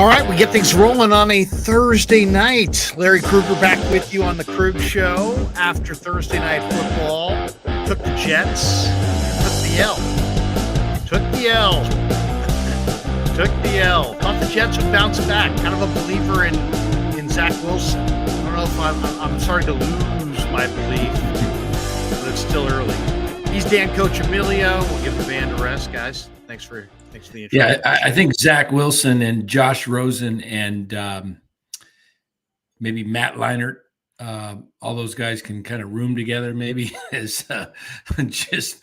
All right, we get things rolling on a Thursday night. Larry Krueger back with you on the Krueg Show after Thursday night football. Took the Jets, took the L. Thought the Jets would bounce back. Kind of a believer in Zach Wilson. I don't know if I'm starting to lose my belief, but it's still early. He's Dan Coccimilgio. We'll give the band a rest, guys. Thanks for the intro. Yeah, I think Zach Wilson and Josh Rosen and maybe Matt Leinart, all those guys can kind of room together maybe as just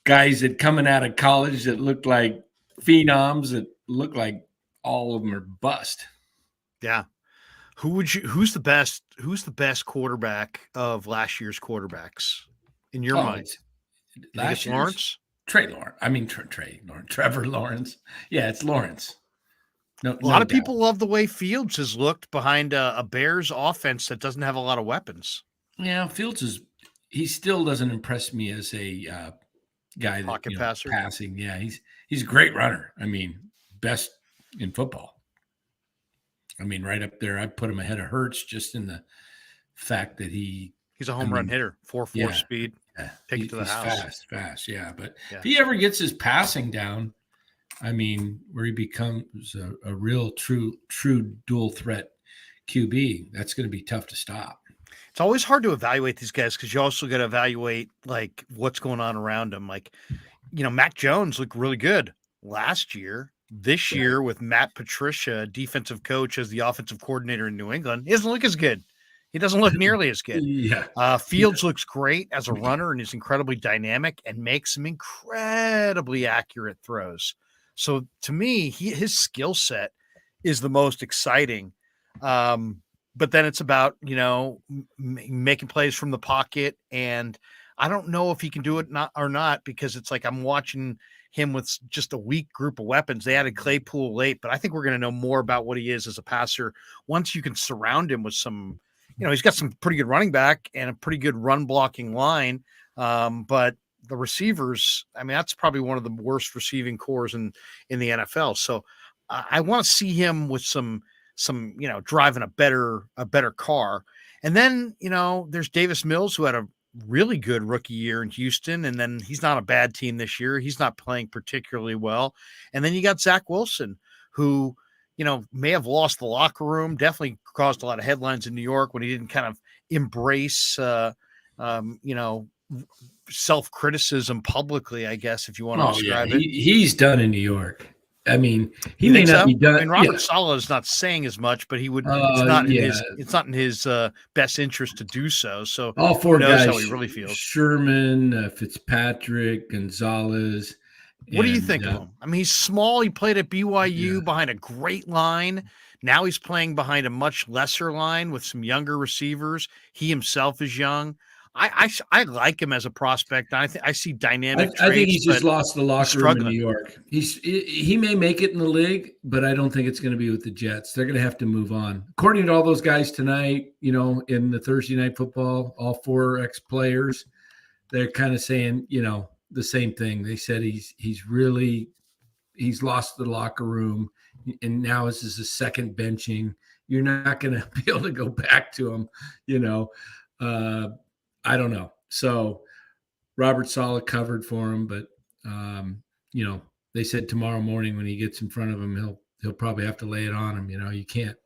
guys that coming out of college that look like phenoms, that look like all of them are bust. Yeah. Who's the best quarterback of last year's quarterbacks in your mind? Last Lawrence? Trevor Lawrence. Yeah, it's Lawrence. A lot of people love the way Fields has looked behind a Bears offense that doesn't have a lot of weapons. Yeah, he still doesn't impress me as a guy that pocket passer. Passing. Yeah, he's a great runner. I mean, best in football. I mean, right up there. I put him ahead of Hurts just in the fact that he's a home run hitter, 4.4 speed. Yeah, take it to the house. Fast. Yeah, but if he ever gets his passing down, I mean, where he becomes a real true dual threat QB, that's going to be tough to stop. It's always hard to evaluate these guys because you also got to evaluate like what's going on around them. Like, Mac Jones looked really good last year. This year with Matt Patricia, defensive coach, as the offensive coordinator in New England, he doesn't look as good. He doesn't look nearly as good. Fields looks great as a runner and is incredibly dynamic and makes some incredibly accurate throws. So to me, his skill set is the most exciting. But then it's about, making plays from the pocket. And I don't know if he can do it or not, because it's like I'm watching him with just a weak group of weapons. They added Claypool late, but I think we're going to know more about what he is as a passer once you can surround him with some. He's got some pretty good running back and a pretty good run blocking line. But the receivers, I mean, that's probably one of the worst receiving cores in the NFL. So I want to see him with some, driving a better car. And then, there's Davis Mills, who had a really good rookie year in Houston. And then he's not a bad team this year. He's not playing particularly well. And then you got Zach Wilson, who, may have lost the locker room, definitely caused a lot of headlines in New York when he didn't kind of embrace, self-criticism publicly, I guess, if you want to describe it. He's done in New York. I mean, he may not be done. I mean, Robert Saleh is not saying as much, but he would. It's not in his best interest to do so. So all four guys, how he really feels. Sherman, Fitzpatrick, Gonzalez. What do you think of him? I mean, he's small. He played at BYU behind a great line. Now he's playing behind a much lesser line with some younger receivers. He himself is young. I like him as a prospect. I see dynamic traits. I think he's just lost the locker room in New York. He may make it in the league, but I don't think it's going to be with the Jets. They're going to have to move on. According to all those guys tonight, in the Thursday night football, all four ex-players, they're kind of saying, the same thing. They said he's lost the locker room, and now this is his second benching. You're not going to be able to go back to him, I don't know. So Robert Saleh covered for him, but they said tomorrow morning when he gets in front of him, he'll probably have to lay it on him. You can't,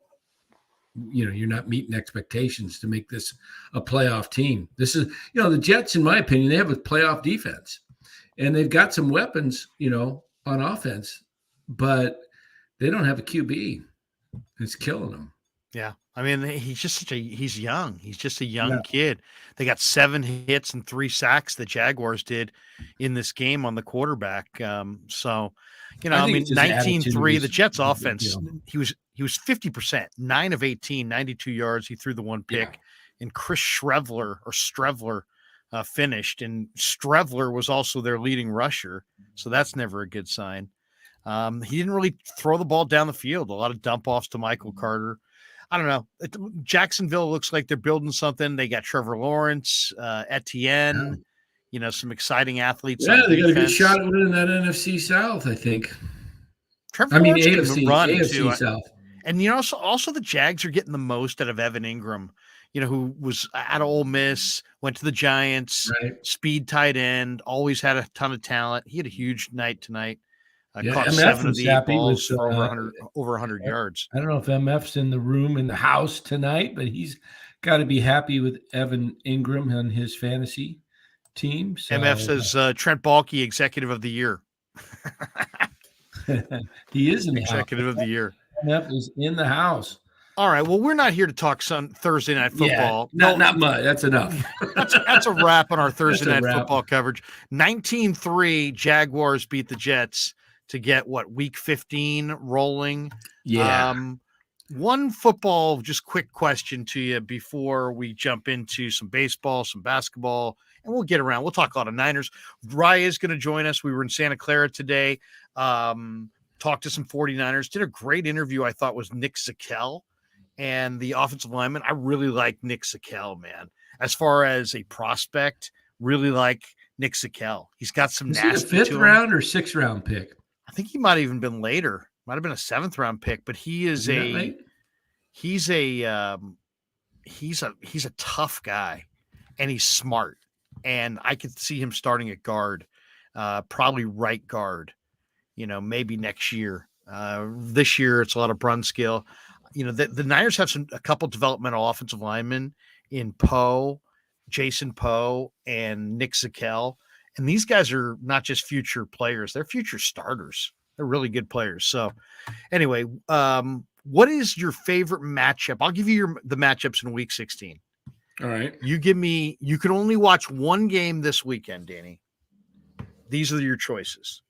you're not meeting expectations to make this a playoff team. This is, the Jets, in my opinion, they have a playoff defense, and they've got some weapons, on offense, but they don't have a QB. It's killing them. Yeah. I mean, he's young. He's just a young kid. They got 7 hits and 3 sacks the Jaguars did in this game on the quarterback. So, 19-3, the Jets offense, he was 50%, 9 of 18, 92 yards. He threw the 1 pick, and Chris Strevler finished, and Strevler was also their leading rusher. So that's never a good sign. He didn't really throw the ball down the field. A lot of dump offs to Michael Carter. I don't know. Jacksonville looks like they're building something. They got Trevor Lawrence, Etienne, some exciting athletes. Yeah, they got a good shot at winning that NFC South, I think. Trevor I mean, Lawrence can run AFC too. South. And also the Jags are getting the most out of Evan Ingram, who was out of Ole Miss, went to the Giants, Right. speed tight end, always had a ton of talent. He had a huge night tonight. Yeah, Caught MF 7 of was the 8 happy balls with for over 100 yards. I don't know if MF's in the room in the house tonight, but he's got to be happy with Evan Ingram and his fantasy team. So MF says Trent Baalke, Executive of the Year. he is in the Executive house. of the Year. MF is in the house. All right. Well, we're not here to talk Thursday night football. Yeah, not much. That's enough. That's a wrap on our Thursday night wrap. football coverage. 19-3 Jaguars beat the Jets to get week 15 rolling. Yeah. One football, just quick question to you before we jump into some baseball, some basketball, and we'll get around. We'll talk a lot of Niners. Rye is going to join us. We were in Santa Clara today. Talked to some 49ers. Did a great interview, I thought, was Nick Zakelj and the offensive lineman. I really like Nick Zakelj, man. As far as a prospect, really like Nick Zakelj. He's got some nasty. Is he a 5th round or 6th round pick? I think he might have even been later. Might have been a 7th round pick, but he's a tough guy, and he's smart. And I could see him starting at guard, probably right guard. Maybe next year. This year it's a lot of Brunskill. The Niners have a couple developmental offensive linemen in Jason Poe, and Nick Zakelj. And these guys are not just future players, they're future starters. They're really good players. So anyway, what is your favorite matchup? I'll give you the matchups in week 16. All right. You can only watch one game this weekend, Danny. These are your choices.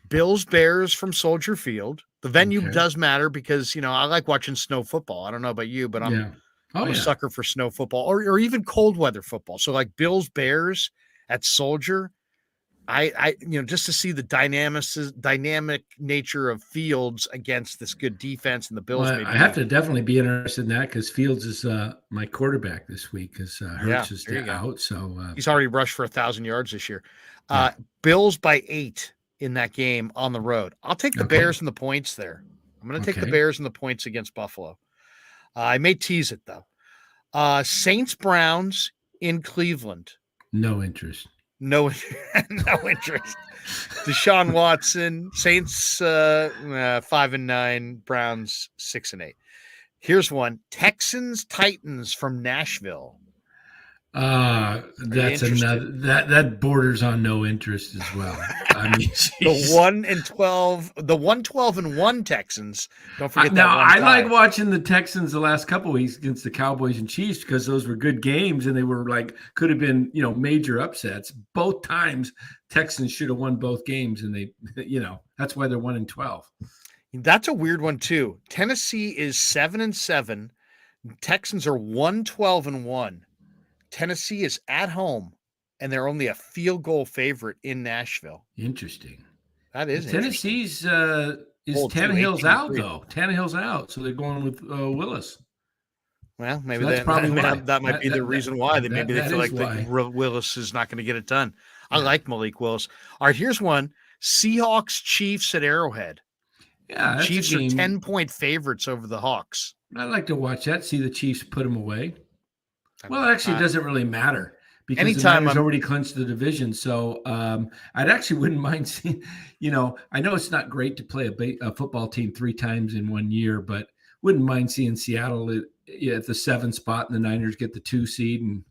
Bills Bears from Soldier Field. The venue does matter because, I like watching snow football. I don't know about you, but I'm a sucker for snow football or even cold weather football. So like Bills Bears at Soldier, I just to see the dynamic nature of Fields against this good defense and the Bills. Well, I have to definitely be interested in that because Fields is my quarterback this week because Hurts is out. So he's already rushed for 1,000 yards this year. Bills by 8 in that game on the road. I'll take the Bears and the points there. I'm going to take the Bears and the points against Buffalo. I may tease it though. Saints Browns in Cleveland. No interest. No interest. Deshaun Watson, Saints 5-9, Browns 6-8. Here's one: Texans Titans from Nashville. That's another that borders on no interest as well. I mean, the 1-12-1 Texans. Don't forget that. Now, I like watching the Texans the last couple of weeks against the Cowboys and Chiefs because those were good games and they were could have been major upsets. Both times Texans should have won both games and they that's why they're 1-12. That's a weird one too. Tennessee is 7-7. Texans are 1-12-1. Tennessee is at home, and they're only a field goal favorite in Nashville. Interesting. That is Tennessee's Tannehill's out though. Tannehill's out, so they're going with Willis. Well, maybe so that might be the reason why. They feel like Willis is not going to get it done. I like Malik Willis. All right, here's one: Seahawks Chiefs at Arrowhead. Yeah, Chiefs are 10-point favorites over the Hawks. I'd like to watch that. See the Chiefs put them away. Well, actually, it doesn't really matter because the Niners already clinched the division. So I'd actually wouldn't mind seeing, I know it's not great to play a football team 3 times in 1 year, but wouldn't mind seeing Seattle at the 7th spot and the Niners get the 2 seed and,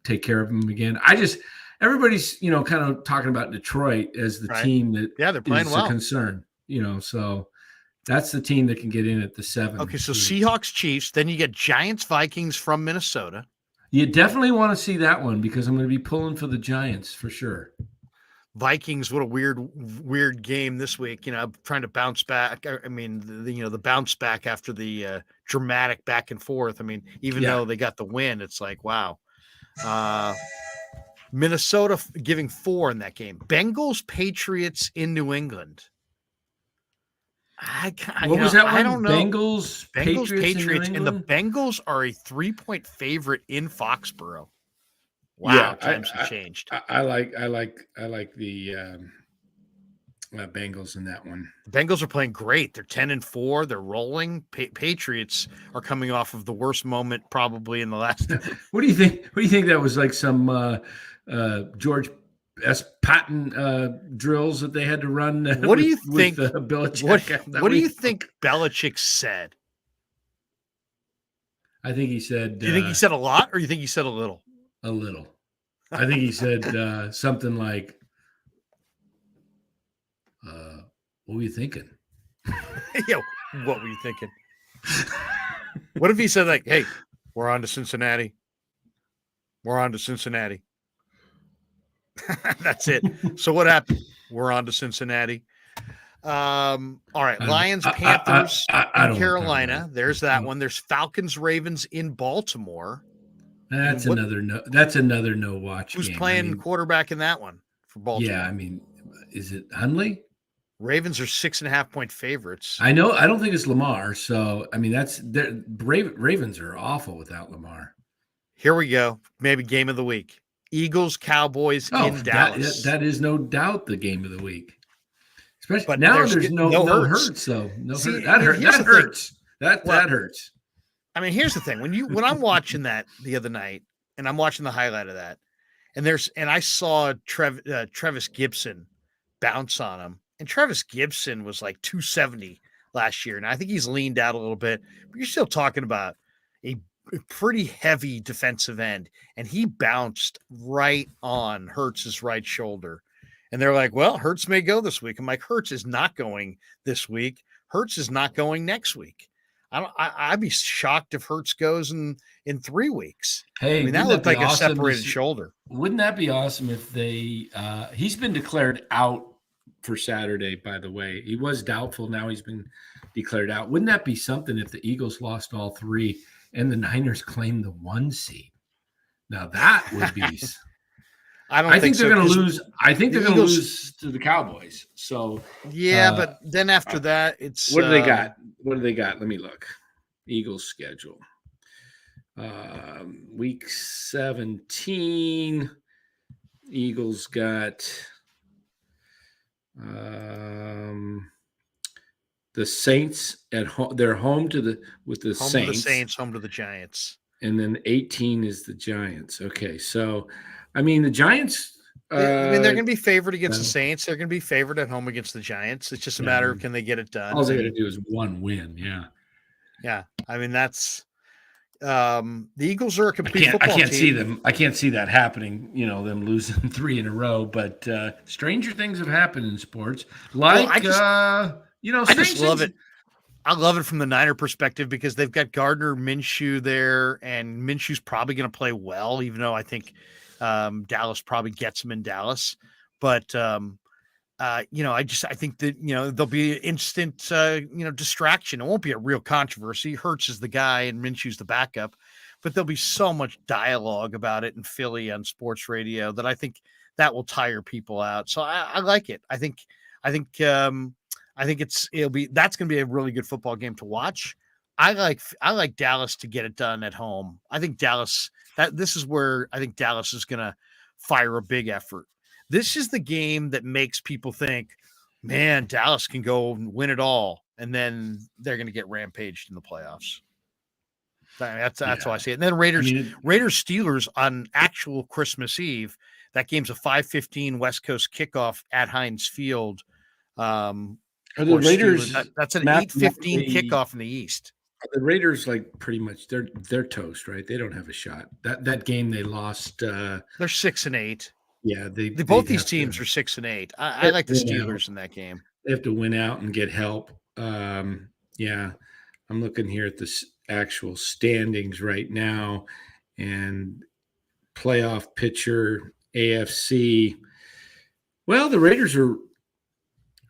take care of them again. Everybody's, kind of talking about Detroit as the team that they're playing well. A concern, so. That's the team that can get in at the 7. Okay, so Seahawks, Chiefs. Then you get Giants, Vikings from Minnesota. You definitely want to see that one because I'm going to be pulling for the Giants for sure. Vikings, what a weird game this week. Trying to bounce back. I mean, the bounce back after the dramatic back and forth. I mean, even though they got the win, it's like, wow. Minnesota giving 4 in that game. Bengals, Patriots in New England. What was that one? I don't know. Bengals, Patriots, and the Bengals are a 3-point favorite in Foxborough. Wow, times have changed. I like the Bengals in that one. The Bengals are playing great. They're 10-4. They're rolling. Patriots are coming off of the worst moment probably in the last. What do you think? What do you think that was like? Some George S. Patton drills that they had to run. What do you think? With Belichick? What do you think Belichick said? I think he said. Do you think he said a lot, or you think he said a little? A little. I think he said something like, "What were you thinking?" Yo, what were you thinking? What if he said like, "Hey, we're on to Cincinnati. We're on to Cincinnati." That's it. So what happened? We're on to Cincinnati. All right, Lions, Panthers in Carolina. There's that one. There's Falcons, Ravens in Baltimore. That's another no watch. Who's game. playing quarterback in that one for Baltimore? Yeah, I mean, is it Hundley? Ravens are 6.5-point favorites. I know. I don't think it's Lamar. So I mean, Ravens are awful without Lamar. Here we go. Maybe game of the week. Eagles, Cowboys in Dallas. That is no doubt the game of the week. Especially but now, there's no Hurts. So no See, Hurts. That hurts. That hurts. I mean, here's the thing: when I'm watching that the other night, and I'm watching the highlight of that, and I saw Travis Gibson bounce on him, and Travis Gibson was like 270 last year, and I think he's leaned out a little bit, but you're still talking about a pretty heavy defensive end, and he bounced right on Hurts's right shoulder. And they're like, well, Hurts may go this week. I'm like, Hurts is not going this week. Hurts is not going next week. I'd be shocked if Hurts goes in 3 weeks. Hey, I mean, that looked like a separated shoulder. Wouldn't that be awesome if they he's been declared out for Saturday, by the way. He was doubtful. Now he's been declared out. Wouldn't that be something if the Eagles lost all 3 and the Niners claimed the 1 seed? Now that would be I think they're going to lose. I think they're going to lose to the Cowboys. So yeah, but then after that, it's what do they got? What do they got? Let me look. Eagles schedule. Week 17. Eagles got the Saints at home. They're home to the Saints. To the Saints, home to the Giants. And then 18 is the Giants. Okay, so I mean the Giants. I mean they're going to be favored against the Saints. They're going to be favored at home against the Giants. It's just a matter of can they get it done. All they got to do is 1 win. Yeah. Yeah, I mean that's the Eagles are a complete football team. I can't see that happening. You know, them losing 3 in a row. But stranger things have happened in sports. Like I just love it. I love it from the Niner perspective because they've got Gardner Minshew there, and Minshew's probably going to play well, even though I think Dallas probably gets him in Dallas. But I think that there'll be instant distraction. It won't be a real controversy. Hurts is the guy and Minshew's the backup, but there'll be so much dialogue about it in Philly on sports radio that I think that will tire people out. So I like it. I think that's going to be a really good football game to watch. I like Dallas to get it done at home. I think this is where I think Dallas is going to fire a big effort. This is the game that makes people think, man, Dallas can go and win it all. And then they're going to get rampaged in the playoffs. That's how I see it. And then Raiders Steelers on actual Christmas Eve. That game's a 5:15 West Coast kickoff at Heinz Field. Are the Raiders? That's an 8:15 kickoff in the East. The Raiders, like pretty much, they're toast, right? They don't have a shot. That game they lost. They're 6-8. Yeah, both these teams are 6-8. I like the Steelers in that game. They have to win out and get help. Yeah, I'm looking here at the actual standings right now, and playoff picture AFC. Well, the Raiders are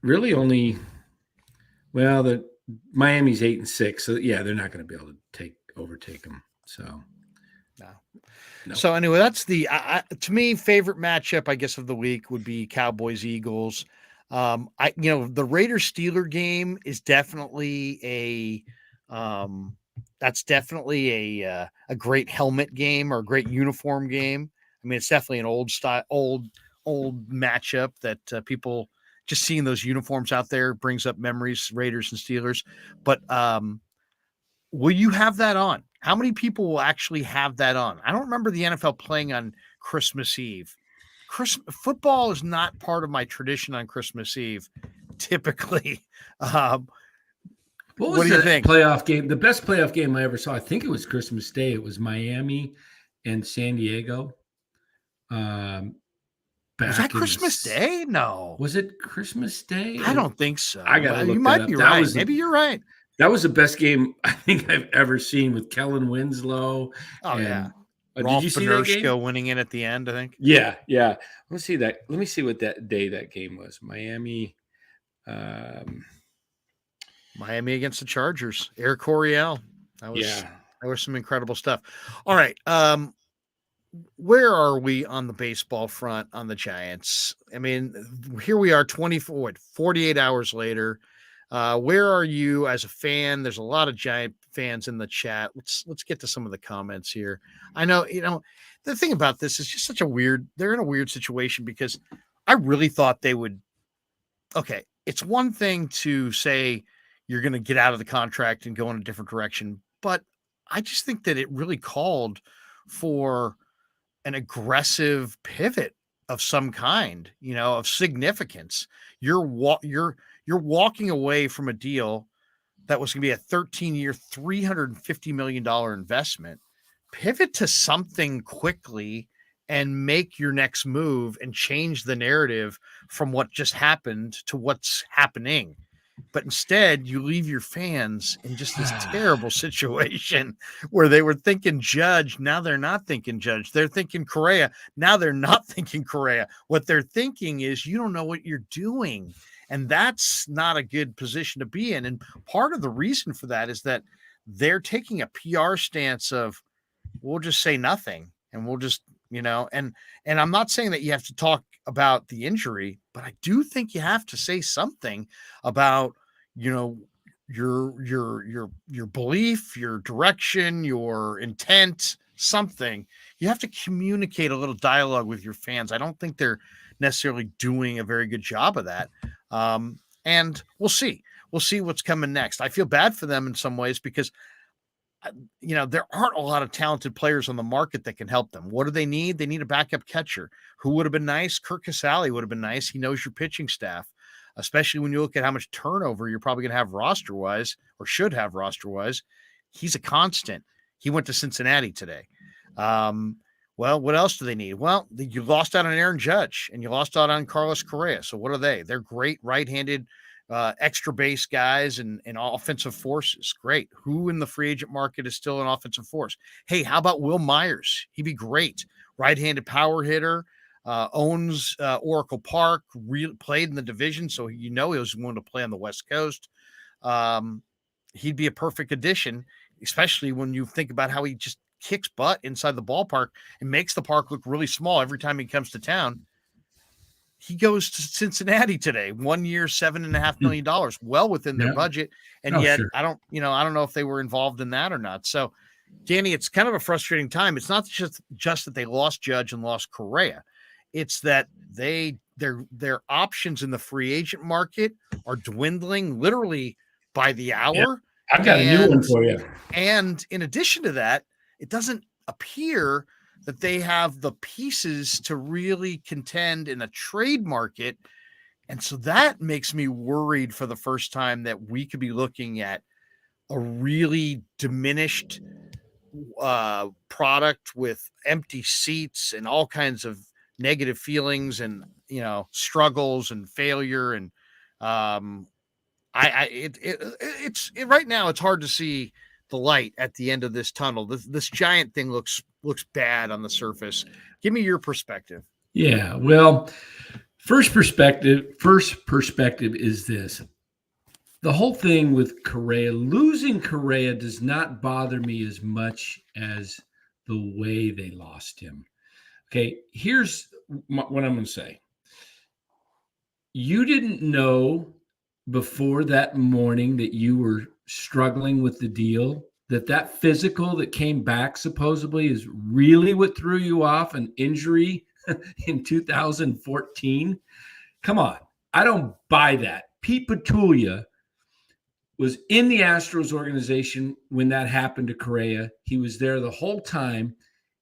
really only. Well, the Miami's 8-6, so yeah, they're not going to be able to overtake them. So. No. So anyway, that's the to me favorite matchup, I guess, of the week would be Cowboys Eagles. The Raiders Steeler game is definitely a great helmet game or a great uniform game. I mean, it's definitely an old matchup that people just seeing those uniforms out there brings up memories, Raiders and Steelers. But will you have that on? How many people will actually have that on? I don't remember the NFL playing on Christmas Eve. Football is not part of my tradition on Christmas Eve, typically. What do you think? Playoff game? The best playoff game I ever saw, I think it was Christmas Day. It was Miami and San Diego. Was that Christmas Day? No. Was it Christmas Day? I don't think so. I got to look You that might up. be right. Maybe you're right. That was the best game I think I've ever seen with Kellen Winslow. Oh, yeah. Did you see that game? Winning it at the end, I think. Yeah. Let's see that. Let me see what that day that game was. Miami against the Chargers. Eric Correa. That was some incredible stuff. All right. Where are we on the baseball front on the Giants? I mean, here we are 48 hours later. Where are you as a fan? There's a lot of Giant fans in the chat. Let's get to some of the comments here. I know, the thing about this is just they're in a weird situation because I really thought they would. Okay. It's one thing to say you're going to get out of the contract and go in a different direction, but I just think that it really called for an aggressive pivot of some kind, of significance. You're walking away from a deal that was going to be a 13-year, $350 million investment. Pivot to something quickly and make your next move and change the narrative from what just happened to what's happening. But instead, you leave your fans in just this terrible situation where they were thinking Judge. Now they're not thinking Judge. They're thinking Correa. Now they're not thinking Correa. What they're thinking is you don't know what you're doing. And that's not a good position to be in. And part of the reason for that is that they're taking a PR stance of, we'll just say nothing. And we'll just, and I'm not saying that you have to talk about the injury, but I do think you have to say something about, your belief, your direction, your intent, something. You have to communicate a little dialogue with your fans. I don't think they're necessarily doing a very good job of that. And we'll see what's coming next. I feel bad for them in some ways because there aren't a lot of talented players on the market that can help them. What do they need? They need a backup catcher. Who would have been nice? Kirk Casale would have been nice. He knows your pitching staff, especially when you look at how much turnover you're probably going to have roster-wise or should have roster-wise. He's a constant. He went to Cincinnati today. Well, what else do they need? Well, you lost out on Aaron Judge and you lost out on Carlos Correa. So what are they? They're great right-handed extra base guys and offensive forces. Great. Who in the free agent market is still an offensive force? Hey, how about Will Myers? He'd be great. Right-handed power hitter, owns Oracle Park, played in the division. So, he was going to play on the West Coast. He'd be a perfect addition, especially when you think about how he just kicks butt inside the ballpark and makes the park look really small every time he comes to town. He goes to Cincinnati today, 1 year, $7.5 million, well within their budget. And yet sure. I don't know if they were involved in that or not. So Danny, it's kind of a frustrating time. It's not just that they lost Judge and lost Correa. It's that their options in the free agent market are dwindling literally by the hour. Yeah, I've got a new one for you. And in addition to that, it doesn't appear that they have the pieces to really contend in a trade market. And so that makes me worried for the first time that we could be looking at a really diminished product with empty seats and all kinds of negative feelings and, struggles and failure. And it's right now, it's hard to see the light at the end of this tunnel. This Giant thing looks bad on the surface. Give me your perspective. Yeah, well, first perspective is this. The whole thing with Correa, losing Correa does not bother me as much as the way they lost him. Okay, here's what I'm going to say. You didn't know before that morning that you were struggling with the deal, that physical that came back supposedly is really what threw you off, an injury in 2014. Come on. I don't buy that. Pete Petulia was in the Astros organization when that happened to Correa. He was there the whole time.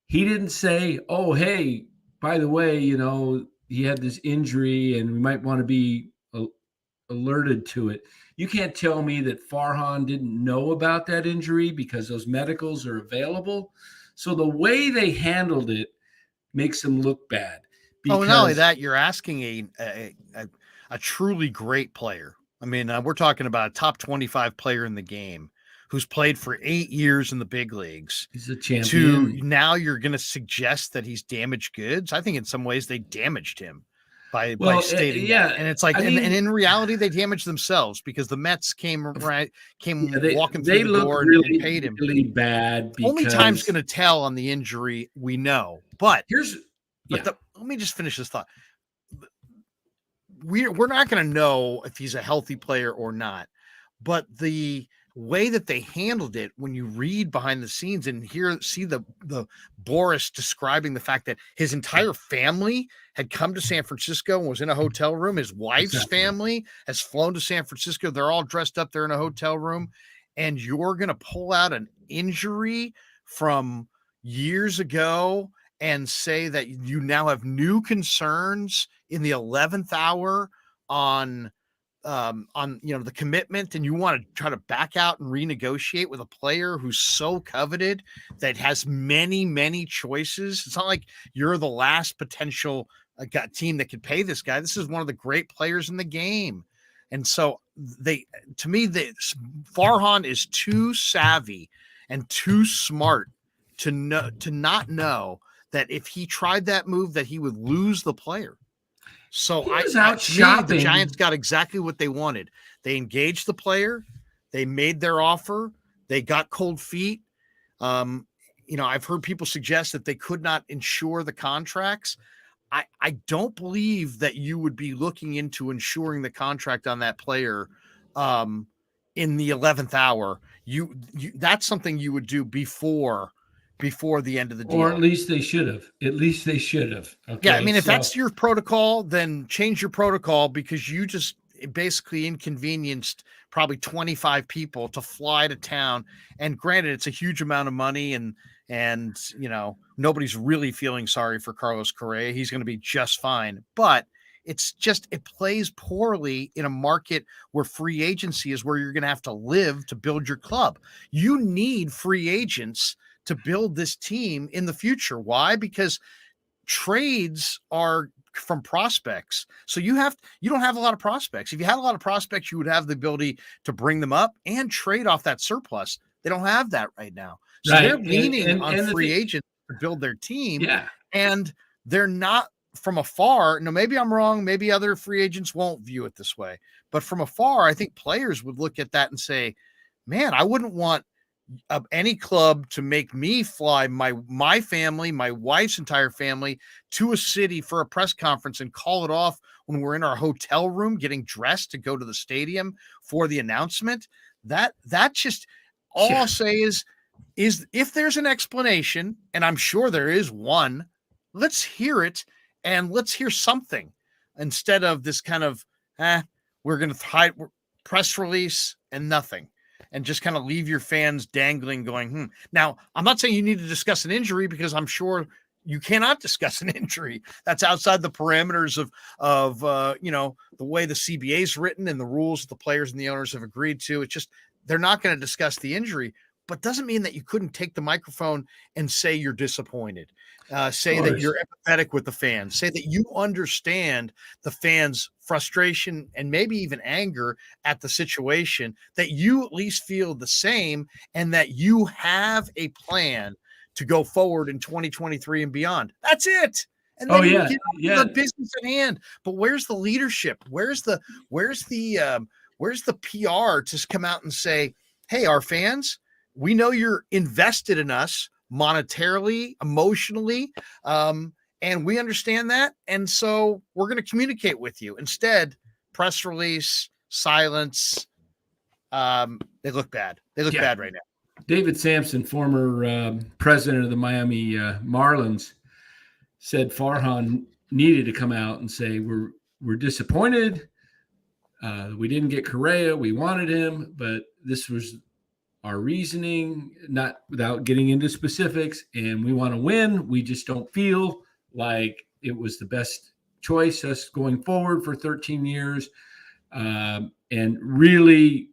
He didn't say, oh, hey, by the way, he had this injury and we might want to be alerted to it. You can't tell me that Farhan didn't know about that injury because those medicals are available. So the way they handled it makes them look bad. Because, not only that, you're asking a truly great player. I mean, we're talking about a top 25 player in the game who's played for 8 years in the big leagues. He's a champion. Now you're going to suggest that he's damaged goods. I think in some ways they damaged him by stating that. And it's like, and in reality, they damaged themselves because the Mets came walking through the door and paid him. Really bad. Only time's going to tell on the injury, we know. But let me just finish this thought. We're not going to know if he's a healthy player or not, but the way that they handled it, when you read behind the scenes and see the Boris describing the fact that his entire family had come to San Francisco and was in a hotel room. His wife's family has flown to San Francisco. They're all dressed up there in a hotel room, and you're going to pull out an injury from years ago and say that you now have new concerns in the 11th hour on the commitment, and you want to try to back out and renegotiate with a player who's so coveted that has many, many choices. It's not like you're the last potential team that could pay this guy. This is one of the great players in the game. And so Farhan is too savvy and too smart to not know that if he tried that move, that he would lose the player. So the Giants got exactly what they wanted. They engaged the player. They made their offer. They got cold feet. I've heard people suggest that they could not insure the contracts. I don't believe that you would be looking into insuring the contract on that player in the 11th hour. That's something you would do before the end of the deal. Or at least they should have. Okay, yeah, I mean, if that's your protocol, then change your protocol, because you just basically inconvenienced probably 25 people to fly to town. And granted, it's a huge amount of money, and nobody's really feeling sorry for Carlos Correa. He's going to be just fine. But it plays poorly in a market where free agency is where you're going to have to live to build your club. You need free agents to build this team in the future. Why? Because trades are from prospects. So you don't have a lot of prospects. If you had a lot of prospects, you would have the ability to bring them up and trade off that surplus. They don't have that right now. So they're leaning on free agents to build their team. Yeah. And they're not, from afar. No, maybe I'm wrong. Maybe other free agents won't view it this way. But from afar, I think players would look at that and say, man, I wouldn't want any club to make me fly my family, my wife's entire family, to a city for a press conference and call it off when we're in our hotel room getting dressed to go to the stadium for the announcement. That just, all I'll say is if there's an explanation, and I'm sure there is one, let's hear it, and let's hear something instead of this kind of we're going to hide press release and nothing, and just kind of leave your fans dangling going, Now, I'm not saying you need to discuss an injury, because I'm sure you cannot discuss an injury. That's outside the parameters of the way the CBA is written and the rules that the players and the owners have agreed to. It's just, they're not going to discuss the injury, but doesn't mean that you couldn't take the microphone and say you're disappointed. Say that you're empathetic with the fans. Say that you understand the fans' frustration and maybe even anger at the situation, that you at least feel the same, and that you have a plan to go forward in 2023 and beyond. That's it. And then you get the business at hand. But where's the leadership? Where's the PR to come out and say, hey, our fans, we know you're invested in us monetarily, emotionally, and we understand that. And so we're going to communicate with you. Instead, press release, silence. They look bad. They look bad right now. David Sampson, former president of the Miami Marlins, said Farhan needed to come out and say, we're disappointed. We didn't get Correa. We wanted him, but this was our reasoning, not without getting into specifics. And we want to win. We just don't feel like it was the best choice us going forward for 13 years. And really,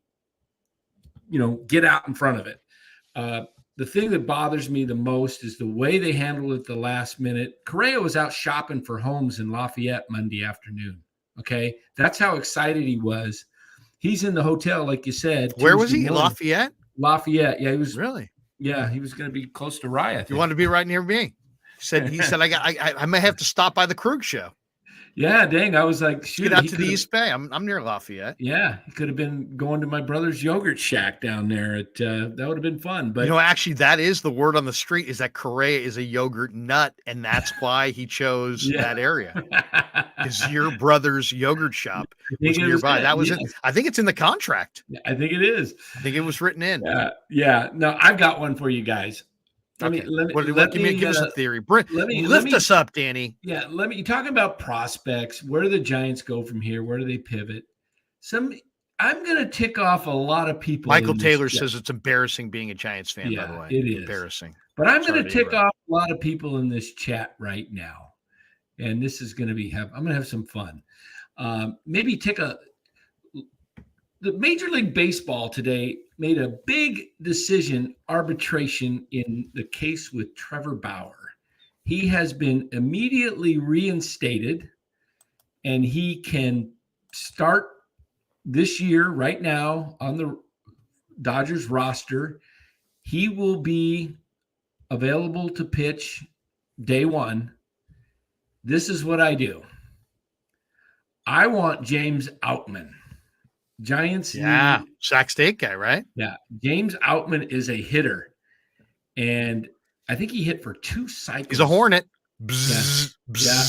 get out in front of it. The thing that bothers me the most is the way they handled it the last minute. Correa was out shopping for homes in Lafayette Monday afternoon. Okay. That's how excited he was. He's in the hotel, like you said. Where was Tuesday he? morning. Lafayette? Lafayette. Yeah, he was. Really? Yeah, he was going to be close to Rye. You wanted to be right near me. He said, I may have to stop by the Krueg show. Yeah, dang. I was like, shoot. Get out to the East Bay. I'm near Lafayette. Yeah, he could have been going to my brother's yogurt shack down there. That would have been fun. But actually, that is the word on the street, is that Correa is a yogurt nut, and that's why he chose that area. Is your brother's yogurt shop was nearby. That was it. I think it's in the contract. I think it is. I think it was written in. Yeah. No, I've got one for you guys. Give us a theory. Lift us up, Danny. Yeah, you're talking about prospects. Where do the Giants go from here? Where do they pivot? I'm going to tick off a lot of people. Michael Taylor says it's embarrassing being a Giants fan, by the way. It is embarrassing. But I'm going to tick off a lot of people in this chat right now. And this is going to I'm going to have some fun. Maybe the Major League Baseball today made a big decision arbitration in the case with Trevor Bauer. He has been immediately reinstated, and he can start this year right now on the Dodgers roster. He will be available to pitch day one. This is what I do. I want James Outman. Giants. Yeah. Sac State guy, right? Yeah. James Outman is a hitter. And I think he hit for 2 cycles. He's a Hornet. Bzz, bzz. Yeah.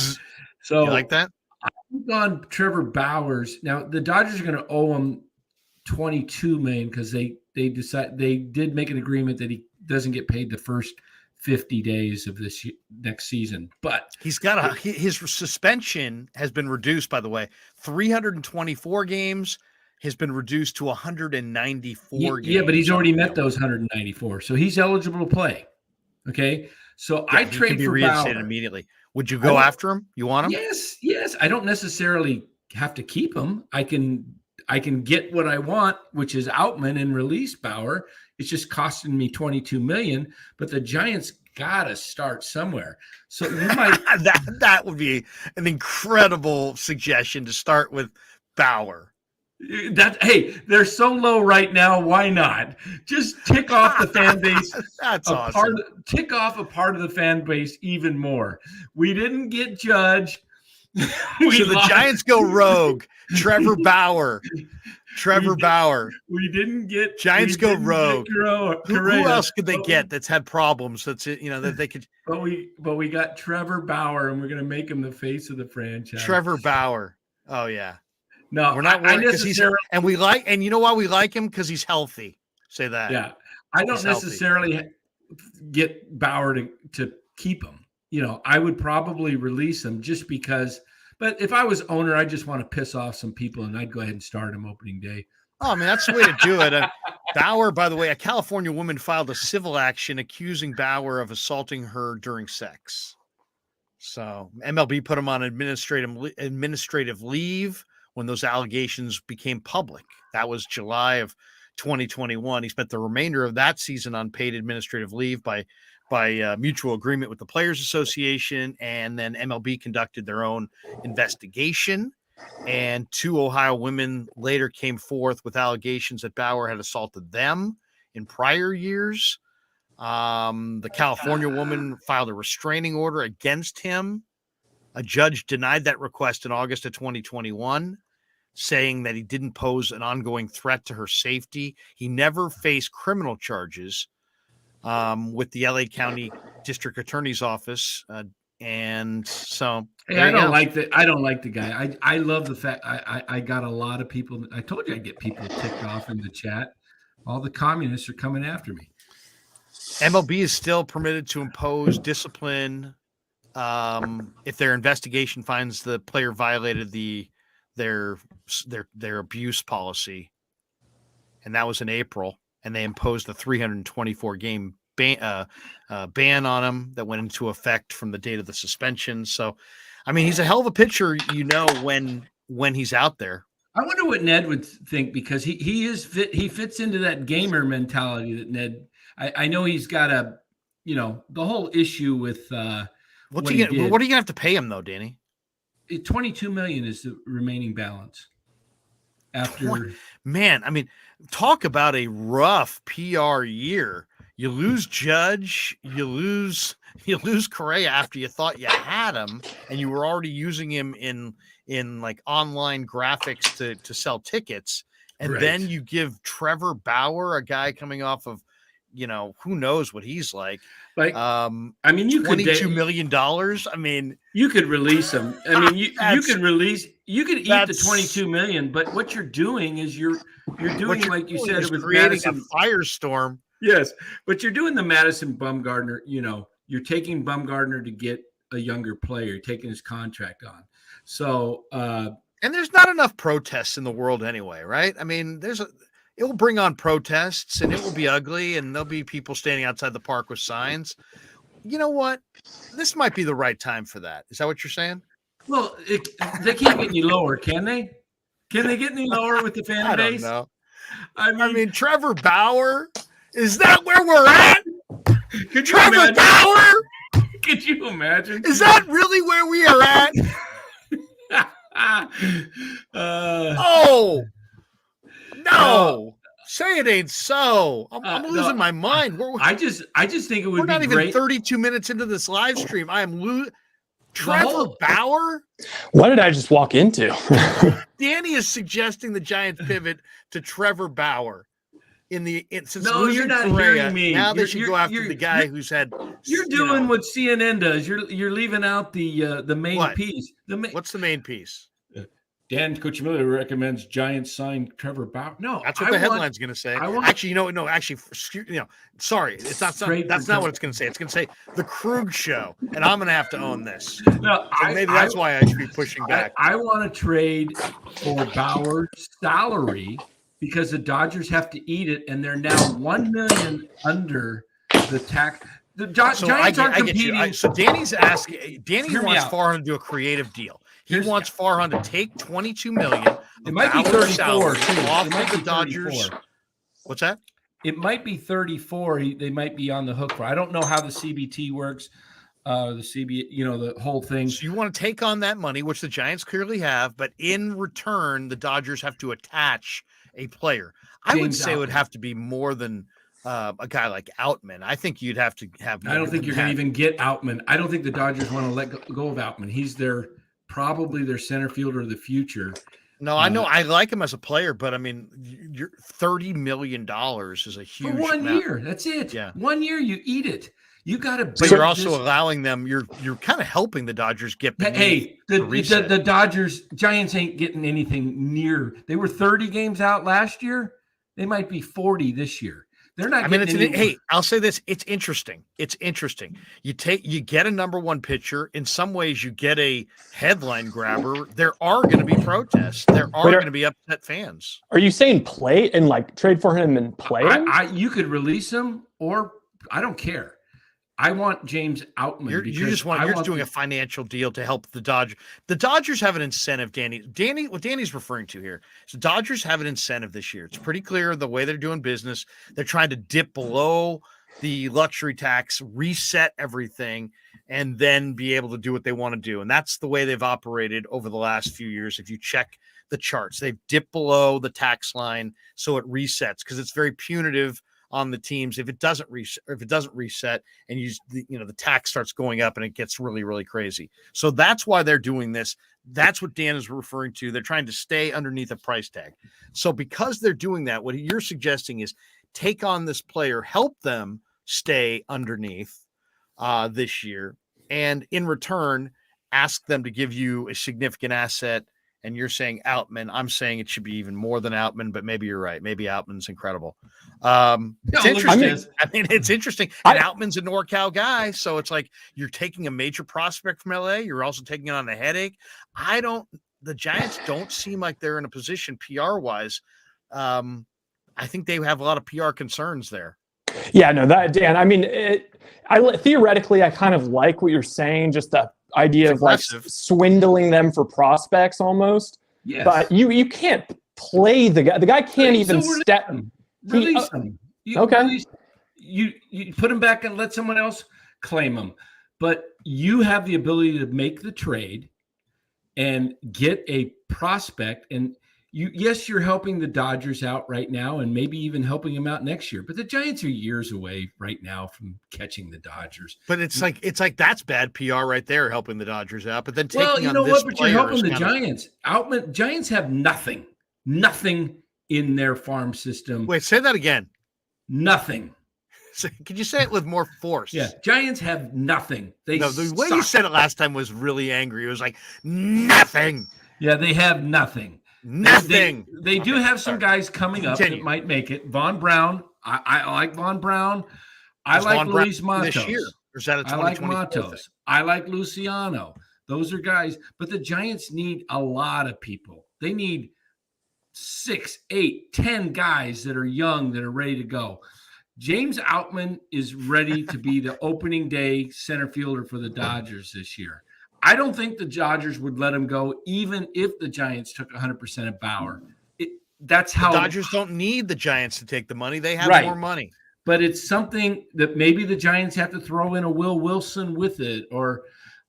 So you like that? I'm on Trevor Bauer's. Now the Dodgers are going to owe him $22 million because they did make an agreement that he doesn't get paid the first 50 days of this next season, but he's got his suspension has been reduced, by the way. 324 games has been reduced to 194 games. Yeah, but he's already met those 194, so he's eligible to play. Okay, so I trade for Bauer immediately. Would you go after him? You want him? Yes. I don't necessarily have to keep him. I can get what I want, which is Outman, and release Bauer. It's just costing me $22 million, but the Giants got to start somewhere. So you might that would be an incredible suggestion to start with Bauer. Hey, they're so low right now. Why not just tick off the fan base? That's awesome. Tick off a part of the fan base even more. We didn't get Judge. So the Giants go rogue. Trevor Bauer. We didn't get Giants go rogue. Who else could they get that's had problems? That they could. But we got Trevor Bauer, and we're going to make him the face of the franchise. Trevor Bauer. Oh yeah. No, we're not worried because you know why we like him? Because he's healthy. Say that. Yeah, I don't necessarily get Bauer to keep him. I would probably release him just because. But if I was owner, I just want to piss off some people, and I'd go ahead and start him opening day. Oh, man, that's the way to do it. Bauer, by the way, a California woman filed a civil action accusing Bauer of assaulting her during sex. So MLB put him on administrative leave when those allegations became public. That was July of 2021. He spent the remainder of that season on paid administrative leave by mutual agreement with the Players Association, and then MLB conducted their own investigation, and 2 Ohio women later came forth with allegations that Bauer had assaulted them in prior years. The California woman filed a restraining order against him. A judge denied that request in August of 2021, saying that he didn't pose an ongoing threat to her safety. He never faced criminal charges with the LA County District Attorney's Office. And so I don't like the guy. I love the fact I got a lot of people. I told you I'd get people ticked off in the chat. All the communists are coming after me. MLB is still permitted to impose discipline if their investigation finds the player violated the their abuse policy, and that was in April, and they imposed a 324 game ban on him that went into effect from the date of the suspension. So, I mean, he's a hell of a pitcher, when he's out there. I wonder what Ned would think, because he fits into that gamer mentality that Ned. I know he's got the whole issue with what are you gonna have to pay him though, Danny? $22 million is the remaining balance. After man, I mean, talk about a rough PR year. You lose Judge, you lose Correa after you thought you had him, and you were already using him in like online graphics to sell tickets, and Right. then you give Trevor Bauer, a guy coming off of, who knows what he's like. I mean, you could $22 million. I mean, you could release him. I mean, you could eat the 22 million, but what you're doing is you're doing, like you said, it was creating Madison, a firestorm. Yes, but you're doing the Madison Bumgarner. You're taking Bumgarner to get a younger player. You're taking his contract on. So, and there's not enough protests in the world anyway, right? I mean, it will bring on protests, and it will be ugly, and there'll be people standing outside the park with signs. You know what? This might be the right time for that. Is that what you're saying? Well, they can't get any lower, can they? Can they get any lower with the fan base? I don't know. I mean, Trevor Bauer, is that where we're at? Trevor Bauer? Could you imagine? Is that really where we are at? Oh. No, say it ain't so. I'm losing my mind. I just think it would be not great. even 32 minutes into this live stream. I am losing. Trevor Bauer? What did I just walk into? Danny is suggesting the Giants pivot to Trevor Bauer since no, you're not Correa, hearing me. Now they should go after the guy who's had. You're doing what CNN does. You're leaving out the main piece. What's the main piece? Dan Coccimilgio recommends Giants sign Trevor Bauer. No, that's what the headline's going to say. Sorry, it's not. That's not what it's going to say. It's going to say the Krueg show, and I'm going to have to own this. No, maybe that's why I should be pushing back. I want to trade for Bauer's salary because the Dodgers have to eat it, and they're now $1 million under the tax. The Giants aren't competing. So Danny's asking. Danny wants Farhan to do a creative deal. He wants Farhan to take $22 million. It might be 34 off of the Dodgers. What's that? It might be 34. They might be on the hook for. I don't know how the CBT works. The whole thing. So you want to take on that money, which the Giants clearly have, but in return, the Dodgers have to attach a player. I would say it would have to be more than a guy like Outman. I think you'd have to have. I don't think you're going to even get Outman. I don't think the Dodgers want to let go of Outman. He's probably their center fielder of the future. No, I know I like him as a player, but I mean, you're $30 million is a huge for 1 amount. year. That's it. Yeah, 1 year you eat it. You got to. But you're also allowing them. You're kind of helping the Dodgers get. The Dodgers Giants ain't getting anything near. They were 30 games out last year. They might be 40 this year. They're not. Hey, I'll say this. It's interesting. You get a number one pitcher. In some ways, you get a headline grabber. There are going to be protests. There are going to be upset fans. Are you saying play and like trade for him and play him? You could release him, or I don't care. I want James Outman. You're just doing a financial deal to help the Dodgers. The Dodgers have an incentive, Danny. What Danny's referring to here is the Dodgers have an incentive this year. It's pretty clear the way they're doing business. They're trying to dip below the luxury tax, reset everything, and then be able to do what they want to do. And that's the way they've operated over the last few years. If you check the charts, they've dipped below the tax line, so it resets because it's very punitive on the teams if it doesn't reset and the tax starts going up and it gets really, really crazy. So that's why they're doing this. That's what Dan is referring to. They're trying to stay underneath a price tag. So because they're doing that, what you're suggesting is take on this player, help them stay underneath this year, and in return ask them to give you a significant asset. And you're saying Outman. I'm saying it should be even more than Outman, but maybe you're right. Maybe Outman's incredible. It's interesting. I mean, it's interesting. And Outman's a NorCal guy, so it's like you're taking a major prospect from LA. You're also taking on a headache. I don't the Giants don't seem like they're in a position PR wise. I think they have a lot of PR concerns there. Yeah, no, that Dan. I mean, theoretically, I kind of like what you're saying. Just the idea of like swindling them for prospects, almost. Yes. But you can't play the guy. The guy can't even step. Release him. Okay. You put him back and let someone else claim him. But you have the ability to make the trade and get a prospect. And you're helping the Dodgers out right now and maybe even helping them out next year. But the Giants are years away right now from catching the Dodgers. But it's like that's bad PR right there, helping the Dodgers out. But then taking well, you on know this what? But you're helping the Giants. Giants have nothing in their farm system. Wait, say that again. Nothing. Could you say it with more force? Yeah, Giants have nothing. The way you said it last time was really angry. It was like nothing. Yeah, they have nothing. Nothing. They do have some guys coming up that might make it. Von Brown. I like Von Brown. I like Luis Matos. This year, or is that a 2024 I like Matos. thing? I like Luciano. Those are guys. But the Giants need a lot of people. They need 6, 8, 10 guys that are young, that are ready to go. James Outman is ready to be the opening day center fielder for the Dodgers this year. I don't think the Dodgers would let him go, even if the Giants took 100% of Bauer. That's how the Dodgers don't need the Giants to take the money. They have more money. But it's something that maybe the Giants have to throw in a Will Wilson with it, or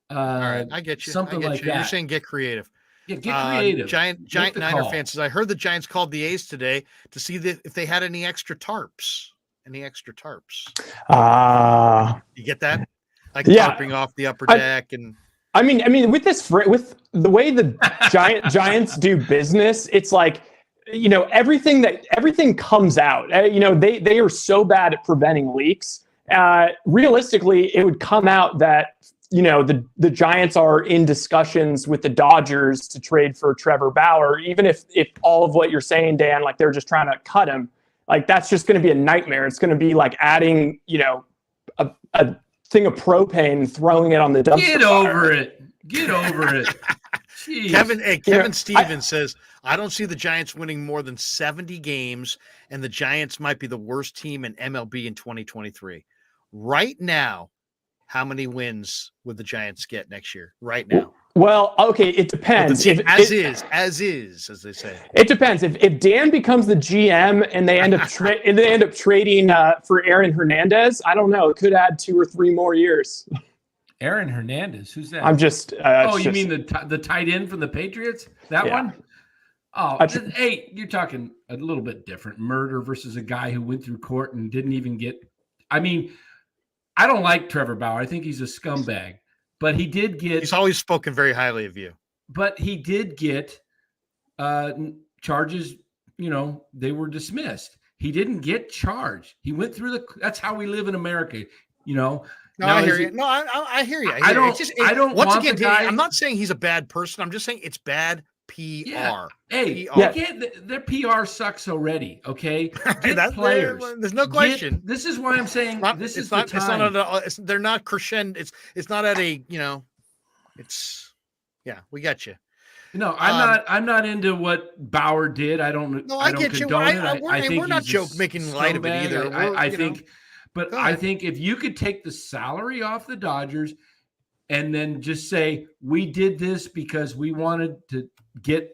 all right, I get you. Something like that. You're saying get creative. Yeah, get creative. Giant Niner fan says, I heard the Giants called the A's today to see if they had any extra tarps. You get that? Like tarping off the upper deck and. I mean, with the way the Giants do business, it's like, everything comes out. They are so bad at preventing leaks. Realistically, it would come out that the Giants are in discussions with the Dodgers to trade for Trevor Bauer, even if all of what you're saying, Dan, like they're just trying to cut him. Like that's just going to be a nightmare. It's going to be like adding, a thing of propane and throwing it on the dumpster. Get over it. Jeez. Kevin Stevens says, I don't see the Giants winning more than 70 games, and the Giants might be the worst team in MLB in 2023. Right now, how many wins would the Giants get next year? Right now. Well, okay, it depends. As they say. It depends. If Dan becomes the GM and they end up trading for Aaron Hernandez, I don't know. It could add 2 or 3 more years. Aaron Hernandez, who's that? I'm just. You mean the tight end from the Patriots? That one? Oh, hey, you're talking a little bit different. Murder versus a guy who went through court and didn't even get. I mean, I don't like Trevor Bauer. I think he's a scumbag. But he did get. He's always spoken very highly of you. But he did get charges. They were dismissed. He didn't get charged. He went through that's how we live in America. No, I hear you. I hear you. I don't. Once again, I'm not saying he's a bad person. I'm just saying it's bad PR. Yeah. Hey, their PR sucks already. Okay, get players. There's no question. This is why I'm saying this is the time. They're not crescendo. It's not at a. It's. Yeah, we got you. No, I'm not into what Bauer did. I don't. No, I get you. I think we're not making light of it either. I think. But I think if you could take the salary off the Dodgers and then just say, we did this because we wanted to get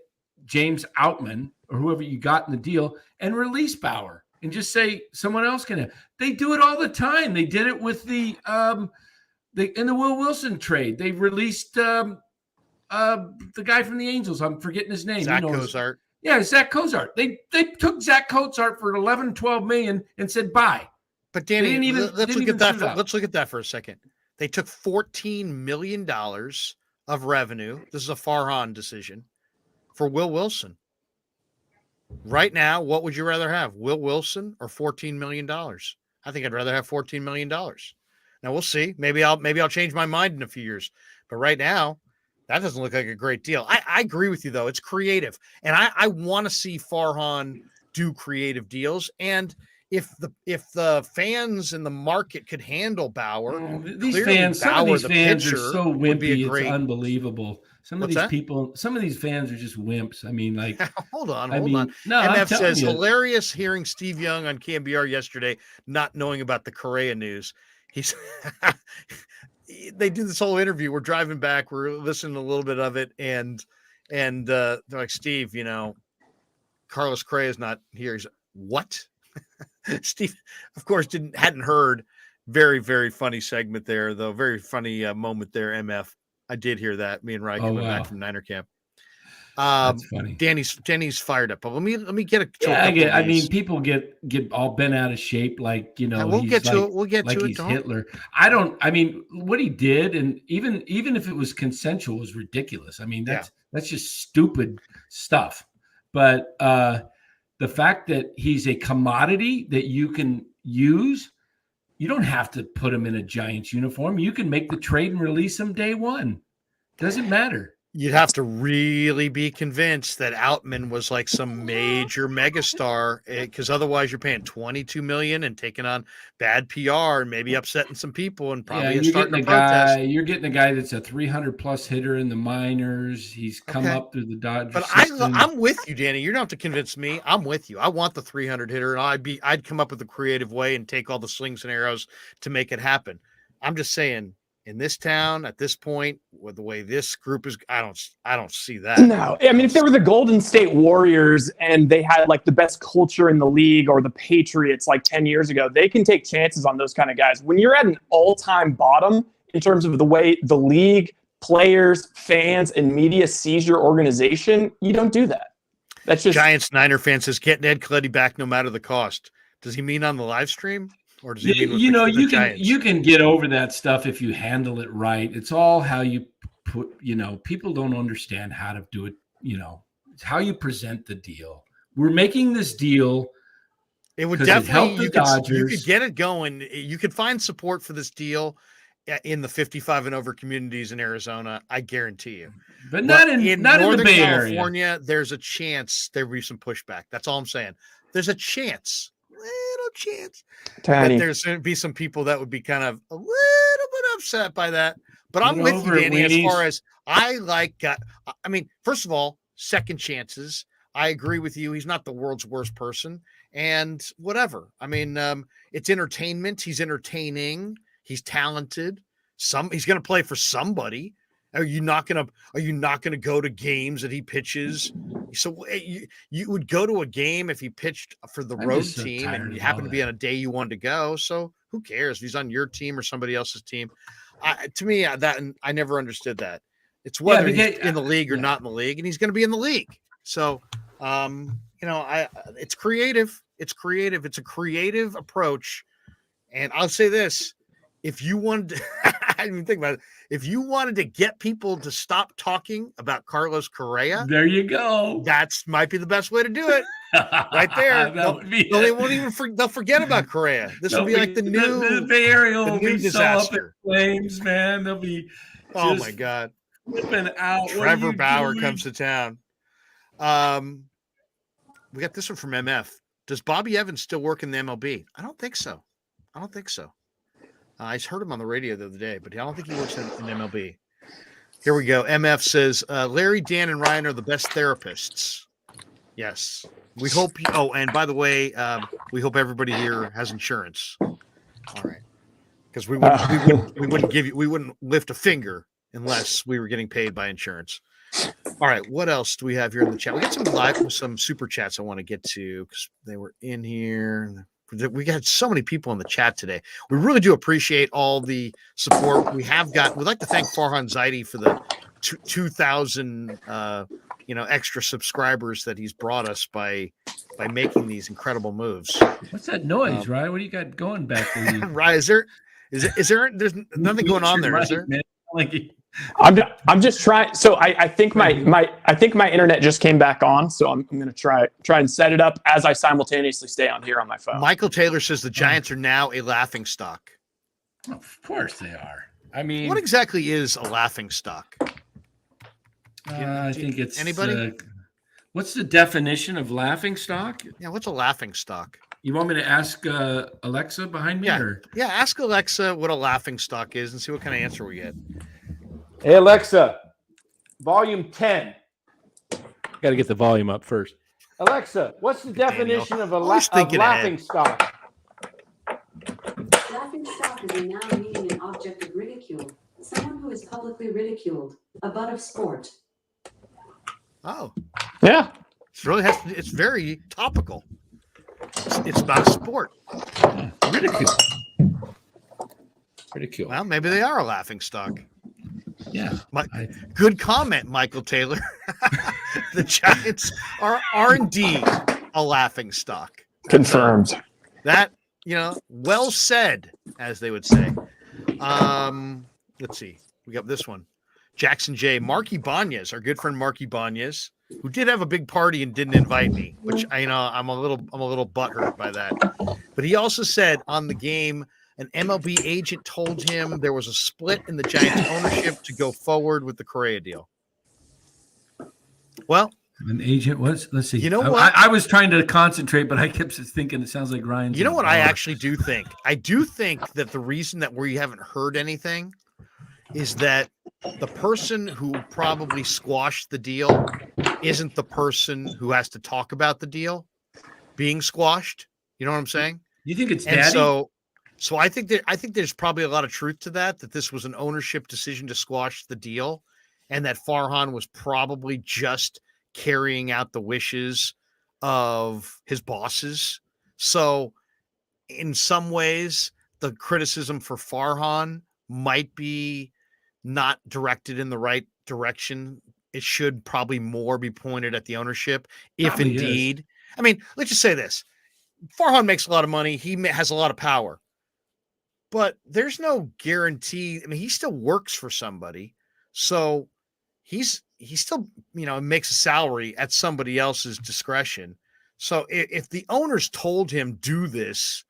James Outman or whoever you got in the deal and release Bauer and just say someone else can. They do it all the time. They did it with in the Will Wilson trade. They released the guy from the Angels. I'm forgetting his name. Zach Cozart. Yeah, Zach Cozart. They took Zach Cozart for 11, 12 million and said, bye. But Danny, let's look at that for a second. They took $14 million of revenue. This is a Farhan decision for Will Wilson. Right now, what would you rather have, Will Wilson or $14 million? I think I'd rather have $14 million. Now we'll see. Maybe I'll change my mind in a few years. But right now, that doesn't look like a great deal. I agree with you though. It's creative, and I want to see Farhan do creative deals. And if the fans and the market could handle Bauer, some of these fans are so wimpy, it's unbelievable. Some of What's these that? people, some of these fans are just wimps. I mean, like, hold on. no, I'm MF telling says you. hilarious hearing Steve Young on KMBR yesterday, not knowing about the Correa news. He's they did this whole interview. We're driving back. We're listening to a little bit of it, and they're like, Steve, Carlos Correa is not here. He's what? Steve, of course, hadn't heard. Very, very funny segment there, though. Very funny moment there. MF, I did hear that. Me and Ryan coming back from Niner camp. That's funny. Danny's fired up, but let me get a. I mean, people get all bent out of shape, like we'll get to it. We'll get like to it. He's Hitler. I mean, what he did, and even if it was consensual, was ridiculous. I mean, that's just stupid stuff. But the fact that he's a commodity that you can use, you don't have to put him in a Giants uniform. You can make the trade and release him day one. Doesn't matter. You'd have to really be convinced that Outman was like some major megastar, because otherwise you're paying $22 million and taking on bad PR and maybe upsetting some people and probably starting a protest. You're getting a guy that's a 300+ hitter in the minors. He's come up through the Dodgers. But I'm with you, Danny. You don't have to convince me. I'm with you. I want the 300 hitter, and I'd come up with a creative way and take all the slings and arrows to make it happen. I'm just saying, in this town at this point, with the way this group is, I don't see that. No, I mean, if they were the Golden State Warriors and they had like the best culture in the league, or the Patriots like 10 years ago, they can take chances on those kind of guys. When you're at an all-time bottom in terms of the way the league, players, fans, and media sees your organization, you don't do that. That's just Giants Niner fan says get Ned Colletti back no matter the cost. Does he mean on the live stream? Or does he mean you can get over that stuff if you handle it right. It's all how you put, people don't understand how to do it, how you present the deal. We're making this deal. It would definitely help the Dodgers. You could get it going. You could find support for this deal in the 55 and over communities in Arizona. I guarantee you. But not in Northern the Bay California, Area. There's a chance there will be some pushback. That's all I'm saying. There's a chance. Little chance that there's going to be some people that would be kind of a little bit upset by that. But I'm with you, Danny, as far as I mean, first of all, second chances. I agree with you. He's not the world's worst person, and whatever. I mean, it's entertainment. He's entertaining. He's talented. He's going to play for somebody. Are you not going to go to games that he pitches? So you would go to a game if he pitched for the road team and you happen to be on a day you wanted to go. So who cares if he's on your team or somebody else's team? To me, I never understood that. It's whether he's in the league or not in the league, and he's going to be in the league. So, it's creative. It's creative. It's a creative approach. And I'll say this: if you wanted to, I didn't even think about it. If you wanted to get people to stop talking about Carlos Correa, there you go. That might be the best way to do it. Right there. They'll forget about Correa. This will be like the new Bay Area will be disaster. So up in flames, man. They'll be oh my God. Flipping out. Trevor Bauer comes to town. We got this one from MF. Does Bobby Evans still work in the MLB? I don't think so. I heard him on the radio the other day, but I don't think he works in MLB. Here we go. MF says, Larry, Dan, and Ryan are the best therapists. Yes. We hope. And by the way, we hope everybody here has insurance. All right. Because we wouldn't lift a finger unless we were getting paid by insurance. All right. What else do we have here in the chat? We got some super chats I want to get to because they were in here. We got so many people in the chat today. We really do appreciate all the support we have got. We'd like to thank Farhan Zaidi for the 2,000 extra subscribers that he's brought us by making these incredible moves. What's that noise, Ryan? What do you got going back there? Ryan, is there there's nothing going on there, is there? I'm just trying. So I think my internet just came back on. So I'm going to try and set it up as I simultaneously stay on here on my phone. Michael Taylor says the Giants are now a laughingstock. Of course they are. I mean, what exactly is a laughingstock? I think it's anybody. What's the definition of laughingstock? Yeah, what's a laughingstock? You want me to ask Alexa behind me? Yeah, ask Alexa what a laughingstock is and see what kind of answer we get. Hey, Alexa, volume 10. Got to get the volume up first. Alexa, what's the definition of Always thinking laughing ahead. stock? Laughing stock is a noun meaning an object of ridicule. Someone who is publicly ridiculed. A butt of sport. Oh, Yeah. it's very topical. It's about a sport. Ridicule. Well, maybe they are a laughing stock. Yeah. Good comment, Michael Taylor. The Giants are indeed a laughing stock. Confirmed. That, well said, as they would say. Let's see. We got this one. Jackson J. Marky Banyas, our good friend Marky Banyas, who did have a big party and didn't invite me, which I'm a little butthurt by that. But he also said on the game, an MLB agent told him there was a split in the Giants ownership to go forward with the Correa deal. Well, an agent was. Let's see. You know what? I was trying to concentrate, but I kept thinking it sounds like Ryan. You know what I actually do think? I do think that the reason that we haven't heard anything is that the person who probably squashed the deal isn't the person who has to talk about the deal being squashed. You know what I'm saying? You think it's And Daddy? so I think there's probably a lot of truth to that this was an ownership decision to squash the deal, and that Farhan was probably just carrying out the wishes of his bosses. So in some ways, the criticism for Farhan might be not directed in the right direction. It should probably more be pointed at the ownership, if Probably indeed. I mean, let's just say this. Farhan makes a lot of money. He has a lot of power. But there's no guarantee. I mean, he still works for somebody. So he still, makes a salary at somebody else's discretion. So if the owners told him do this,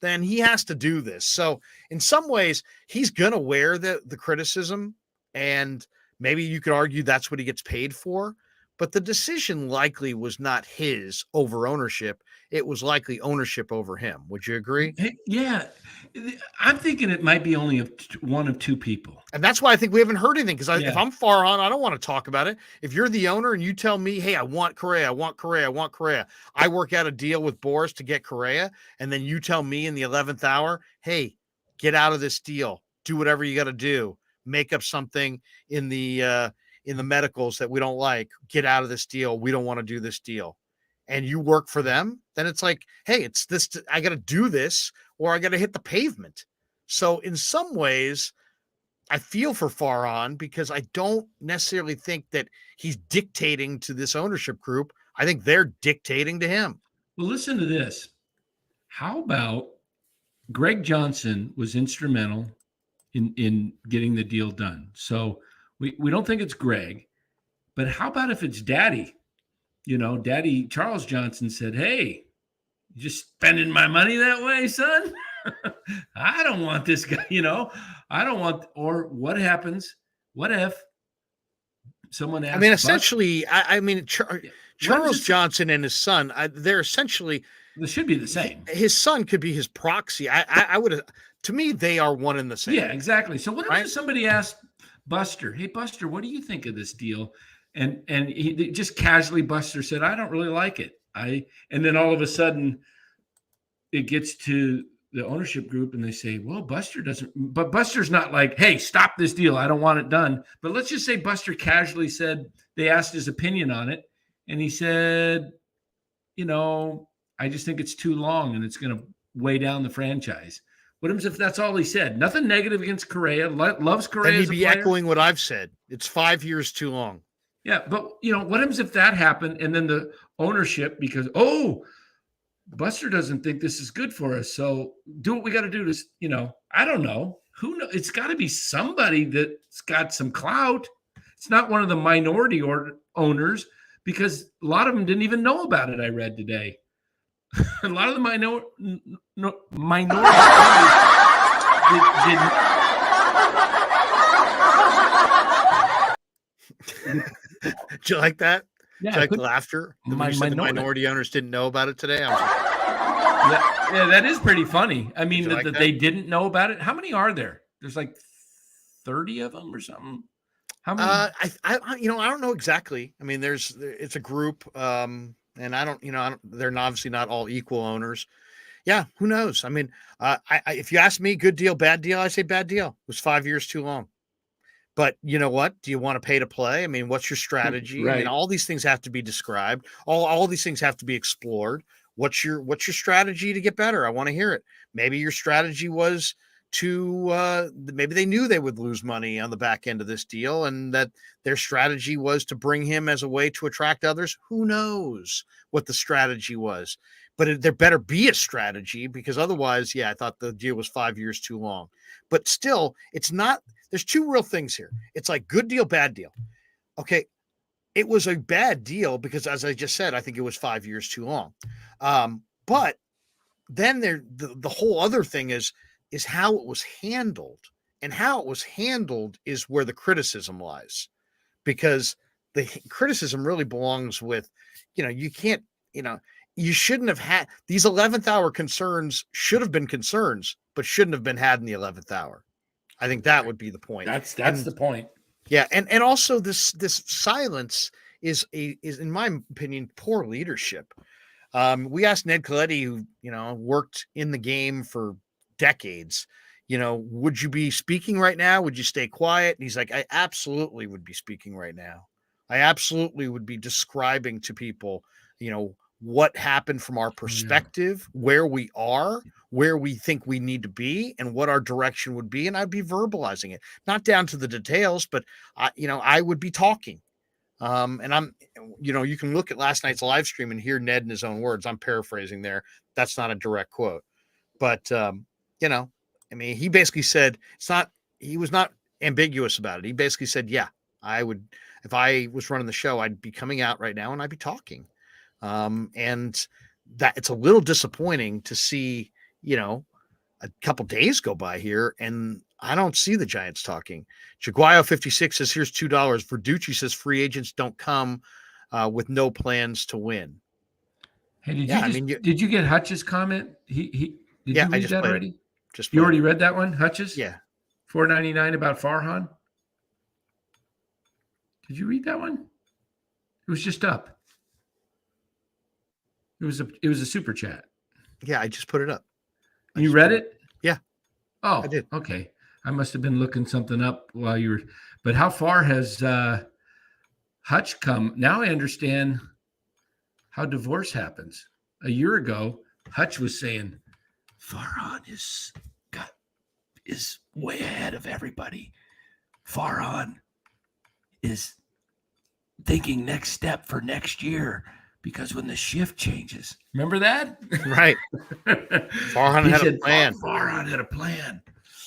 then he has to do this. So in some ways, he's going to wear the criticism, and maybe you could argue that's what he gets paid for. But the decision likely was not his over ownership. It was likely ownership over him. Would you agree? Yeah. I'm thinking it might be only one of two people. And that's why I think we haven't heard anything. Because Yeah. if I'm Farhan, I don't want to talk about it. If you're the owner and you tell me, hey, I want Correa, I want Correa, I want Correa. I work out a deal with Boris to get Correa. And then you tell me in the 11th hour, hey, get out of this deal. Do whatever you got to do. Make up something in the medicals that we don't like. Get out of this deal. We don't want to do this deal. And you work for them, then it's like, hey, it's this, I got to do this, or I got to hit the pavement. So in some ways, I feel for Farhan, because I don't necessarily think that he's dictating to this ownership group. I think they're dictating to him. Well, listen to this. How about Greg Johnson was instrumental in getting the deal done? So we don't think it's Greg, but how about if it's Daddy? Daddy Charles Johnson said, hey, you just spending my money that way, son? I don't want this guy, I don't want, or what happens? What if someone asks? I mean, essentially, Charles this? Johnson and his son, they're essentially, This should be the same. his son could be his proxy. I would, to me, they are one and the same. Yeah, exactly. So what Right? if somebody asked Buster, hey, Buster, what do you think of this deal? And he just casually, Buster said, I don't really like it. And then all of a sudden it gets to the ownership group and they say, well, Buster doesn't, but Buster's not like, hey, stop this deal. I don't want it done. But let's just say Buster casually said, they asked his opinion on it. And he said, I just think it's too long and it's going to weigh down the franchise. What happens if that's all he said? Nothing negative against Correa. Loves Correa. Then he'd be echoing what I've said. It's 5 years too long. Yeah, but what happens if that happened and then the ownership, because Buster doesn't think this is good for us, so do what we got to do to, I don't know. Who knows? It's got to be somebody that's got some clout. It's not one of the minority owners, because a lot of them didn't even know about it. I read today. A lot of the minority owners didn't. Do you like that? Yeah, Do you like the laughter? The minority owners didn't know about it today. Yeah, that is pretty funny. I mean, that they didn't know about it. How many are there? There's like 30 of them or something. How many? I don't know exactly. I mean, it's a group, and they're obviously not all equal owners. Yeah, who knows? I mean, if you ask me, good deal, bad deal, I say bad deal. It was 5 years too long. But you know what? Do you want to pay to play? I mean, what's your strategy? I mean, Right. all these things have to be described. All these things have to be explored. What's your strategy to get better? I want to hear it. Maybe your strategy was to maybe they knew they would lose money on the back end of this deal, and that their strategy was to bring him as a way to attract others. Who knows what the strategy was? But there better be a strategy, because otherwise, yeah, I thought the deal was 5 years too long. But still, it's not. There's two real things here. It's like good deal, bad deal. Okay, it was a bad deal because, as I just said, I think it was 5 years too long. But then the whole other thing is how it was handled, and how it was handled is where the criticism lies, because the criticism really belongs with, you can't, you shouldn't have had these 11th hour concerns. Should have been concerns, but shouldn't have been had in the 11th hour. I think that would be the point. That's And the point. yeah, and also this silence is in my opinion poor leadership. We asked Ned Colletti, who worked in the game for decades, would you be speaking right now? Would you stay quiet? And he's like, I absolutely would be speaking right now. I absolutely would be describing to people, what happened from our perspective, where we are, where we think we need to be, and what our direction would be. And I'd be verbalizing it, not down to the details, but I would be talking. And I'm, you can look at last night's live stream and hear Ned in his own words. I'm paraphrasing there. That's not a direct quote, but I mean, he basically said he was not ambiguous about it. He basically said, yeah, I would, if I was running the show, I'd be coming out right now and I'd be talking. And that it's a little disappointing to see, a couple days go by here and I don't see the Giants talking. Jaguayo 56 says, here's $2. Verducci says free agents don't come with no plans to win. Hey, did you get Hutch's comment? Did you read that already? You already read that one, Hutch's? Yeah. $4.99 about Farhan. Did you read that one? It was just up. It was a super chat. Yeah, I just put it up. You read it? Yeah. Oh, I did. Okay. I must have been looking something up while you were. But how far has Hutch come? Now I understand how divorce happens. A year ago, Hutch was saying Farhan is way ahead of everybody. Farhan is thinking next step for next year because when the shift changes. Remember that? Right. Farhan had a plan. Farhan had a plan.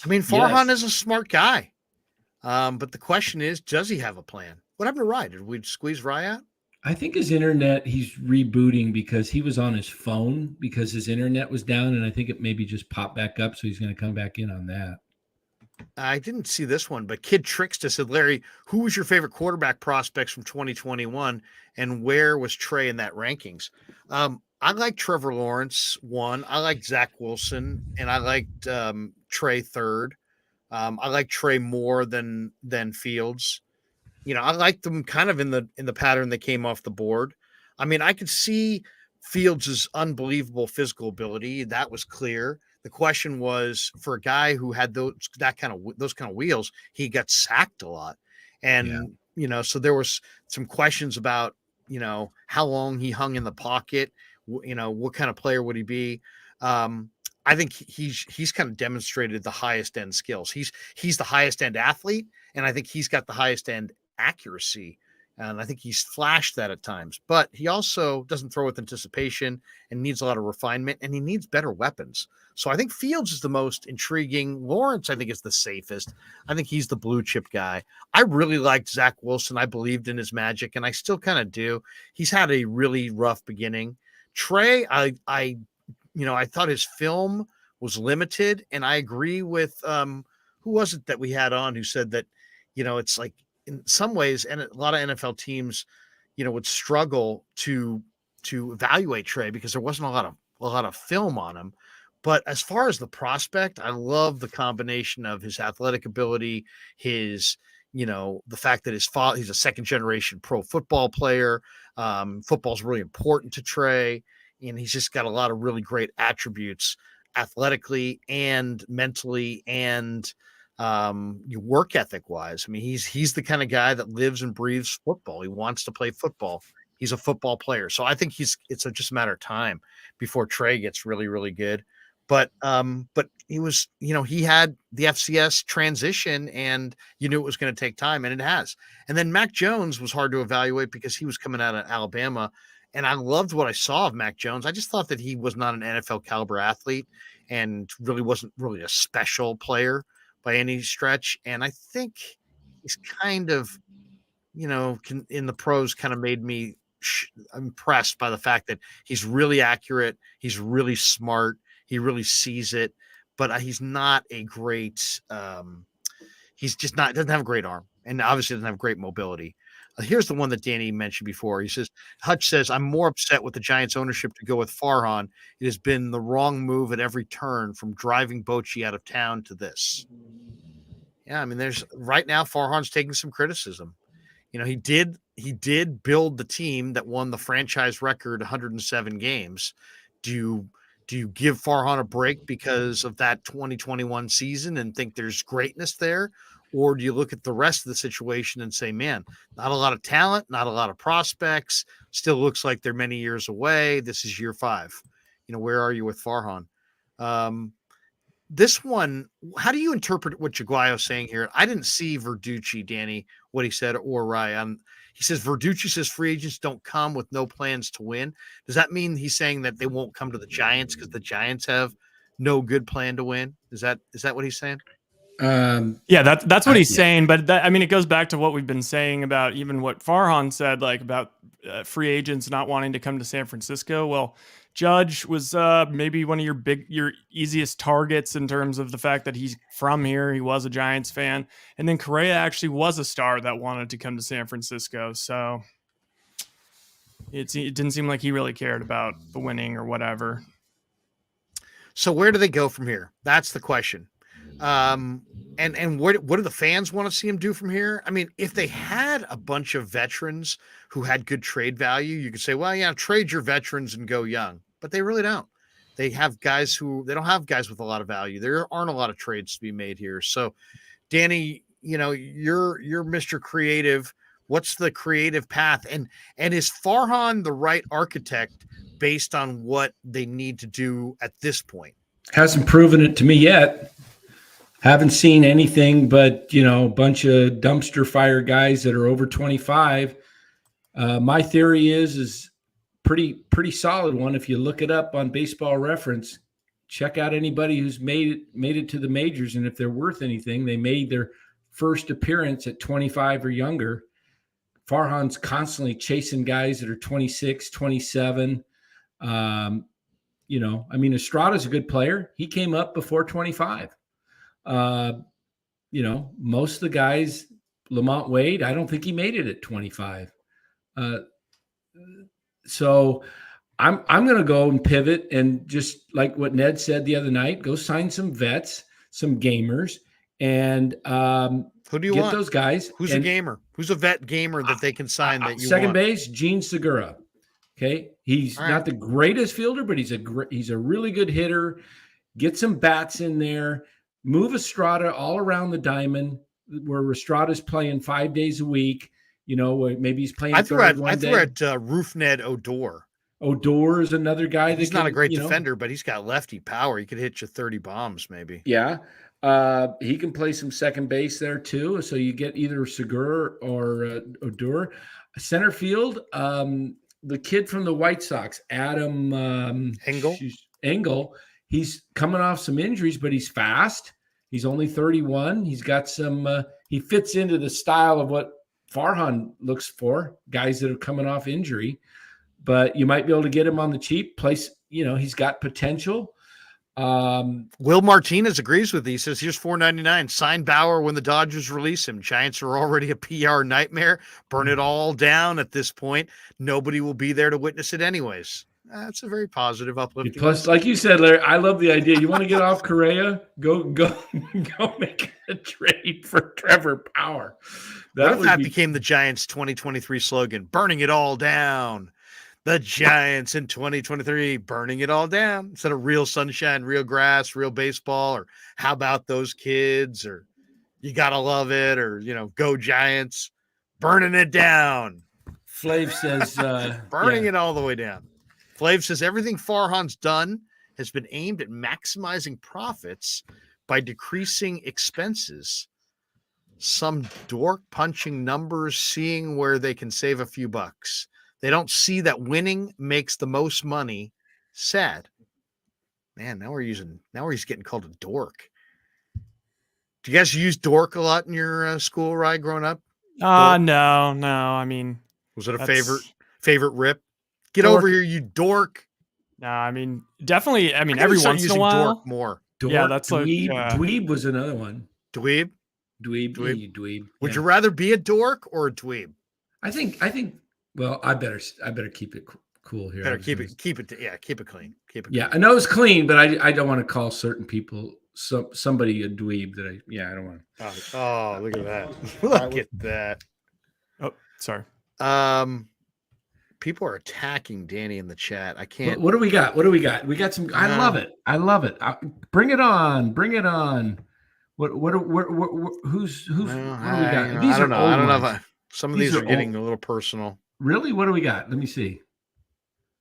I mean, Farhan is a smart guy. But the question is, does he have a plan? What happened to Rye? Did we squeeze Rye out? I think his internet, he's rebooting because he was on his phone because his internet was down, and I think it maybe just popped back up, so he's going to come back in on that. I didn't see this one, but Kid Trickster said, Larry, who was your favorite quarterback prospects from 2021, and where was Trey in that rankings? I like Trevor Lawrence, one. I like Zach Wilson, and I liked Trey third. I like Trey more than Fields. I liked them kind of in the pattern they came off the board. I mean, I could see Fields' unbelievable physical ability. That was clear. The question was, for a guy who had those kind of wheels, he got sacked a lot. And, so there was some questions about, how long he hung in the pocket, what kind of player would he be? I think he's kind of demonstrated the highest end skills. He's the highest end athlete, and I think he's got the highest end accuracy. And I think he's flashed that at times, but he also doesn't throw with anticipation and needs a lot of refinement, and he needs better weapons. So I think Fields is the most intriguing. Lawrence, I think, is the safest. I think he's the blue chip guy. I really liked Zach Wilson. I believed in his magic, and I still kind of do. He's had a really rough beginning. Trey, I thought his film was limited, and I agree with who was it that we had on who said that, it's like, in some ways, and a lot of NFL teams, would struggle to evaluate Trey because there wasn't a lot of film on him. But as far as the prospect, I love the combination of his athletic ability, his the fact that his father, he's a second generation pro football player. Football's really important to Trey, and he's just got a lot of really great attributes athletically and mentally and work ethic wise. I mean, he's the kind of guy that lives and breathes football. He wants to play football. He's a football player. So I think it's just a matter of time before Trey gets really, really good. But he was, he had the FCS transition and you knew it was going to take time, and it has. And then Mac Jones was hard to evaluate because he was coming out of Alabama, and I loved what I saw of Mac Jones. I just thought that he was not an NFL caliber athlete and really wasn't really a special player by any stretch. And I think he's kind of, in the pros kind of made me impressed by the fact that he's really accurate. He's really smart. He really sees it, but he's not a great, doesn't have a great arm, and obviously doesn't have great mobility. Here's the one that Danny mentioned before. He says, Hutch says, I'm more upset with the Giants ownership to go with Farhan. It has been the wrong move at every turn, from driving Bochy out of town to this. Yeah, I mean, right now Farhan's taking some criticism. He did build the team that won the franchise record 107 games. Do you give Farhan a break because of that 2021 season and think there's greatness there? Or do you look at the rest of the situation and say, man, not a lot of talent, not a lot of prospects, still looks like they're many years away. This is year 5. Where are you with Farhan? This one, how do you interpret what Jaguario's saying here? I didn't see Verducci, Danny, what he said, or Ryan. He says Verducci says free agents don't come with no plans to win. Does that mean he's saying that they won't come to the Giants because the Giants have no good plan to win? Is that what he's saying? Yeah, that's what he's saying. But it goes back to what we've been saying about even what Farhan said, like about free agents not wanting to come to San Francisco. Well, Judge was maybe one of your easiest targets in terms of the fact that he's from here. He was a Giants fan. And then Correa actually was a star that wanted to come to San Francisco. So it didn't seem like he really cared about the winning or whatever. So where do they go from here? That's the question. And what do the fans want to see him do from here? I mean, if they had a bunch of veterans who had good trade value, you could say, well, yeah, trade your veterans and go young, but they really don't. They have guys they don't have guys with a lot of value. There aren't a lot of trades to be made here. So Danny, you're Mr. Creative. What's the creative path? And is Farhan the right architect based on what they need to do at this point? Hasn't proven it to me yet. Haven't seen anything but, a bunch of dumpster fire guys that are over 25. My theory is pretty solid one. If you look it up on Baseball Reference, check out anybody who's made it to the majors. And if they're worth anything, they made their first appearance at 25 or younger. Farhan's constantly chasing guys that are 26, 27. Estrada's a good player. He came up before 25. Most of the guys, Lamont Wade, I don't think he made it at 25. So I'm going to go and pivot and just like what Ned said the other night, go sign some vets, some gamers, and who do you get want? those guys? Who's a gamer? Who's a vet gamer that they can sign that you second want? Base, Gene Segura. Okay, he's not the greatest fielder, but he's a really good hitter. Get some bats in there. Move Estrada all around the diamond where Estrada's playing 5 days a week. Maybe he's playing. I threw at Roofned Odor. Odor is another guy. He's not a great defender, but he's got lefty power. He could hit you 30 bombs, maybe. Yeah. He can play some second base there too. So you get either Segura or Odor. Center field, the kid from the White Sox, Adam Engel. He's coming off some injuries, but he's fast. He's only 31. He's got some he fits into the style of what Farhan looks for, guys that are coming off injury. But you might be able to get him on the cheap. Place, he's got potential. Will Martinez agrees with you. He says, here's $4.99. Sign Bauer when the Dodgers release him. Giants are already a PR nightmare. Burn it all down at this point. Nobody will be there to witness it anyways. That's a very positive, uplifting. Plus, like you said, Larry, I love the idea. You want to get off Correa? Go make a trade for Trevor Bauer. What if that became the Giants' 2023 slogan? Burning it all down. The Giants in 2023, burning it all down. Instead of real sunshine, real grass, real baseball, or how about those kids, or you gotta love it, or go Giants, burning it down. Flav says burning it all the way down. Flav says everything Farhan's done has been aimed at maximizing profits by decreasing expenses. Some dork punching numbers, seeing where they can save a few bucks. They don't see that winning makes the most money. Sad. Man, now he's getting called a dork. Do you guys use dork a lot in your school ride growing up? No. I mean, was it a favorite rip? Get dork. Over here, you dork. No, I mean, definitely. I mean, every once in a while. Dork more. Dork, yeah, that's dweeb. like Dweeb was another one. Dweeb. Dweeb. Would you rather be a dork or a dweeb? I think. Well, I better keep it cool here. Better keep it clean. Yeah, I know it's clean, but I don't want to call certain people somebody a dweeb that I don't want to. Oh, look at that. Look at that. Oh, sorry. People are attacking Danny in the chat. I can't. What do we got? We got some. I love it. Bring it on. What who's what do we got? These I don't know. I don't know if some of these are getting a little personal. Really? What do we got? Let me see.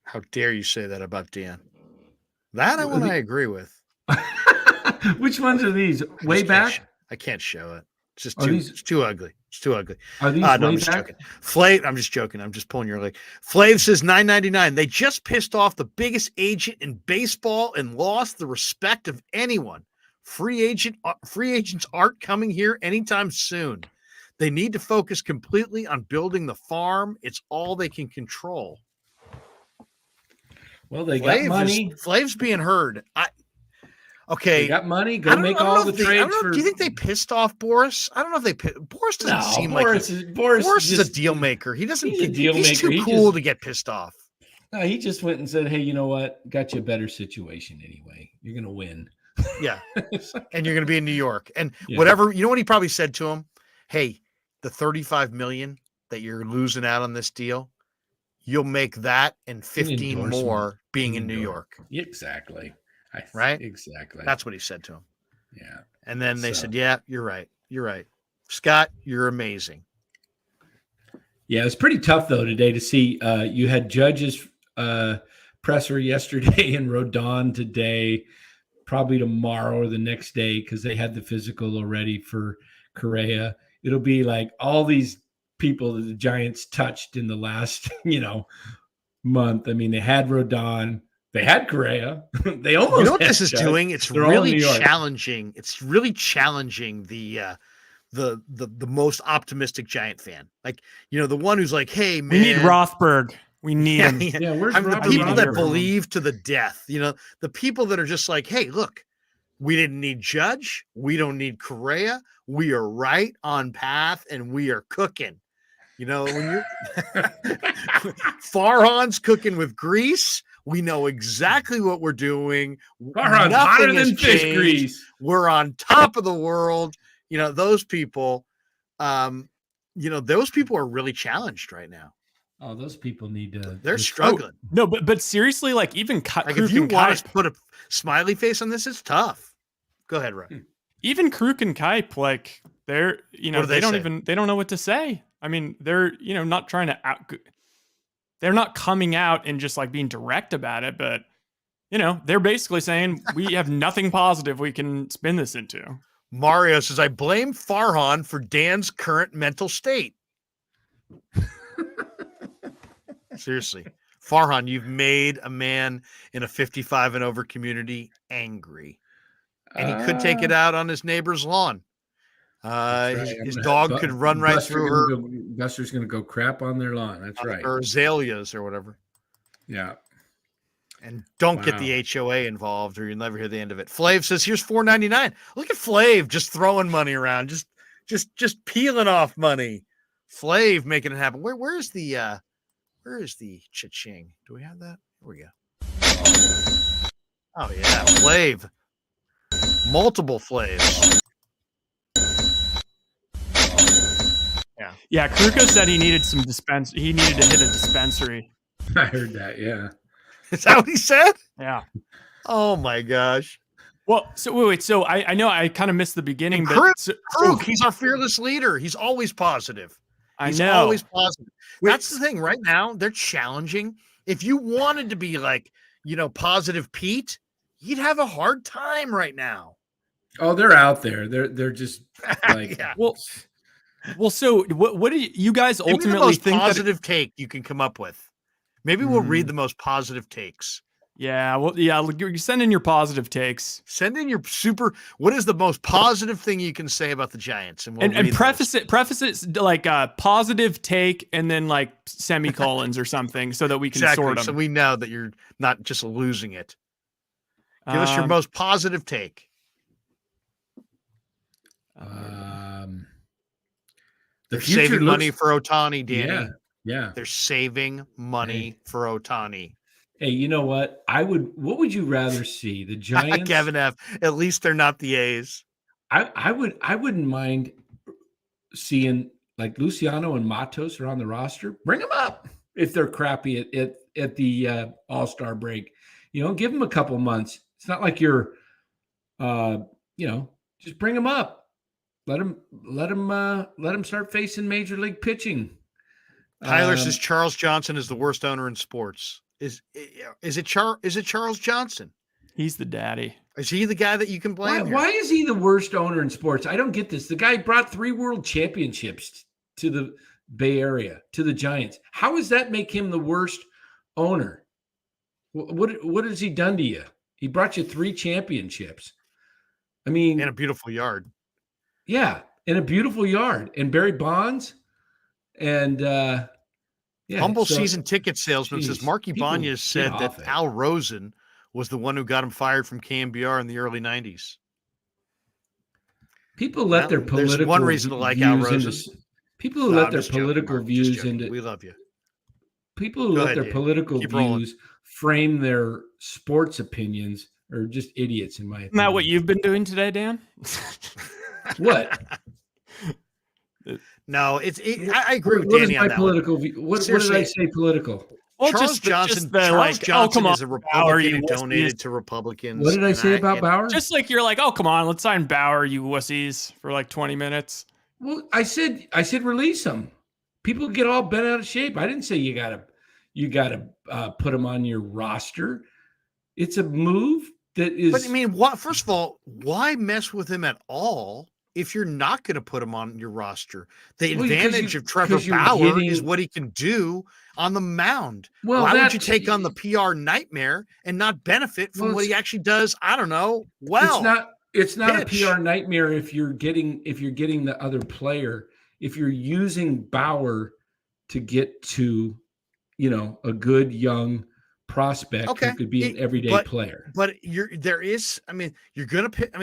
How dare you say that about Dan? That I agree with. Which ones are these? Way back? I can't show it. It's just it's too ugly. It's too ugly. Are these I'm just joking. Flav, I'm just joking. I'm just pulling your leg. Flav says $9.99. They just pissed off the biggest agent in baseball and lost the respect of anyone. Free agents aren't coming here anytime soon. They need to focus completely on building the farm. It's all they can control. Well, they got money. Flav's being heard. Okay. They got money. Go make all the trades for. Do you think they pissed off Boris? I don't know if they. Boris doesn't seem Boris like Boris is a deal maker. He doesn't. He's a deal maker. He's too cool to get pissed off. No, he just went and said, "Hey, you know what? Got you a better situation anyway. You're gonna win." Yeah, and you're gonna be in New York, and whatever. You know what he probably said to him? Hey, the $35 million that you're losing out on this deal, you'll make that and 15 more being in New York. Exactly. Right? Exactly. That's what he said to him. Yeah. And then they said, yeah, you're right. You're right. Scott, you're amazing. Yeah, it was pretty tough, though, today to see. You had Judge's presser yesterday and Rodon today, probably tomorrow or the next day because they had the physical already for Correa. It'll be like all these people that the Giants touched in the last, month. I mean, they had Rodon. They had Correa. They almost. You know what this is doing? It's really challenging. It's really challenging the most optimistic Giant fan. Like, the one who's like, "Hey, man, we need Rothberg. We need him." Yeah, the people that believe to the death. The people that are just like, "Hey, look, we didn't need Judge. We don't need Correa. We are right on path, and we are cooking." When you're Farhan's cooking with grease. We know exactly what we're doing. Farhan's hotter than fish grease. We're on top of the world. Those people, those people are really challenged right now. Oh, those people need to. They're struggling. No, but seriously, like even if you want to put a smiley face on this, it's tough. Go ahead, Ryan. Even Krueg and Kipe, like they're, they don't know what to say. I mean, they're, not trying to they're not coming out and just like being direct about it, but they're basically saying we have nothing positive we can spin this into. Mario says, I blame Farhan for Dan's current mental state. Seriously. Farhan, you've made a man in a 55 and over community angry. And he could take it out on his neighbor's lawn. His dog could run right through her. Buster's going to go crap on their lawn. That's right. Or azaleas or whatever. Yeah. And don't get the HOA involved or you'll never hear the end of it. Flav says, here's $4.99. Look at Flav just throwing money around, just peeling off money. Flav making it happen. Where is the cha-ching? Do we have that? Here we go. Oh yeah, Flav. Multiple Flavs. Yeah, Kruger said he needed some he needed to hit a dispensary. I heard that. Yeah. Is that what he said? Yeah. Oh my gosh. Well, so wait. So I know I kind of missed the beginning, And but Krug, he's our fearless leader. He's always positive. He's know. always positive. That's the thing. Right now, they're challenging. If you wanted to be like, positive Pete, you'd have a hard time right now. Oh, they're out there. They're just like Yeah. Well. So what do you guys Maybe ultimately the most think positive take you can come up with? Maybe we'll read the most positive takes. Yeah. Well, yeah. You send in your positive takes. Send in your what is the most positive thing you can say about the Giants? And we'll read preface it like a positive take and then like semicolons or something so that we can sort them. So we know that you're not just losing it. Give us your most positive take. They're saving money for Ohtani, Danny. Yeah. They're saving money for Ohtani. Hey, you know what? What would you rather see? The Giants? Kevin F. At least they're not the A's. I wouldn't mind seeing like Luciano and Matos are on the roster. Bring them up if they're crappy at the All-Star break. Give them a couple months. It's not like you're just bring them up. Let them start facing major league pitching. Tyler says Charles Johnson is the worst owner in sports. Is it Charles Johnson? He's the daddy. Is he the guy that you can blame? Why is he the worst owner in sports? I don't get this. The guy brought 3 world championships to the Bay Area, to the Giants. How does that make him the worst owner? What has he done to you? He brought you 3 championships. I mean, in a beautiful yard. Yeah, in a beautiful yard. And Barry Bonds and humble season ticket salesman says Marky Banya said that Al Rosen was the one who got him fired from KMBR in the early 90s. People let their political there's one reason to like Al Rosen. People who let their political views into we love you. People who let their political views frame their sports opinions are just idiots, in my opinion. Isn't that what you've been doing today, Dan? What? No, I agree with Danny on that. Political view? What did I say political? Well, Charles Johnson is a Republican who donated to Republicans. What did I say about Bauer? Just like you're like, oh, come on, let's sign Bauer, you wussies, for like 20 minutes. Well, I said release him. People get all bent out of shape. I didn't say you gotta put him on your roster. It's a move that is. But I mean, first of all, why mess with him at all if you're not going to put him on your roster? The advantage of Trevor Bauer is what he can do on the mound. Well, why would you take on the PR nightmare and not benefit from what he actually does? I don't know. Well, it's not a PR nightmare if you're getting the other player. If you're using Bauer to get to, a good young prospect who could be an everyday player. But you're gonna pick.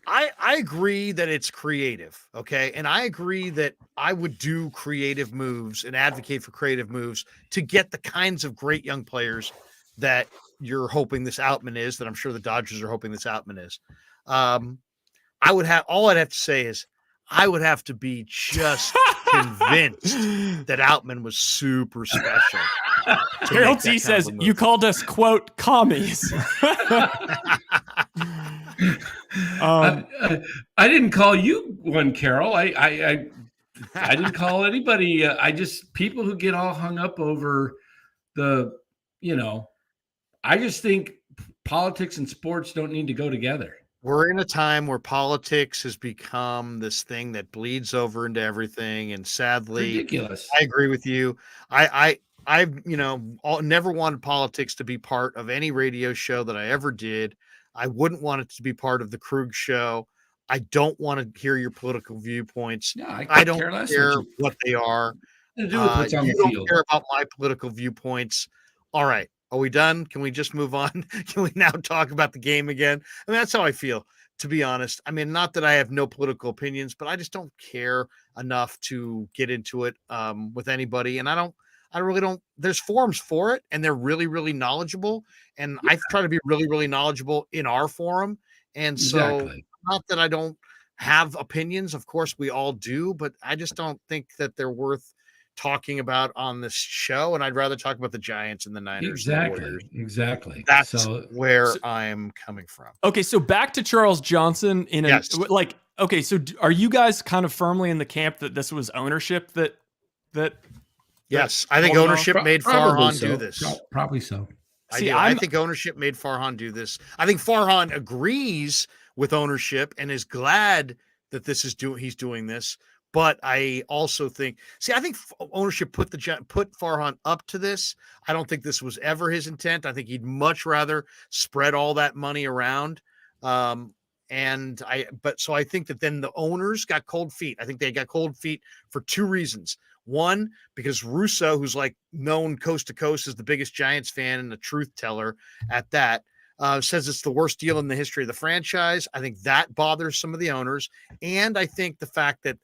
I agree that it's creative, okay? And I agree that I would do creative moves and advocate for creative moves to get the kinds of great young players that you're hoping this Outman is, that I'm sure the Dodgers are hoping this Outman is. All I'd have to say is I would have to be just convinced that Outman was super special. Harold T says, you called us, quote, commies. I didn't call you one, Carol. I didn't call anybody. I just people who get all hung up over the, I just think politics and sports don't need to go together. We're in a time where politics has become this thing that bleeds over into everything, and sadly, ridiculous. I agree with you. I've never wanted politics to be part of any radio show that I ever did. I wouldn't want it to be part of the Krueg show. I don't want to hear your political viewpoints. No, I don't care what they are. You don't care about my political viewpoints. All right. Are we done? Can we just move on? Can we now talk about the game again? That's how I feel, to be honest. Not that I have no political opinions, but I just don't care enough to get into it with anybody. And I I really don't. There's forums for it, and they're really, really knowledgeable. And I try to be really, really knowledgeable in our forum. And so, Exactly. not that I don't have opinions. Of course, we all do, but I just don't think that they're worth talking about on this show. And I'd rather talk about the Giants and the Niners and the Warriors. Exactly. That's So where I'm coming from. Okay, so back to Charles Johnson in a Yes. like. Okay, so are you guys kind of firmly in the camp that this was ownership that? Yes, I think Hold on. ownership made probably Farhan so. do this. Probably so. See, I think ownership made Farhan do this. I think Farhan agrees with ownership and is glad that he's doing this. But I also think, I think ownership put Farhan up to this. I don't think this was ever his intent. I think he'd much rather spread all that money around. So I think that then the owners got cold feet. I think they got cold feet for two reasons. One, because Russo, who's like known coast to coast as the biggest Giants fan and a truth teller at that, says it's the worst deal in the history of the franchise. I think that bothers some of the owners. And I think the fact that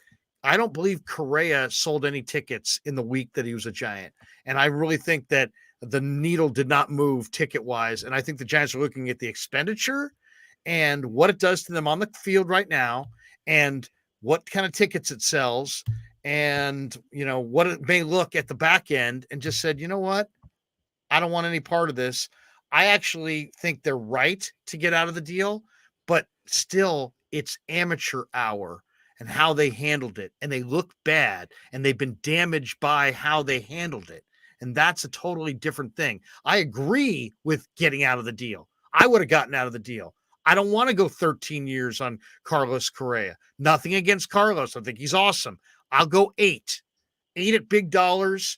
I don't believe Correa sold any tickets in the week that he was a Giant. And I really think that the needle did not move ticket-wise. And I think the Giants are looking at the expenditure and what it does to them on the field right now and what kind of tickets it sells and, what it may look at the back end and just said, you know what? I don't want any part of this. I actually think they're right to get out of the deal, but still it's amateur hour and how they handled it. And they look bad and they've been damaged by how they handled it. And that's a totally different thing. I agree with getting out of the deal. I would have gotten out of the deal. I don't want to go 13 years on Carlos Correa. Nothing against Carlos. I think he's awesome. I'll go 8 at big dollars.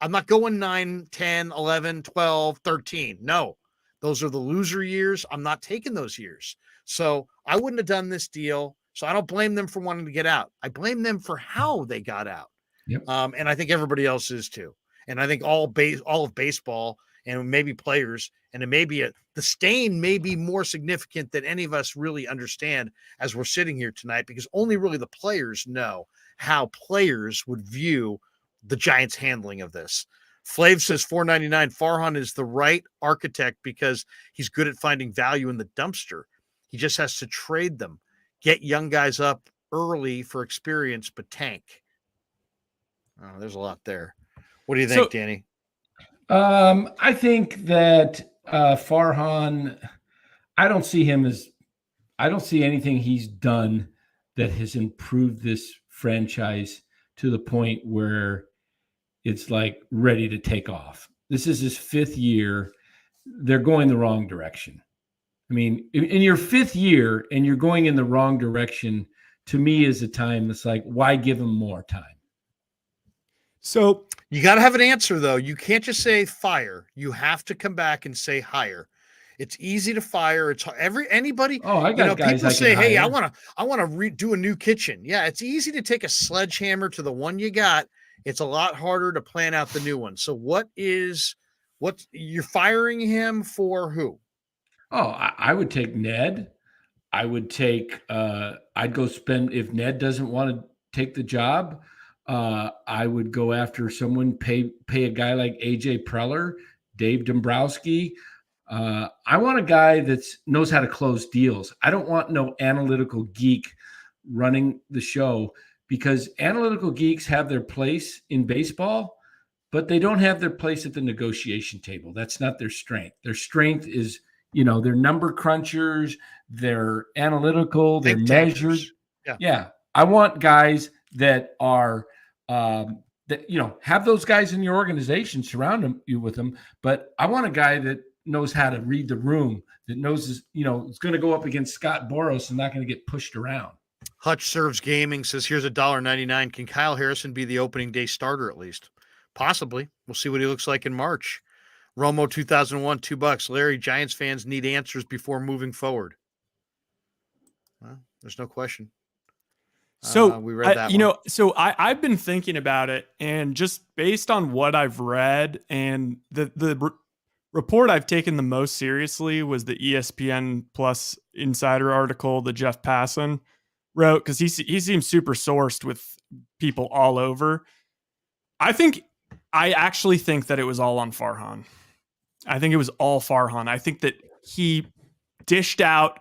I'm not going 9, 10, 11, 12, 13. No, those are the loser years. I'm not taking those years. So I wouldn't have done this deal. So I don't blame them for wanting to get out. I blame them for how they got out. Yep. And I think everybody else is too. And I think all of baseball and maybe players, and it may be the stain may be more significant than any of us really understand as we're sitting here tonight, because only really the players know how players would view the Giants' handling of this. Flav says $4.99. Farhan is the right architect because he's good at finding value in the dumpster. He just has to trade them. Get young guys up early for experience, but tank. Oh, there's a lot there. What do you think, Danny? I think that Farhan, I don't see anything he's done that has improved this franchise to the point where it's like ready to take off. This is his 5th year. They're going the wrong direction. I mean, in your 5th year and you're going in the wrong direction, to me is a time that's like, why give him more time? So you got to have an answer, though. You can't just say fire. You have to come back and say hire. It's easy to fire. It's anybody. Oh, I got guys. People say, "Hey, hire. I want to do a new kitchen." Yeah, it's easy to take a sledgehammer to the one you got. It's a lot harder to plan out the new one. So, what you're firing him for? Who? Oh, I would take Ned. I would take. I'd go spend if Ned doesn't want to take the job. I would go after someone. Pay a guy like AJ Preller, Dave Dombrowski. I want a guy that knows how to close deals. I don't want no analytical geek running the show, because analytical geeks have their place in baseball, but they don't have their place at the negotiation table. That's not their strength. Their strength is, they're number crunchers, they're analytical, they're measured. Yeah. I want guys that are, have those guys in your organization, surround you with them. But I want a guy that knows how to read the room, that knows, is going to go up against Scott Boras and not going to get pushed around. Hutch Serves Gaming says, here's $1.99. Can Kyle Harrison be the opening day starter at least? Possibly. We'll see what he looks like in March. Romo 2001, $2. Larry, Giants fans need answers before moving forward. Well, there's no question. So we read that so I've been thinking about it, and just based on what I've read and the report I've taken the most seriously was the ESPN Plus Insider article that Jeff Passan wrote, because he seems super sourced with people all over. I think I actually think that it was all on Farhan. I think it was all Farhan. I think that he dished out.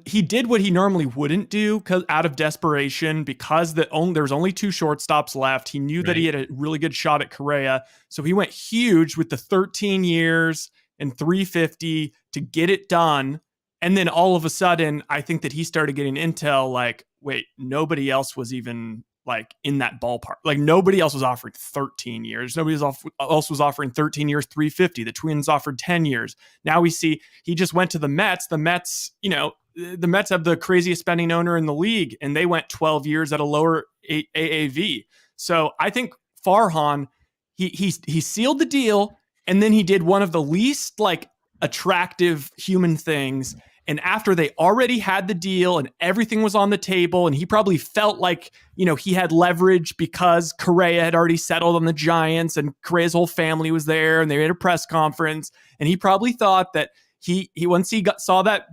He did what he normally wouldn't do because out of desperation, because there was only 2 shortstops left. He knew that he had a really good shot at Correa, so he went huge with the 13 years and 350 to get it done. And then all of a sudden, I think that he started getting intel like, wait, nobody else was even like in that ballpark. Like nobody else was offering 13 years. Nobody else was offering 13 years, 350. The Twins offered 10 years. Now we see he just went to the Mets. The Mets, the Mets have the craziest spending owner in the league, and they went 12 years at a lower AAV. So I think Farhan, he sealed the deal, and then he did one of the least like attractive human things. And after they already had the deal and everything was on the table, and he probably felt like, he had leverage because Correa had already settled on the Giants and Correa's whole family was there and they had a press conference. And he probably thought that he once he saw that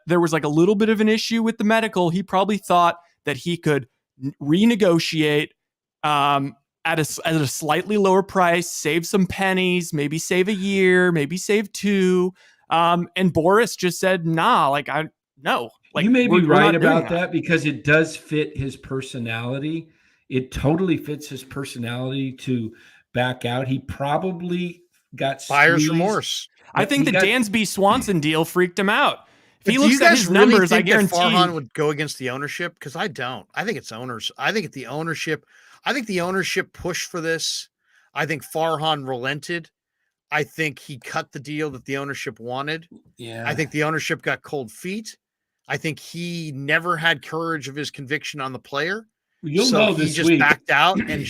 there was like a little bit of an issue with the medical, he probably thought that he could renegotiate at a slightly lower price, save some pennies, maybe save a year, maybe save 2. And Boris just said, nah, like no. Like, you may be right about that because it does fit his personality. It totally fits his personality to back out. He probably got buyer's squeezed. remorse. I think the Dansby Swanson deal freaked him out. If he looks at his really numbers, I think that guarantee Farhan would go against the ownership, because I don't. I think it's owners. I think the ownership pushed for this. I think Farhan relented. I think he cut the deal that the ownership wanted. Yeah. I think the ownership got cold feet. I think he never had courage of his conviction on the player. You'll know this he just week. backed out and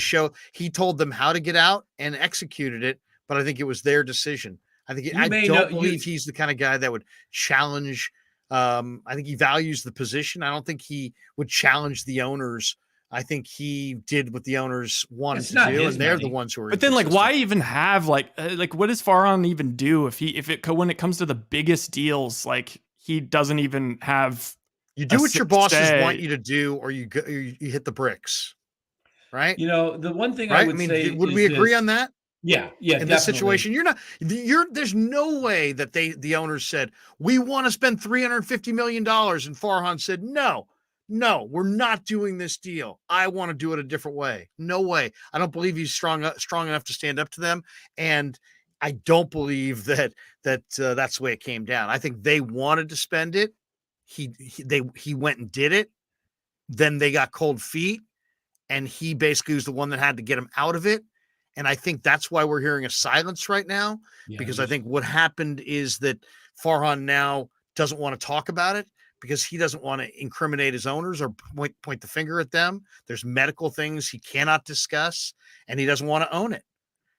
he told them how to get out and executed it. But I think it was their decision. I don't believe he's the kind of guy that would challenge. I think he values the position. I don't think he would challenge the owners. I think he did what the owners wanted to do, and they're the ones who are. But then, like, why even have like what does Farhan even do when it comes to the biggest deals? Like, he doesn't even have. You do what your bosses want you to do, or you hit the bricks, right? The one thing I would say, would we agree on that? Yeah. In this situation, there's no way that the owners said, we want to spend $350 million. And Farhan said, no, we're not doing this deal. I want to do it a different way. No way. I don't believe he's strong enough to stand up to them. And I don't believe that's the way it came down. I think they wanted to spend it. He went and did it. Then they got cold feet, and he basically was the one that had to get him out of it. And I think that's why we're hearing a silence right now, because I think what happened is that Farhan now doesn't want to talk about it because he doesn't want to incriminate his owners or point the finger at them. There's medical things he cannot discuss, and he doesn't want to own it.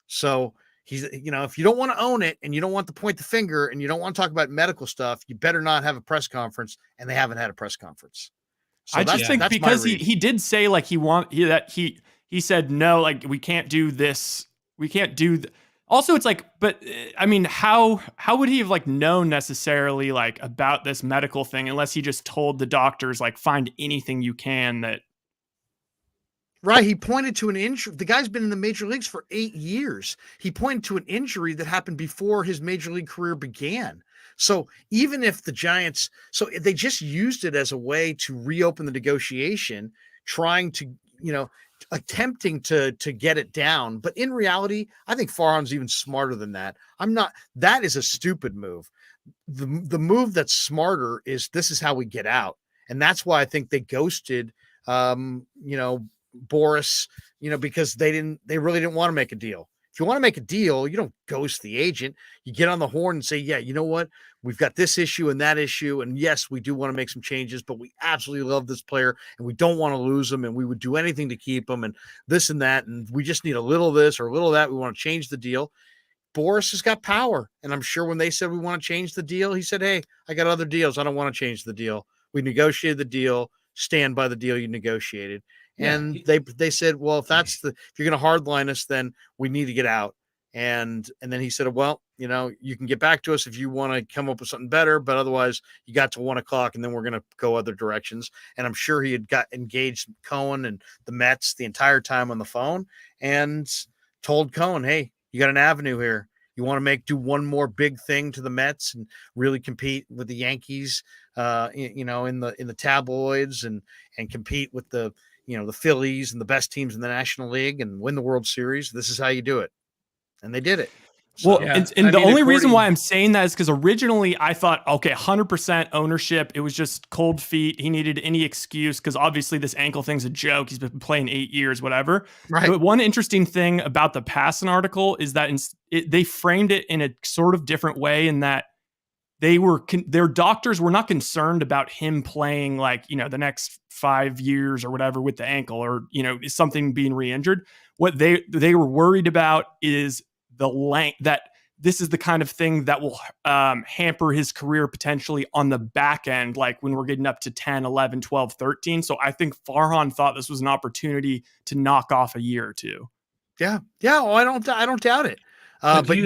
So he's, if you don't want to own it and you don't want to point the finger and you don't want to talk about medical stuff, you better not have a press conference. And they haven't had a press conference. So I just think because he did say like he said, no, like we can't do this. We can't do also, it's like, but I mean, how would he have like known necessarily like about this medical thing unless he just told the doctors, like, find anything you can that. Right. He pointed to an injury. The guy's been in the major leagues for 8 years. He pointed to an injury that happened before his major league career began. So even if the Giants, they just used it as a way to reopen the negotiation, trying to, attempting to get it down. But in reality, I think Farhan's even smarter than that. That is a stupid move. The move that's smarter is this is how we get out. And that's why I think they ghosted, Boris, because they really didn't want to make a deal. If you want to make a deal, you don't ghost the agent. You get on the horn and say, yeah, you know what? We've got this issue and that issue. And yes, we do want to make some changes, but we absolutely love this player and we don't want to lose him. And we would do anything to keep him and this and that. And we just need a little of this or a little of that. We want to change the deal. Boris has got power. And I'm sure when they said we want to change the deal, he said, hey, I got other deals. I don't want to change the deal. We negotiated the deal. Stand by the deal you negotiated. And they said, well, if you're going to hardline us, then we need to get out. And then he said, well, you can get back to us if you want to come up with something better, but otherwise you got to 1:00 and then we're going to go other directions. And I'm sure he had got engaged Cohen and the Mets the entire time on the phone and told Cohen, hey, you got an avenue here. You want to do one more big thing to the Mets and really compete with the Yankees, in the tabloids and compete with the Phillies and the best teams in the National League and win the World Series. This is how you do it. And they did it. Well, So, and the only reason why I'm saying that is because originally I thought, okay, 100% ownership. It was just cold feet. He needed any excuse because obviously this ankle thing's a joke. He's been playing 8 years, whatever. right. But one interesting thing about the Passan article is that they framed it in a sort of different way in that their doctors were not concerned about him playing like, the next 5 years or whatever with the ankle or, something being re-injured. What they were worried about is the length, that this is the kind of thing that will hamper his career potentially on the back end, like when we're getting up to 10, 11, 12, 13. So I think Farhan thought this was an opportunity to knock off a year or two. Yeah. Yeah. Oh, I don't doubt it. But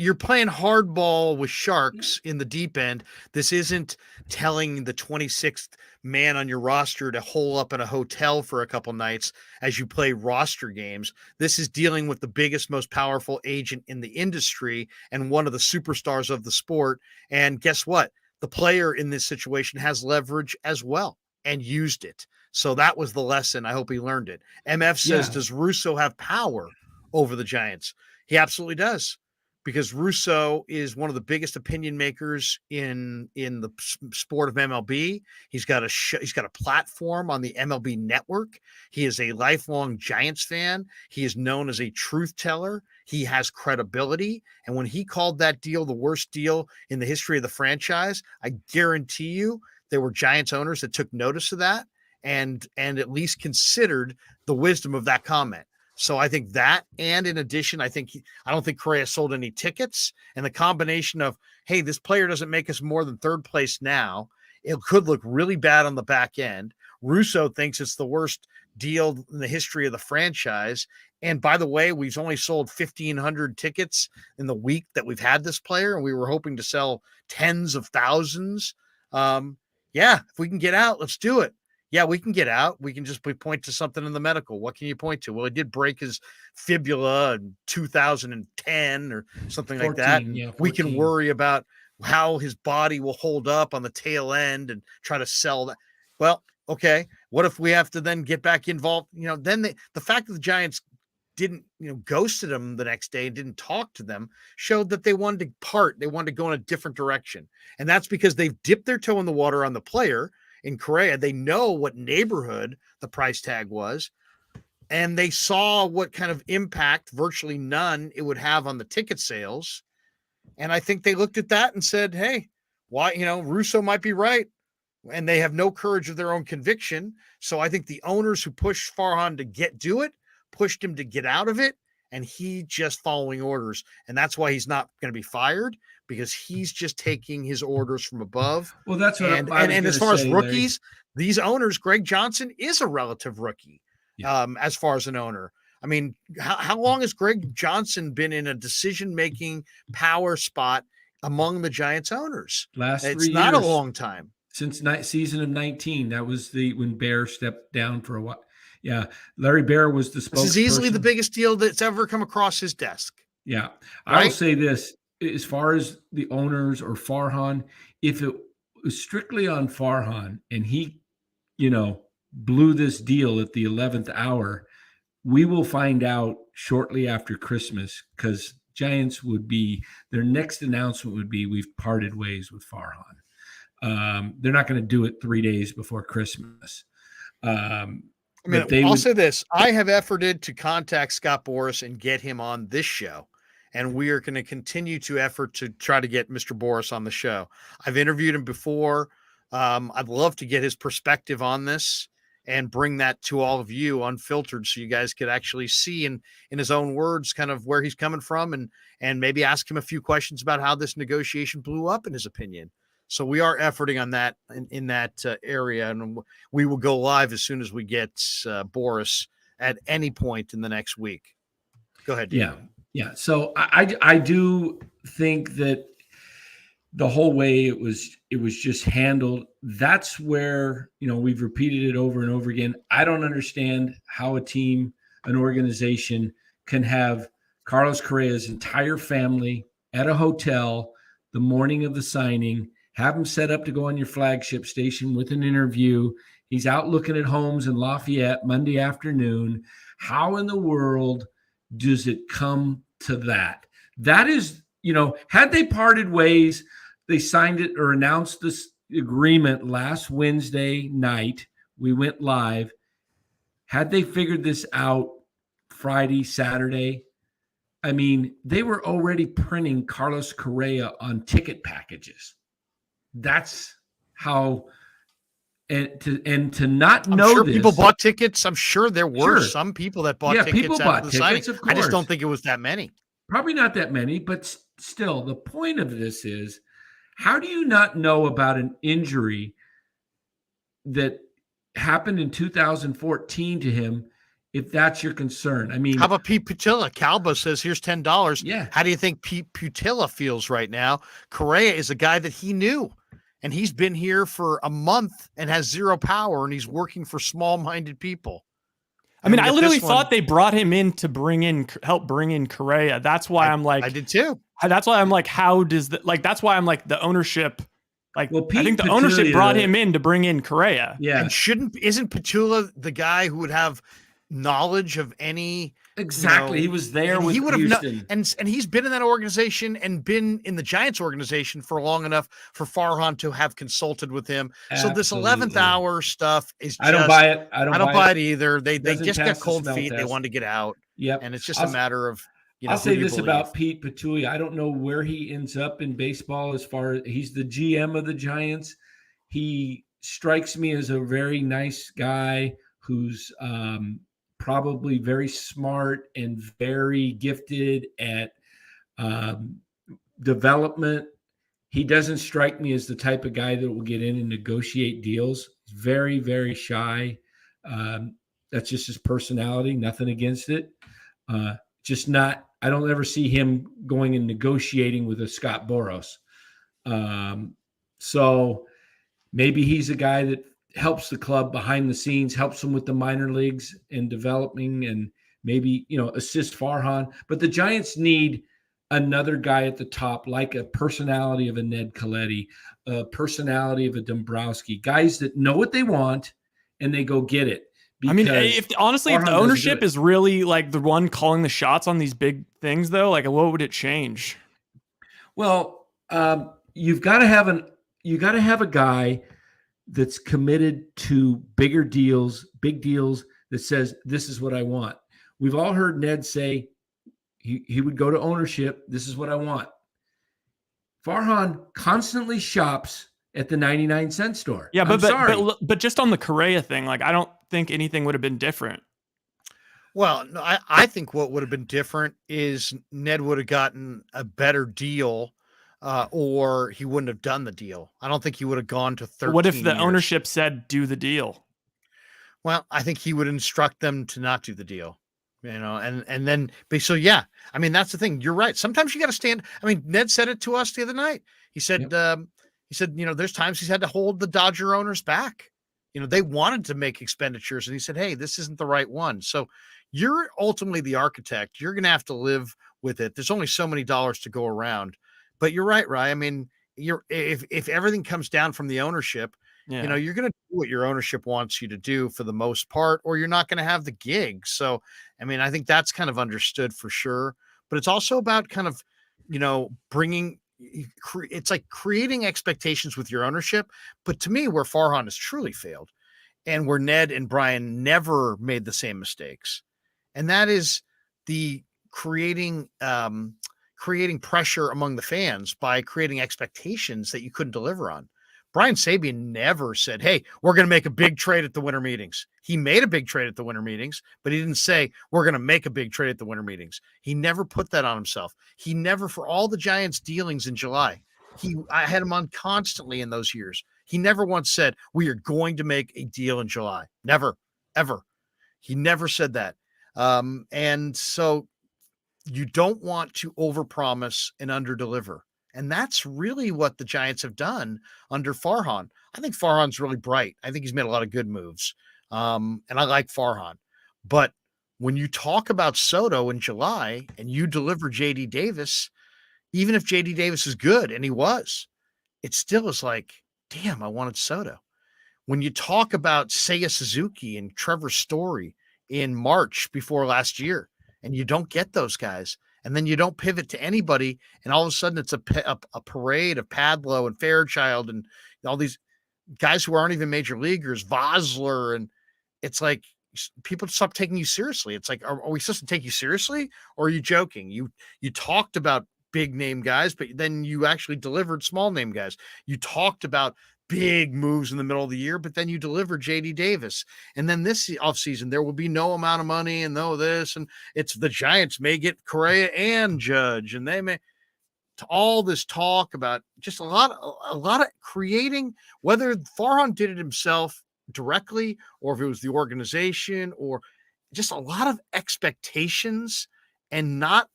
you're playing hardball with sharks in the deep end. This isn't telling the 26th man on your roster to hole up in a hotel for a couple nights as you play roster games. This is dealing with the biggest, most powerful agent in the industry and one of the superstars of the sport. And guess what? The player in this situation has leverage as well and used it. So that was the lesson. I hope he learned it. MF says, does Russo have power over the Giants? He absolutely does, because Russo is one of the biggest opinion makers in the sport of MLB. He's got a platform on the MLB network. He is a lifelong Giants fan. He is known as a truth teller. He has credibility. And when he called that deal the worst deal in the history of the franchise, I guarantee you there were Giants owners that took notice of that and at least considered the wisdom of that comment. So I think that, and in addition, I don't think Correa sold any tickets, and the combination of, hey, this player doesn't make us more than third place now. It could look really bad on the back end. Russo thinks it's the worst deal in the history of the franchise. And by the way, we've only sold 1,500 tickets in the week that we've had this player, and we were hoping to sell tens of thousands. If we can get out, let's do it. Yeah, we can get out. We can just point to something in the medical. What can you point to? Well, he did break his fibula in 2010 or something 14, like that. yeah, we can worry about how his body will hold up on the tail end and try to sell that. Well, okay. What if we have to then get back involved? Then the fact that the Giants didn't, ghosted him the next day and didn't talk to them showed that they wanted to part. They wanted to go in a different direction. And that's because they've dipped their toe in the water on the player. In Correa, they know what neighborhood the price tag was, and they saw what kind of impact, virtually none, it would have on the ticket sales. And I think they looked at that and said, hey, why, Russo might be right. And they have no courage of their own conviction. So I think the owners who pushed Farhan to do it, pushed him to get out of it, and he just following orders. And that's why he's not going to be fired, because he's just taking his orders from above. Well, that's what and as far as rookies, these owners, Greg Johnson is a relative rookie. As far as an owner. I mean, how long has Greg Johnson been in a decision-making power spot among the Giants owners? It's not a long time. Since season of 19. That was when Bear stepped down for a while. Yeah, Larry Bear was the spokesperson. This is easily the biggest deal that's ever come across his desk. Yeah. Right? I'll say this, as far as the owners or Farhan, if it was strictly on Farhan and he, blew this deal at the 11th hour, we will find out shortly after Christmas, because Giants their next announcement would be, we've parted ways with Farhan. They're not going to do it 3 days before Christmas. I'll say this. I have efforted to contact Scott Boras and get him on this show. And we are going to continue to effort to try to get Mr. Boras on the show. I've interviewed him before. I'd love to get his perspective on this and bring that to all of you unfiltered, so you guys could actually see in his own words kind of where he's coming from, and maybe ask him a few questions about how this negotiation blew up in his opinion. So we are efforting on that in that area, and we will go live as soon as we get Boras at any point in the next week. Go ahead, Dave. Yeah. So I do think that the whole way it was just handled, that's where, we've repeated it over and over again. I don't understand how an organization can have Carlos Correa's entire family at a hotel the morning of the signing, have him set up to go on your flagship station with an interview. He's out looking at homes in Lafayette Monday afternoon. How in the world does it come to that? That is, had they parted ways, they signed it or announced this agreement last Wednesday night. We went live. Had they figured this out Friday, Saturday, I mean, they were already printing Carlos Correa on ticket packages. That's how, and to not I'm know sure this, people bought tickets. I'm sure there were Sure. some people that bought Yeah, tickets people after bought the tickets, signing. of I just don't course. think it was that many. Probably not that many, but still, the point of this is, how do you not know about an injury that happened in 2014 to him if that's your concern? I mean, How about Pete Putila? Calba says, here's $10. Yeah. How do you think Pete Putila feels right now? Correa is a guy that he knew, and he's been here for a month and has zero power, and he's working for small-minded people. I mean, I at literally this one- thought they brought him in to help bring in Correa. That's why I'm like, I did too. that's why I'm like, how does that, like, that's why I'm like, the ownership, like, Well, I think the Pete ownership Putila- brought him in to bring in Correa. yeah, And isn't Petula the guy who would have knowledge of any exactly. He was there and with he would have Houston. and he's been in that organization and been in the Giants organization for long enough for Farhan to have consulted with him. So this 11th Absolutely. hour stuff is I don't buy it. I I don't don't buy buy it. it either. They Doesn't just pass got the cold smell feet. They test. wanted to get out. Yep. And it's just I'll- a matter of I'll who say you this believe. about Pete Putila. I don't know where he ends up in baseball as far as he's the GM of the Giants. He strikes me as a very nice guy who's probably very smart and very gifted at development. He doesn't strike me as the type of guy that will get in and negotiate deals. He's very, very shy. That's just his personality. Nothing against it. Just not, I don't ever see him going and negotiating with a Scott Boras. So maybe he's a guy that helps the club behind the scenes, helps them with the minor leagues and developing, and maybe, assist Farhan. But the Giants need another guy at the top, like a personality of a Ned Colletti, a personality of a Dombrowski, guys that know what they want and they go get it. I mean, Because if honestly, if Farhan the doesn't do ownership it. is really like the one calling the shots on these big things, though, like, what would it change? Well, you've got to have a guy that's committed to big deals that says, this is what I want. We've all heard Ned say he would go to ownership. This is what I want. Farhan constantly shops at the 99-cent store. Yeah, I'm sorry. but just on the Correa thing, like, I don't think anything would have been different. Well, no, I think what would have been different is Ned would have gotten a better deal, or he wouldn't have done the deal. I don't think he would have gone to 13 What if the years. ownership said, do the deal? Well, I think he would instruct them to not do the deal, and then, so yeah, I mean, that's the thing. You're right. Sometimes you got to stand. I mean, Ned said it to us the other night. He said, there's times he's had to hold the Dodger owners back. They wanted to make expenditures and he said, hey, this isn't the right one. So you're ultimately the architect. You're going to have to live with it. There's only so many dollars to go around, but you're right, Ryan. I mean, if everything comes down from the ownership, you're going to do what your ownership wants you to do for the most part, or you're not going to have the gig. So, I mean, I think that's kind of understood for sure, but it's also about kind of, it's like creating expectations with your ownership. But to me, where Farhan has truly failed and where Ned and Brian never made the same mistakes, and that is the creating pressure among the fans by creating expectations that you couldn't deliver on. Brian Sabian never said, hey, we're going to make a big trade at the winter meetings. He made a big trade at the winter meetings, but he didn't say, we're going to make a big trade at the winter meetings. He never put that on himself. He never, for all the Giants dealings in July, I had him on constantly in those years. He never once said, we are going to make a deal in July. Never, ever. He never said that. And so you don't want to overpromise and underdeliver. And that's really what the Giants have done under Farhan. I think Farhan's really bright. I think he's made a lot of good moves. And I like Farhan. But when you talk about Soto in July and you deliver JD Davis, even if JD Davis is good, and he was, it still is like, damn, I wanted Soto. When you talk about Seiya Suzuki and Trevor Story in March before last year, and you don't get those guys, and then you don't pivot to anybody, and all of a sudden it's a parade of Padlo and Fairchild and all these guys who aren't even major leaguers, Vosler, and it's like people stop taking you seriously. It's like, are we supposed to take you seriously, or are you joking? You talked about big name guys, but then you actually delivered small name guys. You talked about big moves in the middle of the year, but then you delivered JD Davis. And then this offseason, there will be no amount of money and no this, and it's the Giants may get Correa and Judge, and they may, to all this talk about just a lot of creating, whether Farhan did it himself directly or if it was the organization, or just a lot of expectations and not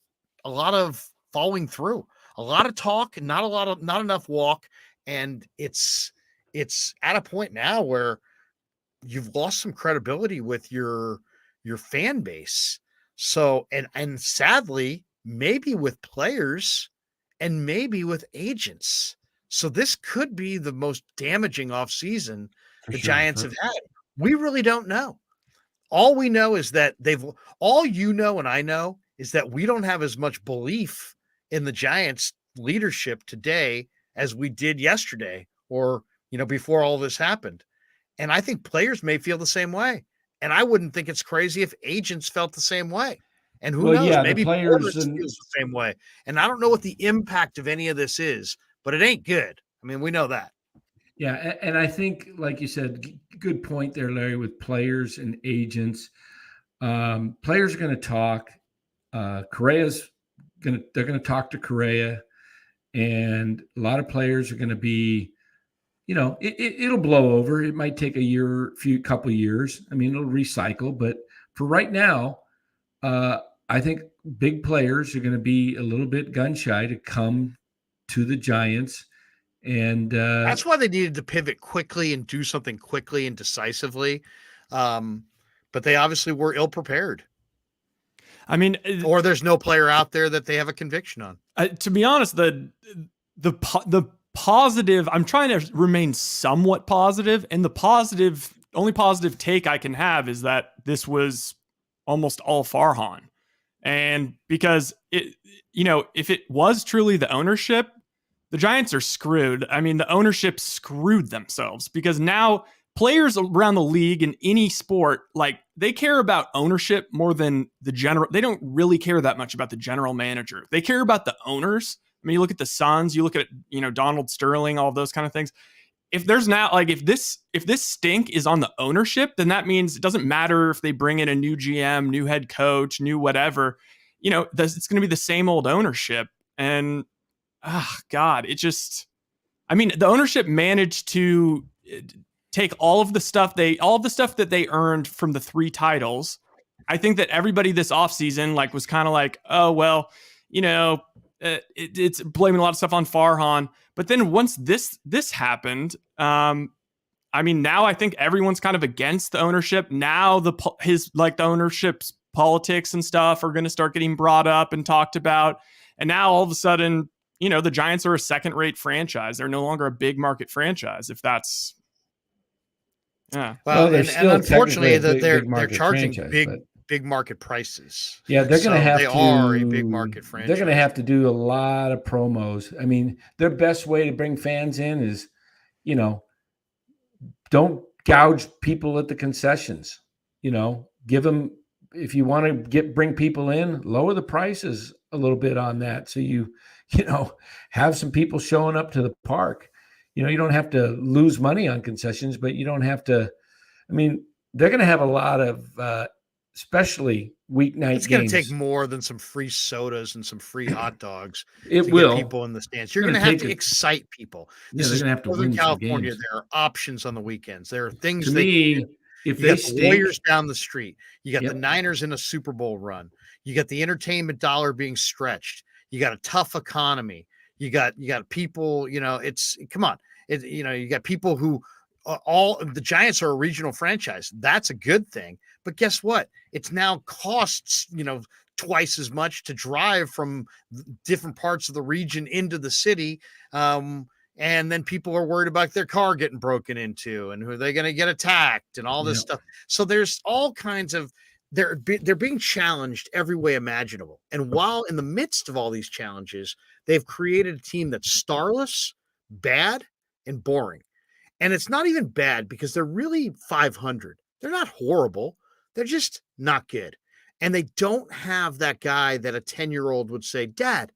a lot of following through, a lot of talk and not enough walk. And it's at a point now where you've lost some credibility with your fan base. So, and sadly, maybe with players and maybe with agents. So this could be the most damaging offseason the Giants have had. We really don't know. All we know is that all you know and I know is that we don't have as much belief in the Giants leadership today as we did yesterday, or, before all this happened. And I think players may feel the same way. And I wouldn't think it's crazy if agents felt the same way. And who knows, maybe players feels the same way. And I don't know what the impact of any of this is, but it ain't good. I mean, we know that. Yeah, and I think, like you said, good point there, Larry, with players and agents. Players are going to talk. Correa's they're going to talk to Correa, and a lot of players are going to be, it'll blow over. It might take couple years. I mean, it'll recycle, but for right now, I think big players are going to be a little bit gun shy to come to the Giants. And that's why they needed to pivot quickly and do something quickly and decisively. But they obviously were ill prepared. I mean, or there's no player out there that they have a conviction on. To be honest, the positive, I'm trying to remain somewhat positive, and the only positive take I can have is that this was almost all Farhan. And because if it was truly the ownership, the Giants are screwed. I mean, the ownership screwed themselves, because now players around the league in any sport, like, they care about ownership more than the general. They don't really care that much about the general manager. They care about the owners. I mean, you look at the Suns, you look at, Donald Sterling, all of those kind of things. If there's now, like, if this stink is on the ownership, then that means it doesn't matter if they bring in a new GM, new head coach, new whatever, it's going to be the same old ownership. And God, the ownership managed to take all of the stuff that they earned from the 3 titles. I think that everybody this offseason was kind of like, oh, well, it's blaming a lot of stuff on Farhan. But then once this happened, now I think everyone's kind of against the ownership. Now the ownership's politics and stuff are going to start getting brought up and talked about. And now all of a sudden, the Giants are a second-rate franchise. They're no longer a big market franchise. If that's, yeah. Well, and unfortunately, they're charging big market prices. Yeah, they're going to have to. They are a big market franchise. They're going to have to do a lot of promos. I mean, their best way to bring fans in is, don't gouge people at the concessions. Give them, if you want to bring people in, lower the prices a little bit on that, so you have some people showing up to the park. You don't have to lose money on concessions, but you don't have to. I mean, they're going to have a lot of, especially weeknight games. It's going to take more than some free sodas and some free hot dogs. It will. Get people in the stands. You're going to have to excite people. This is Northern California. There are options on the weekends. There are things to me. If they the Warriors down the street, you got the Niners in a Super Bowl run. You got the entertainment dollar being stretched. You got a tough economy. You got people. Come on. You got people who all the Giants are a regional franchise. That's a good thing. But guess what? It's now costs, twice as much to drive from different parts of the region into the city. And then people are worried about their car getting broken into and who are they going to get attacked and all this stuff. So there's all kinds of, they're being challenged every way imaginable. And while in the midst of all these challenges, they've created a team that's starless, bad, and boring. And it's not even bad because they're really 500. They're not horrible. They're just not good. And they don't have that guy that a 10-year-old would say, Dad,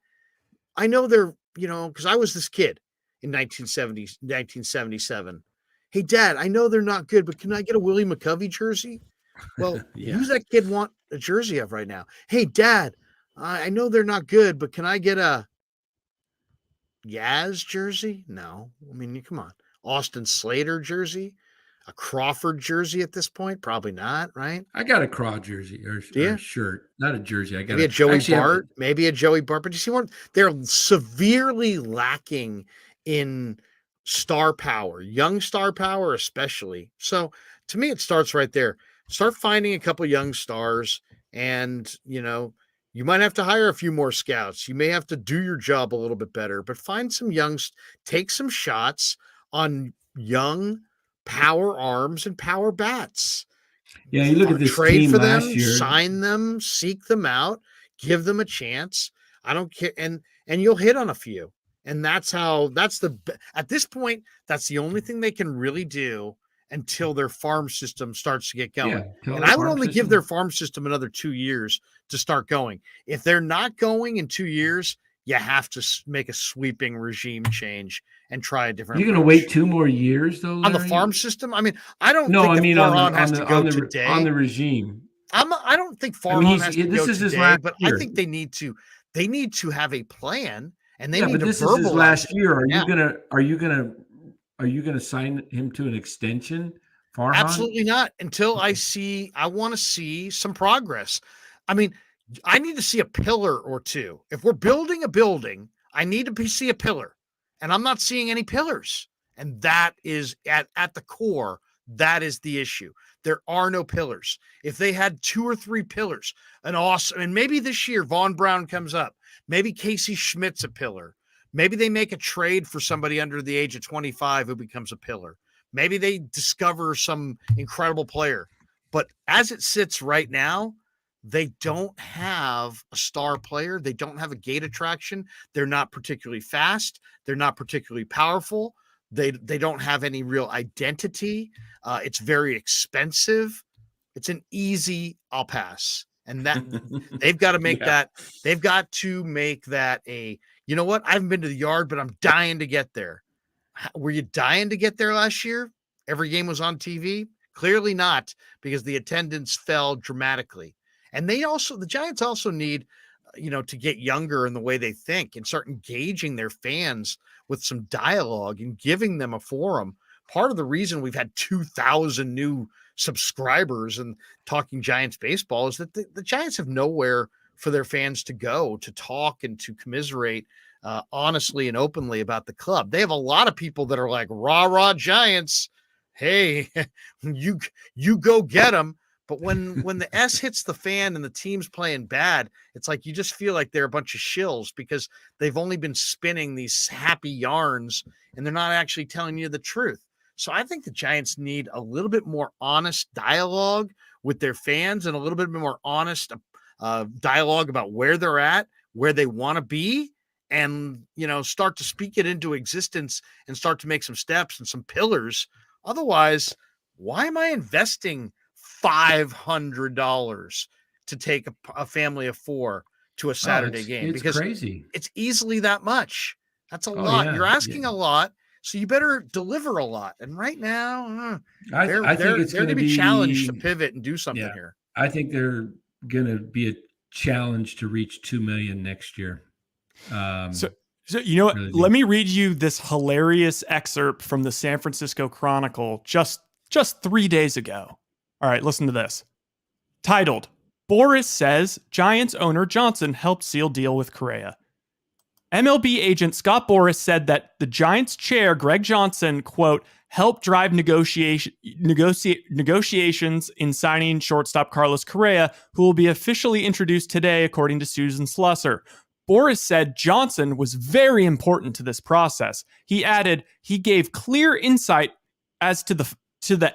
I know they're, because I was this kid in 1977. Hey, Dad, I know they're not good, but can I get a Willie McCovey jersey? Well, who's that kid want a jersey of right now? Hey, Dad, I know they're not good, but can I get a Yaz jersey? No. I mean, come on. Austin Slater jersey? A Crawford jersey at this point? Probably not, right? I got a Craw jersey or a shirt, not a jersey. I got maybe a Joey Bart. Maybe a Joey Bart. But you see what? They're severely lacking in star power, young star power especially. So to me, it starts right there. Start finding a couple young stars, and you might have to hire a few more scouts. You may have to do your job a little bit better, but find some take some shots on young power arms and power bats. Yeah, you look at this trade team for last them, year. sign them, seek them out, give them a chance. I don't care, and you'll hit on a few. And at this point, that's the only thing they can really do until their farm system starts to get going. And I would only give their farm system another 2 years to start going. If they're not going in 2 years, you have to make a sweeping regime change and try a different. You're going to wait 2 more years, though, Larry? On the farm system? I mean, I don't. No, think I mean Farhan has to go today on the regime. I don't think Farhan has to go today, but I think they need to. They need to have a plan, and they need to verbalize. This is his last year. Are you gonna sign him to an extension, Farhan? Absolutely not. Until I want to see some progress. I mean, I need to see a pillar or two. If we're building a building, I need to see a pillar, and I'm not seeing any pillars. And that is at the core. That is the issue. There are no pillars. If they had 2 or 3 pillars, and maybe this year Von Brown comes up. Maybe Casey Schmidt's a pillar. Maybe they make a trade for somebody under the age of 25 who becomes a pillar. Maybe they discover some incredible player. But as it sits right now, they don't have a star player. They don't have a gate attraction. They're not particularly fast. They're not particularly powerful. They don't have any real identity. It's very expensive. It's an easy I'll pass. And that they've got to make that. They've got to make that a, you know what? I haven't been to the yard, but I'm dying to get there. Were you dying to get there last year? Every game was on TV? Clearly not, because the attendance fell dramatically. And the Giants also need, to get younger in the way they think and start engaging their fans with some dialogue and giving them a forum. Part of the reason we've had 2,000 new subscribers and Talking Giants baseball is that the Giants have nowhere for their fans to go to talk and to commiserate honestly and openly about the club. They have a lot of people that are like, rah Giants. Hey, you go get them. But when the S hits the fan and the team's playing bad, it's like you just feel like they're a bunch of shills because they've only been spinning these happy yarns and they're not actually telling you the truth. So I think the Giants need a little bit more honest dialogue with their fans and a little bit more honest dialogue about where they're at, where they want to be, and, start to speak it into existence and start to make some steps and some pillars. Otherwise, why am I investing $500 to take a family of 4 to a Saturday game? It's because crazy. It's easily that much. That's a lot. Yeah, you're asking a lot, so you better deliver a lot. And right now, I think it's going to be challenged to pivot and do something here. I think they're going to be a challenge to reach 2 million next year. So you know what? Really, let me read you this hilarious excerpt from the San Francisco Chronicle just 3 days ago. All right, listen to this. Titled, Boris says Giants owner Johnson helped seal deal with Correa. MLB agent Scott Boris said that the Giants chair, Greg Johnson, quote, helped drive negotiations in signing shortstop Carlos Correa, who will be officially introduced today, according to Susan Slusser. Boris said Johnson was very important to this process. He added, he gave clear insight as to the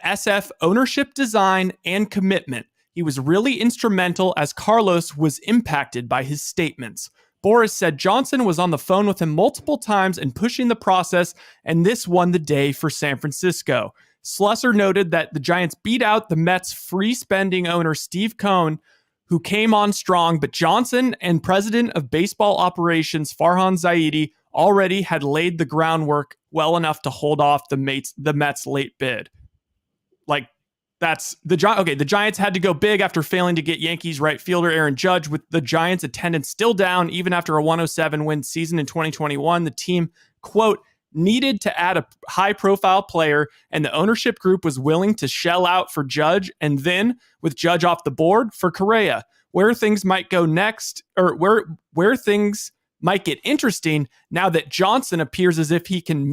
SF ownership design and commitment. He was really instrumental as Carlos was impacted by his statements. Boris said Johnson was on the phone with him multiple times and pushing the process, and this won the day for San Francisco. Slusser noted that the Giants beat out the Mets' free spending owner Steve Cohen, who came on strong, but Johnson and president of baseball operations Farhan Zaidi already had laid the groundwork well enough to hold off the Mets' late bid. Like, that's the Giants had to go big after failing to get Yankees right fielder Aaron Judge, with the Giants' attendance still down even after a 107 win season in 2021. The team, quote, needed to add a high-profile player, and the ownership group was willing to shell out for Judge, and then, with Judge off the board, for Correa. Where things might go next, or where things might get interesting now that Johnson appears as if he can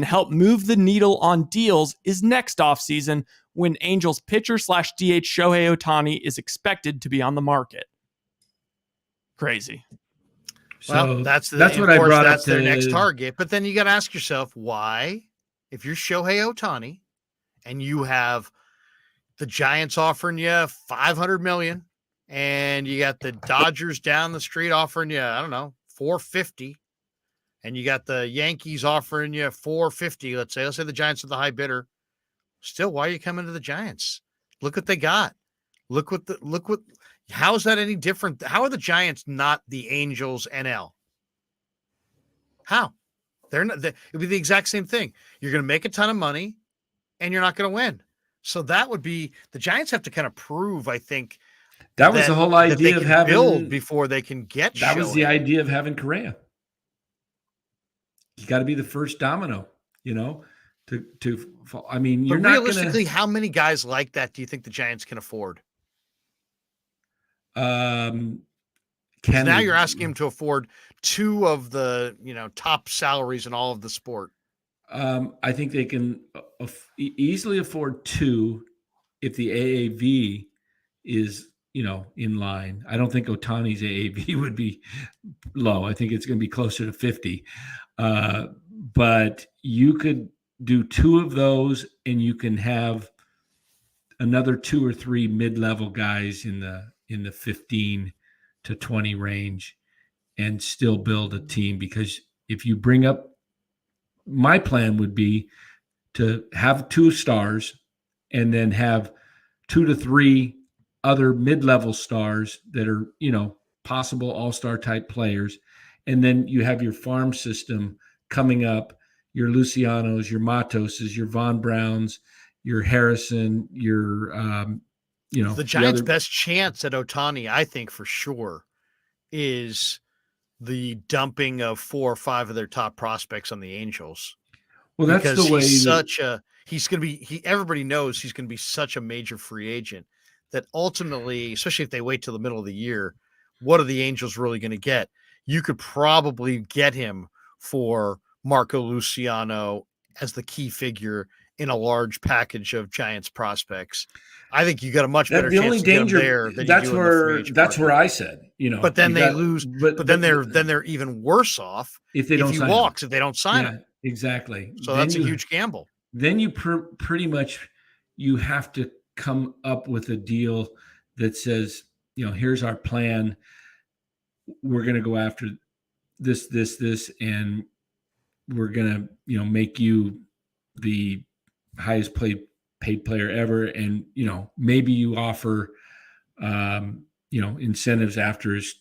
help move the needle on deals, is next offseason, when Angels pitcher / DH Shohei Ohtani is expected to be on the market. Crazy. Well, So that's what I brought that's up their to next target. But then you got to ask yourself why, if you're Shohei Ohtani and you have the Giants offering you $500 million, and you got the Dodgers down the street offering you, I don't know, $450, and you got the Yankees offering you $450. Let's say the Giants are the high bidder. Still, why are you coming to the Giants? Look what they got. How is that any different? How are the Giants not the Angels NL? How? They're not. It would be the exact same thing. You're going to make a ton of money, and you're not going to win. So that would be the Giants have to kind of prove, I think. That was the whole idea of having build before they can get. That was the idea of having Correa. You got to be the first domino, I mean, you're not realistically, how many guys like that do you think the Giants can afford? Now you're asking him to afford two of the top salaries in all of the sport. I think they can easily afford two if the AAV is in line. I don't think Ohtani's AAV would be low. I think it's going to be closer to 50. But you could do two of those, and you can have another two or three mid-level guys in the 15 to 20 range and still build a team. Because if you bring up, my plan would be to have two stars and then have 2 to 3 other mid-level stars that are, possible all-star type players. And then you have your farm system coming up, your Lucianos, your Matoses, your Von Browns, your Harrison, your, the Giants' best chance at Ohtani, I think for sure, is the dumping of 4 or 5 of their top prospects on the Angels. Well, that's because the way everybody knows he's going to be such a major free agent that ultimately, especially if they wait till the middle of the year, what are the Angels really going to get? You could probably get him for Marco Luciano as the key figure in a large package of Giants prospects. I think you got a much better chance to get him there than that's you do where in the that's where I said, But then they lose. But then they're even worse off if they don't he sign walks him. if they don't sign him. Exactly. So that's a huge gamble. Then you pretty much you have to come up with a deal that says, here's our plan. We're going to go after this, and we're going to, make you the highest paid player ever. And, maybe you offer, incentives after his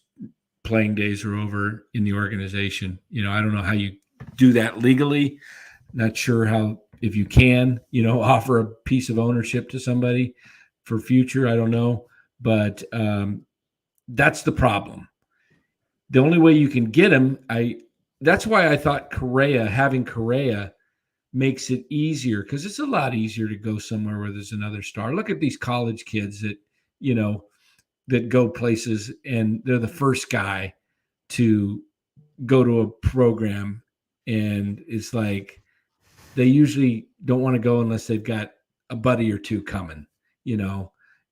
playing days are over in the organization. I don't know how you do that legally. Not sure how, if you can, offer a piece of ownership to somebody for future. I don't know, but that's the problem. The only way you can get him, that's why I thought having Correa makes it easier, because it's a lot easier to go somewhere where there's another star. Look at these college kids that, that go places and they're the first guy to go to a program, and it's like, they usually don't want to go unless they've got a buddy or two coming,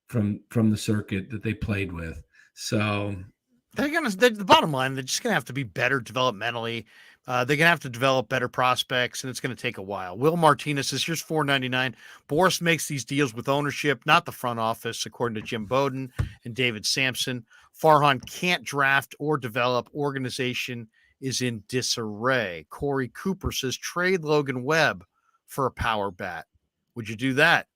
from the circuit that they played with. So the bottom line, they're just going to have to be better developmentally. They're going to have to develop better prospects, and it's going to take a while. Will Martinez says, here's $4.99. Boris makes these deals with ownership, not the front office, according to Jim Bowden and David Sampson. Farhan can't draft or develop. Organization is in disarray. Corey Cooper says, trade Logan Webb for a power bat. Would you do that?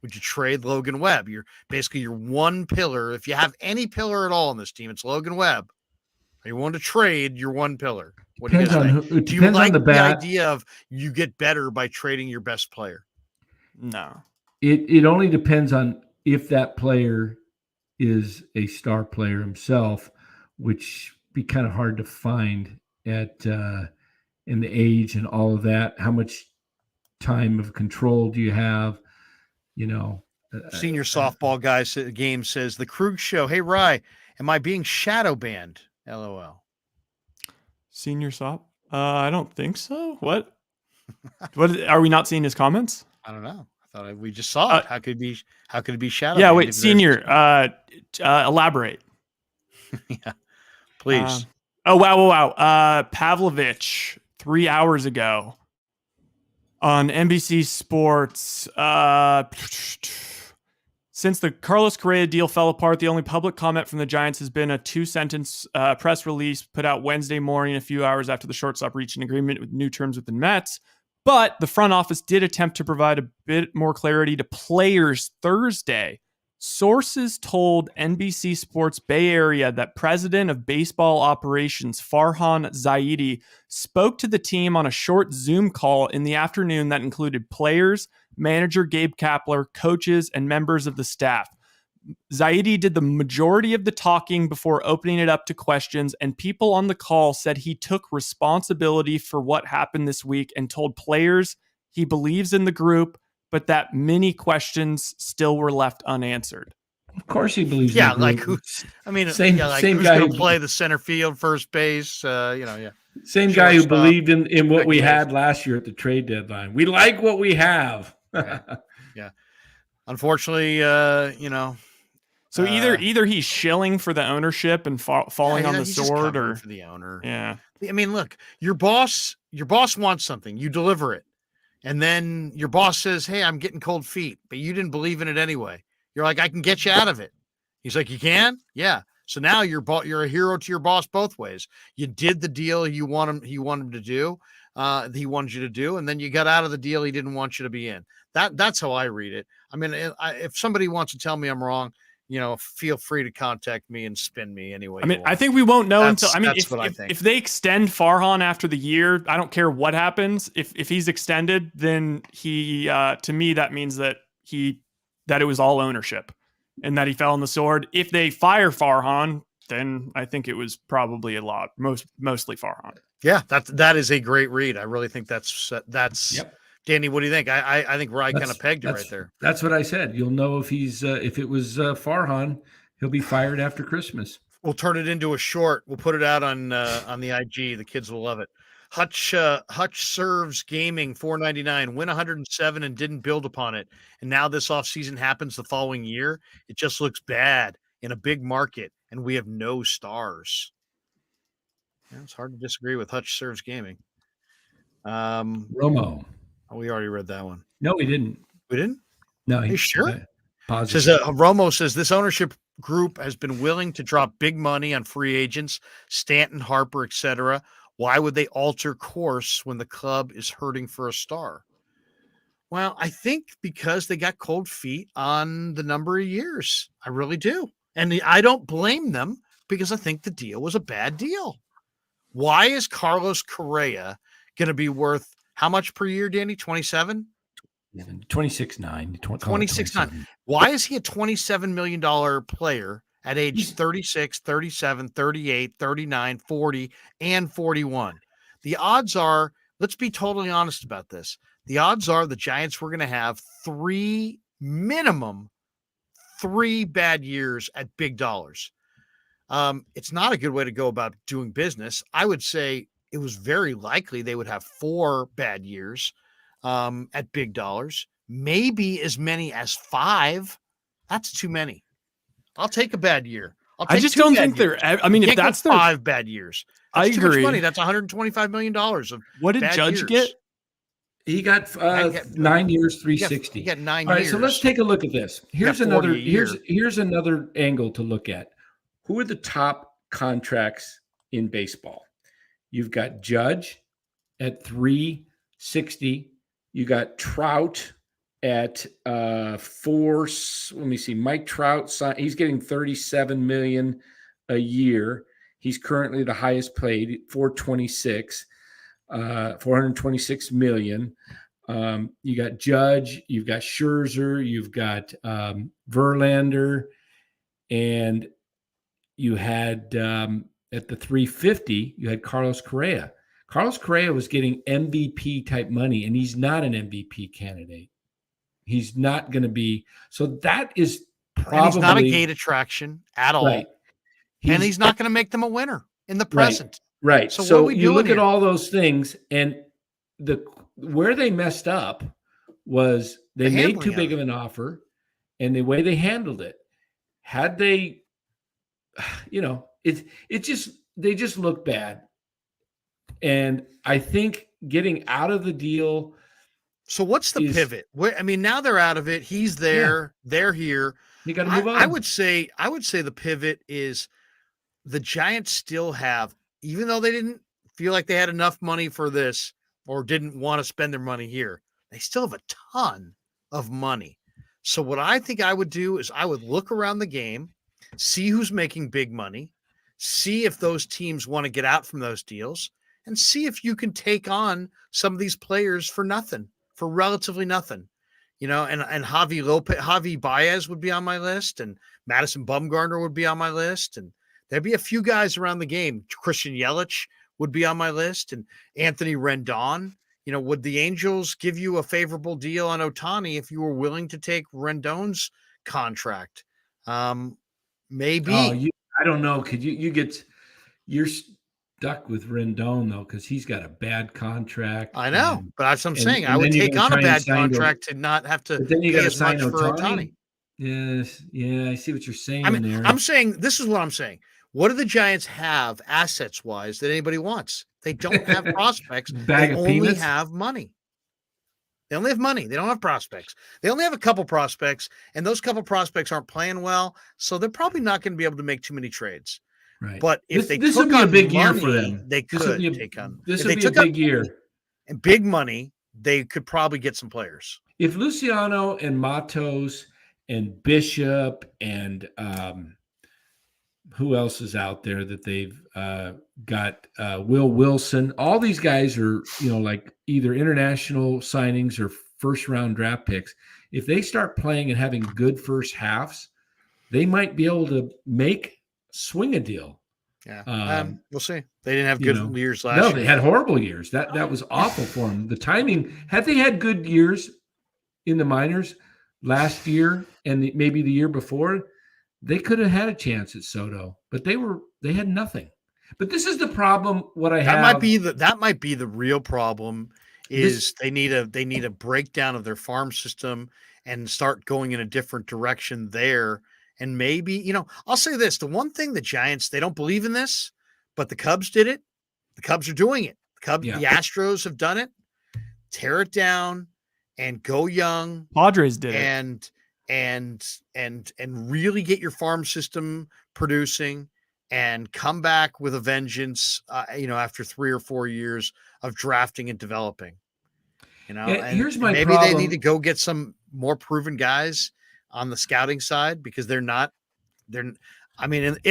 Would you trade Logan Webb? You're basically your one pillar. If you have any pillar at all in this team, it's Logan Webb. Are you willing to trade your one pillar? What do you guys think? Do you like the idea of you get better by trading your best player? No. It only depends on if that player is a star player himself, which be kind of hard to find at in the age and all of that. How much time of control do you have? Senior softball guy game says the Krueg show. Hey, Rye, am I being shadow banned? LOL. Senior sop? I don't think so. What are we not seeing his comments? I don't know. I thought we just saw it. How could it be shadow? Yeah, wait, senior. Elaborate. Yeah, please. Wow. Pavlovich 3 hours ago on NBC Sports. Since the Carlos Correa deal fell apart, the only public comment from the Giants has been a 2-sentence press release put out Wednesday morning, a few hours after the shortstop reached an agreement with new terms with the Mets. But the front office did attempt to provide a bit more clarity to players Thursday. Sources told NBC Sports Bay Area that President of Baseball Operations Farhan Zaidi spoke to the team on a short Zoom call in the afternoon that included players, manager Gabe Kapler, coaches, and members of the staff. Zaidi did the majority of the talking before opening it up to questions, and people on the call said he took responsibility for what happened this week and told players he believes in the group, but that many questions still were left unanswered. Of course he believes. Yeah, like who? I mean, same who's guy going to play the center field, first base? Yeah. Same guy who believed in what we had last year at the trade deadline. We like what we have. Yeah. Unfortunately, So either he's shilling for the ownership and falling on the sword, or for the owner. Yeah. I mean, look, your boss wants something, you deliver it. And then your boss says, hey, I'm getting cold feet, but you didn't believe in it anyway. You're like, I can get you out of it. He's like, you can? Yeah. So now you're a hero to your boss both ways. You did the deal he wanted him to do, he wanted you to do, and then you got out of the deal he didn't want you to be in. That's how I read it. I mean, if somebody wants to tell me I'm wrong, feel free to contact me and spin me anyway. I mean, I think we won't know until. I mean, if they extend Farhan after the year, I don't care what happens. If he's extended, then he to me that means that it was all ownership, and that he fell on the sword. If they fire Farhan, then I think it was probably mostly Farhan. Yeah, that is a great read. I really think that's. Yep. Danny, what do you think? I think Rye kind of pegged it right there. That's what I said. You'll know if it was Farhan, he'll be fired after Christmas. We'll turn it into a short. We'll put it out on the IG. The kids will love it. Hutch serves gaming $4.99, win 107 and didn't build upon it. And now this offseason happens the following year. It just looks bad in a big market, and we have no stars. Yeah, it's hard to disagree with Hutch serves gaming. Romo. We already read that one. No, we didn't. We didn't? No. Are you sure? Positive. Says Romo says this ownership group has been willing to drop big money on free agents, Stanton, Harper, etc. Why would they alter course when the club is hurting for a star? Well, I think because they got cold feet on the number of years. I really do. And I don't blame them because I think the deal was a bad deal. Why is Carlos Correa going to be worth how much per year, Danny? 27? 26.9. 26.9. Why is he a $27 million player at age 36, 37, 38, 39, 40, and 41? The odds are, let's be totally honest about this. The odds are the Giants were going to have minimum three bad years at big dollars. It's not a good way to go about doing business. I would say it was very likely they would have 4 bad years. at big dollars, maybe as many as 5. That's too many. I'll take a bad year. I just don't think they're. I mean, if that's their 5 bad years, that's I too much agree. money. That's $125 million of What did bad Judge years. get? He got I get- 9 years, You 360. got 9 All right, years. so let's take a look at this. Here's got 40 another a year. here's another angle to look at. Who are the top contracts in baseball? You've got Judge at 360. You got Trout at 4. Let me see. Mike Trout, he's getting 37 million a year. He's currently the highest paid, 426. 426 million. You got Judge, you've got Scherzer, you've got Verlander, and you had at the 350, you had Carlos Correa. Carlos Correa was getting MVP type money, and he's not an MVP candidate. He's not going to be. So that is probably. And he's not a gate attraction at all. Right. And he's not going to make them a winner in the present. Right. So, So what are we you doing look here? at all those things, and where they messed up was they The made handling too of big it. of an offer, and the way they handled it. Had they, they just look bad. And I think getting out of the deal. So what's the pivot? I mean, now they're out of it. He's there. They're here. You got to move on. I would say the pivot is the Giants still have, even though they didn't feel like they had enough money for this or didn't want to spend their money here, they still have a ton of money. So what I think I would do is I would look around the game, see who's making big money, see if those teams want to get out from those deals, and see if you can take on some of these players for nothing, for relatively nothing. And Javi Baez would be on my list, and Madison Bumgarner would be on my list, and there'd be a few guys around the game. Christian Yelich would be on my list, and Anthony Rendon. Would the Angels give you a favorable deal on Ohtani if you were willing to take Rendon's contract? Maybe. I don't know. Could you're stuck with Rendon though, because he's got a bad contract. I know, but that's what I'm saying. and I would then you're take gonna on a try and bad sign contract to not have to But then you pay got to as sign much for Ohtani. Yes, yeah, I see what you're saying I mean, there. I'm saying this is what I'm saying. What do the Giants have assets wise that anybody wants? They don't have prospects. Bag They of only peanuts? have money. They only have money. They don't have prospects. They only have a couple prospects, and those couple prospects aren't playing well, so they're probably not going to be able to make too many trades. Right. But if they this took would be a on big year money, for them. they This would could be a- take on. This if would they be a took on big year. and big money, they could probably get some players. If Luciano and Matos and Bishop and who else is out there that they've got Will Wilson, all these guys are, like either international signings or first round draft picks. If they start playing and having good first halves, they might be able to swing a deal. Yeah. We'll see. They didn't have good years last year. No, they had horrible years. That was awful for them. The timing, had they had good years in the minors last year and maybe the year before, they could have had a chance at Soto, but they had nothing. But this is the problem. That might be the real problem is they need a breakdown of their farm system and start going in a different direction there. And maybe, I'll say this, the one thing the Giants, they don't believe in this, but the Cubs did it. The Cubs are doing it. The Astros have done it. Tear it down and go young. Padres did it. And really get your farm system producing and come back with a vengeance, after 3 or 4 years of drafting and developing, here's my maybe problem. They need to go get some more proven guys on the scouting side because if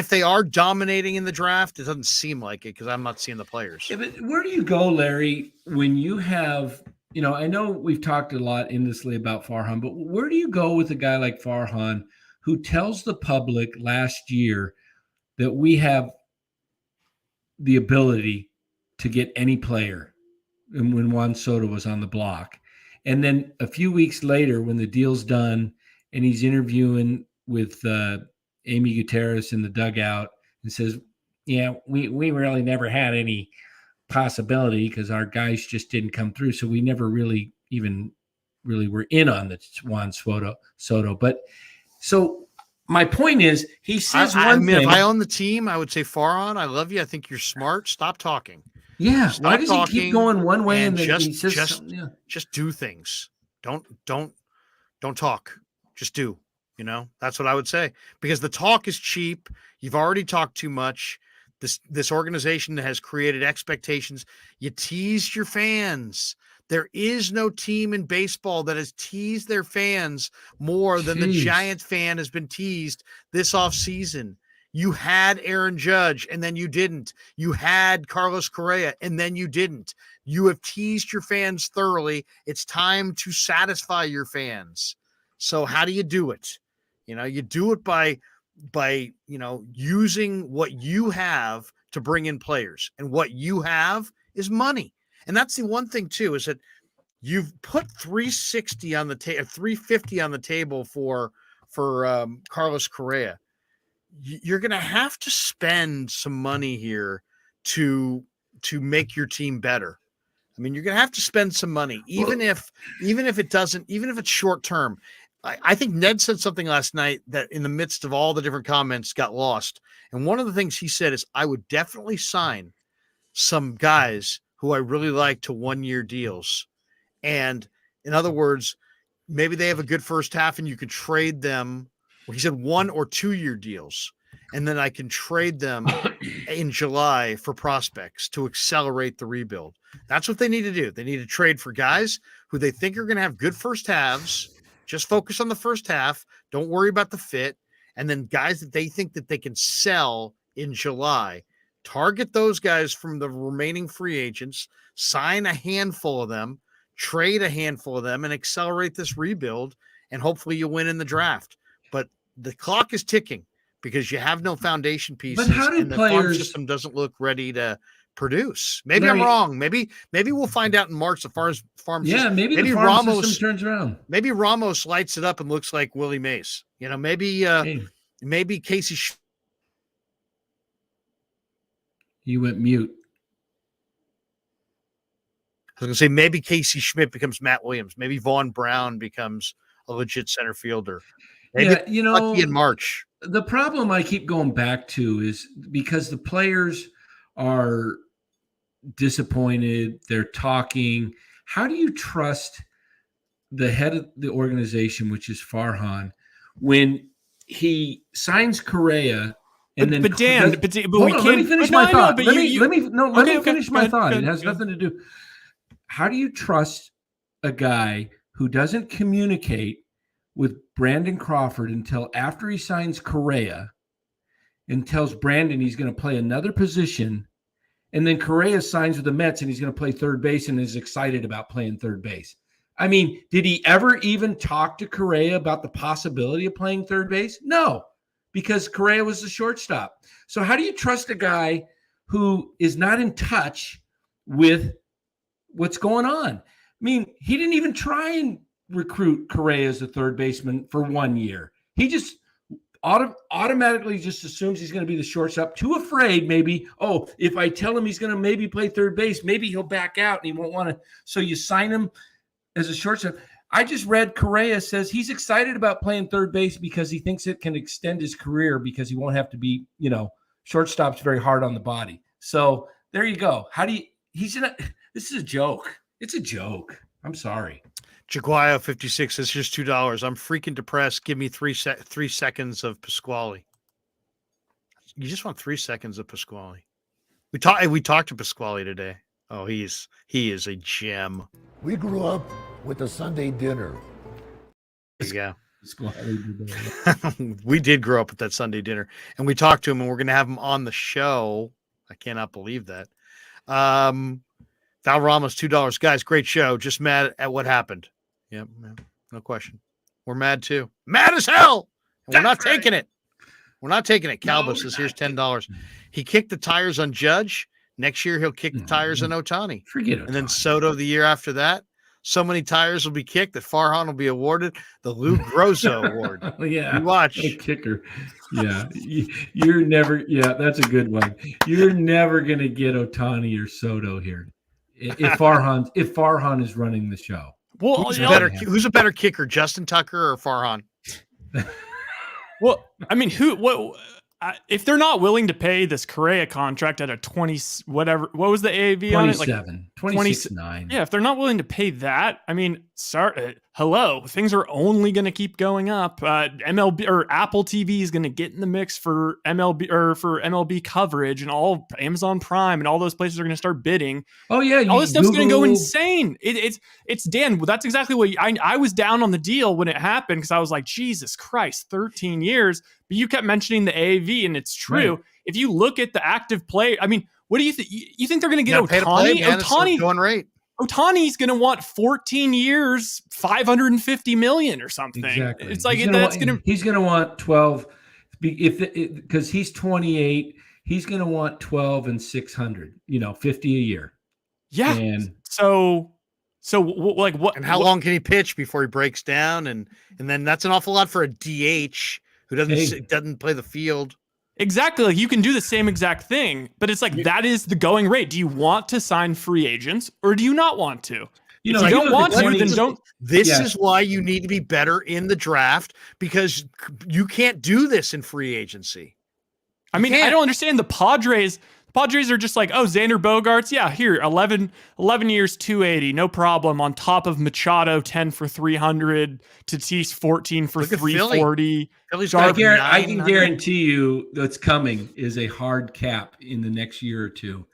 they are dominating in the draft, it doesn't seem like it because I'm not seeing the players. Yeah, but where do you go, Larry, when you have, I know we've talked a lot endlessly about Farhan, but where do you go with a guy like Farhan who tells the public last year that we have the ability to get any player when Juan Soto was on the block? And then a few weeks later, when the deal's done and he's interviewing with Amy Gutierrez in the dugout and says, yeah, we really never had any possibility because our guys just didn't come through. So we never really even really were in on the Juan Soto. But so my point is, he says I one mean, thing. if I own the team, I would say Farhan, I love you. I think you're smart. Stop talking. Yeah. Stop Why does he talking keep going one way and then just, he says something? Yeah. just do things. Don't talk. Just do. You know, that's what I would say, because the talk is cheap. You've already talked too much. This organization has created expectations. You teased your fans. There is no team in baseball that has teased their fans more than the Giant fan has been teased this offseason. You had Aaron Judge, and then you didn't. You had Carlos Correa, and then you didn't. You have teased your fans thoroughly. It's time to satisfy your fans. So how do you do it? You know, you do it by using what you have to bring in players, and what you have is money. And that's the one thing too, is that you've put 360 on the table, 350 on the table for Carlos Correa. You're going to have to spend some money here to make your team better. I mean, you're going to have to spend some money, even if it's short term. I think Ned said something last night that in the midst of all the different comments got lost. And one of the things he said is, I would definitely sign some guys who I really like to 1-year deals. And in other words, maybe they have a good first half and you could trade them. Well, he said 1 or 2-year deals. And then I can trade them in July for prospects to accelerate the rebuild. That's what they need to do. They need to trade for guys who they think are going to have good first halves. Just focus on the first half. Don't worry about the fit. And then guys that they think that they can sell in July, target those guys from the remaining free agents, sign a handful of them, trade a handful of them, and accelerate this rebuild. And hopefully you win in the draft. But the clock is ticking because you have no foundation pieces. But how do and the farm system doesn't look ready to produce. Maybe I'm wrong. Maybe we'll find out in March. The farm system. Maybe the farm Ramos system turns around. Maybe Ramos lights it up and looks like Willie Mays. You know, maybe Casey. You went mute. I was going to say maybe Casey Schmidt becomes Matt Williams. Maybe Vaughn Brown becomes a legit center fielder. Maybe lucky in March. The problem I keep going back to is because the players are disappointed. They're talking. How do you trust the head of the organization, which is Farhan, when he signs Correa? And then, but Dan, but we can't. Let me finish my thought. Let me finish my thought. It has nothing to do. How do you trust a guy who doesn't communicate with Brandon Crawford until after he signs Correa and tells Brandon he's going to play another position, and then Correa signs with the Mets and he's going to play third base and is excited about playing third base? I mean, did he ever even talk to Correa about the possibility of playing third base? No, because Correa was the shortstop. So how do you trust a guy who is not in touch with what's going on? I mean, he didn't even try and recruit Correa as a third baseman for 1 year. He just automatically just assumes he's going to be the shortstop, too afraid maybe, if I tell him he's going to maybe play third base, maybe he'll back out and he won't want to. So you sign him as a shortstop. I just read Correa says he's excited about playing third base because he thinks it can extend his career because he won't have to be, shortstop's very hard on the body. So there you go. This is a joke. It's a joke. I'm sorry. Jaguayo 56 says, here's $2. I'm freaking depressed. Give me 3 seconds of Pasquale. You just want 3 seconds of Pasquale. We talked to Pasquale today. Oh, he is a gem. We grew up with a Sunday dinner. Yeah. We did grow up with that Sunday dinner, and we talked to him, and we're going to have him on the show. I cannot believe that. Val Ramos, $2. Guys, great show. Just mad at what happened. Yep, no question. We're mad too. Mad as hell. And we're not taking it. We're not taking it. Calbo says, here's $10. He kicked the tires on Judge. Next year, he'll kick the tires on Ohtani. Forget it. And then Soto the year after that. So many tires will be kicked that Farhan will be awarded the Lou Grosso Award. Yeah. You watch. A kicker. Yeah. You're never, that's a good one. You're never going to get Ohtani or Soto here. If Farhan is running the show. Well, Who's you know, who's a better kicker, Justin Tucker or Farhan? well, I mean, if they're not willing to pay this Correa contract at a 20 whatever, what was the AAV on it? Like 26.9. Yeah, if they're not willing to pay that, I mean, hello, things are only going to keep going up. MLB or Apple TV is going to get in the mix for MLB or for MLB coverage, and all Amazon Prime and all those places are going to start bidding. Oh yeah, all this stuff's going to go insane. It's Dan. That's exactly what I was down on the deal when it happened because I was like, Jesus Christ, 13 years. But you kept mentioning the AAV, and it's true. Right. If you look at the active play, I mean, what do you think? You think they're going to get Ohtani? Ohtani going rate. Ohtani's going to want 14 years, 550 million or something. Exactly. It's like he's going to want 12 because he's 28. He's going to want 12 and 600. 50 a year. Yeah. And so like what? And how long can he pitch before he breaks down? And then that's an awful lot for a DH who doesn't play the field. Exactly. Like you can do the same exact thing, but it's like that is the going rate. Do you want to sign free agents or do you not want to? If you don't want to, then don't. This is why you need to be better in the draft because you can't do this in free agency. I mean, I don't understand the Padres. Padres are just like, oh, Xander Bogaerts, yeah, here, 11 years, 280, no problem. On top of Machado, 10 for 300, Tatis, 14 for 340. I can guarantee you what's coming is a hard cap in the next year or two.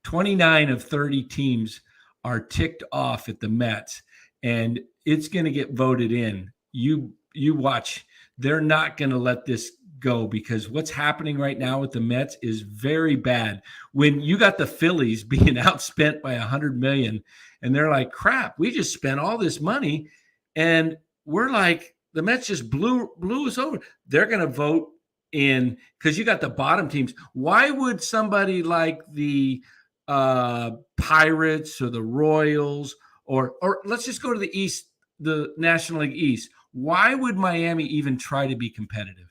29 of 30 teams are ticked off at the Mets, and it's going to get voted in. You watch. They're not going to let this go because what's happening right now with the Mets is very bad. When you got the Phillies being outspent by $100 million and they're like, crap, we just spent all this money and we're like, the Mets just blew us over. They're going to vote in because you got the bottom teams. Why would somebody like the Pirates or the Royals or let's just go to the East, the National League East. Why would Miami even try to be competitive?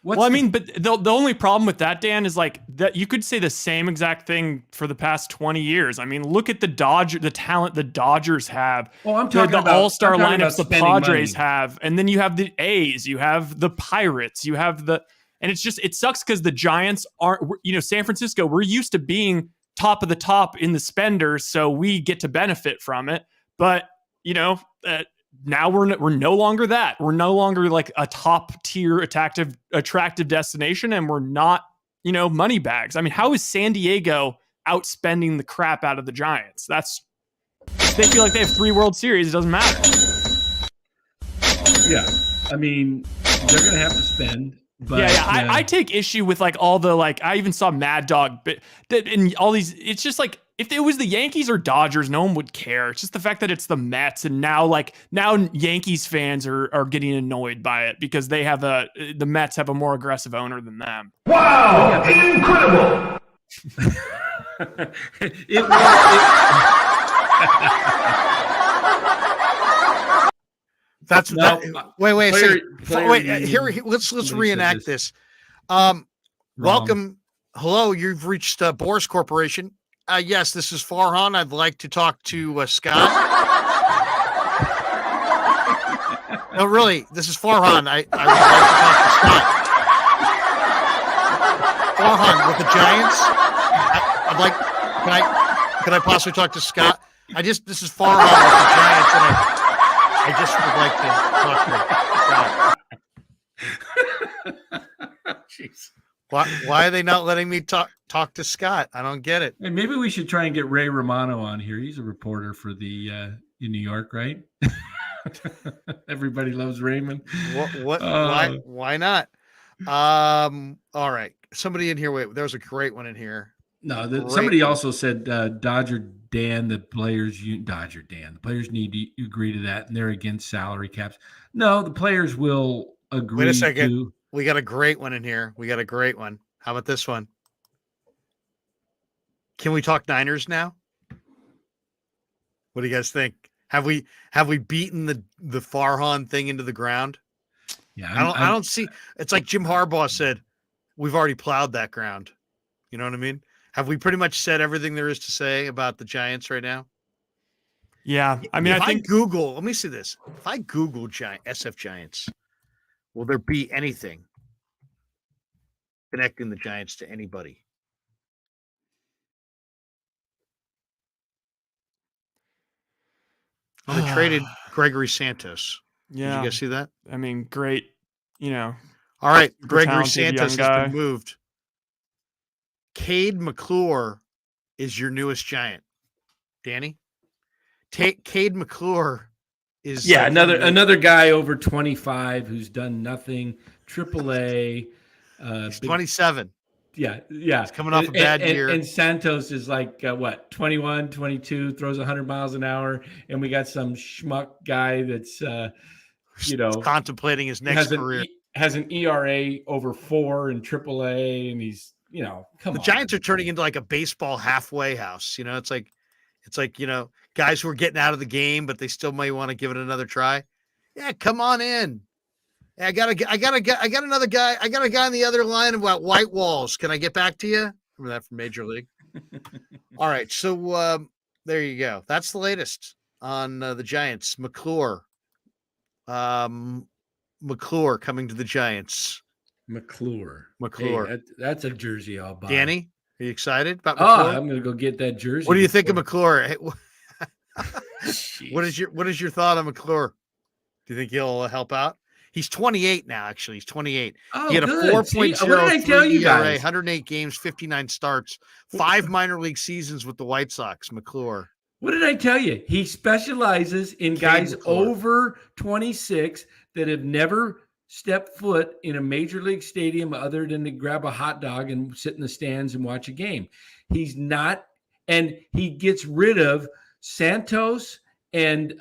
But the only problem with that, Dan, is like that you could say the same exact thing for the past 20 years. I mean, look at the talent the Dodgers have. Oh, I'm talking about the all-star lineups the Padres money. have, and then you have the A's, you have the Pirates, you have and it sucks because the Giants aren't. San Francisco, we're used to being top of the top in the spenders, so we get to benefit from it. But now we're no longer that. We're no longer like a top tier attractive destination, and we're not, money bags. I mean, how is San Diego outspending the crap out of the Giants? They feel like they have 3 World Series. It doesn't matter. Yeah. I mean, they're going to have to spend. But, I take issue with like all the I even saw Mad Dog, but and all these. It's just like if it was the Yankees or Dodgers, no one would care. It's just the fact that it's the Mets, and now Yankees fans are getting annoyed by it because they have the Mets have a more aggressive owner than them. Wow! Incredible! That's wait. Here, let's reenact this. Welcome. Hello, you've reached Boris Corporation. Yes, this is Farhan. I'd like to talk to Scott. No, really, this is Farhan. I would like to talk to Scott. Farhan with the Giants. Could I possibly talk to Scott? This is Farhan with the Giants, and I just would like to talk to Scott. Jeez. Why are they not letting me talk to Scott? I don't get it. And maybe we should try and get Ray Romano on here. He's a reporter for the in New York, right? Everybody loves Raymond. Why not? All right. Somebody in here. Wait, there was a great one in here. No, somebody also said Dodger Dan, the players need to agree to that, and they're against salary caps. No, the players will agree. Wait a second. We got a great one in here. We got a great one. How about this one? Can we talk Niners now? What do you guys think? Have we beaten the Farhan thing into the ground? Yeah, I don't see. It's like Jim Harbaugh said, we've already plowed that ground. You know what I mean? Have we pretty much said everything there is to say about the Giants right now? Yeah, I mean, if I think Google, let me see this. If I Google SF Giants, will there be anything connecting the Giants to anybody? Well, they traded Gregory Santos. Did you yeah, guys see that? I mean, great, you know, All right, super Gregory talented young Santos has guy. been moved. Cade McClure is your newest Giant. Danny? Cade McClure is Yeah, like another guy over 25 who's done nothing. AAA. he's 27. Yeah. He's coming off a bad year. And Santos is like, 21, 22, throws 100 miles an hour. And we got some schmuck guy that's, contemplating his next career. Has an ERA over 4 in AAA. And he's, come on. The Giants are turning into like a baseball halfway house. It's like, guys who are getting out of the game, but they still may want to give it another try. Yeah, come on in. I got another guy. I got a guy on the other line about white walls. Can I get back to you? Remember that from Major League? All right. So there you go. That's the latest on the Giants. McClure coming to the Giants. McClure. McClure. Hey, that's a jersey I'll buy. Danny, are you excited about McClure? I'm going to go get that jersey. What do you think of McClure? Hey, what is your thought on McClure? Do you think he'll help out? He's 28 now, actually. He's 28. Oh, he had good. a 4.03 ERA, guys? 108 games, 59 starts, 5 minor league seasons with the White Sox. McClure. What did I tell you? He specializes in guys over 26 that have never stepped foot in a major league stadium other than to grab a hot dog and sit in the stands and watch a game. He's not, and he gets rid of Santos and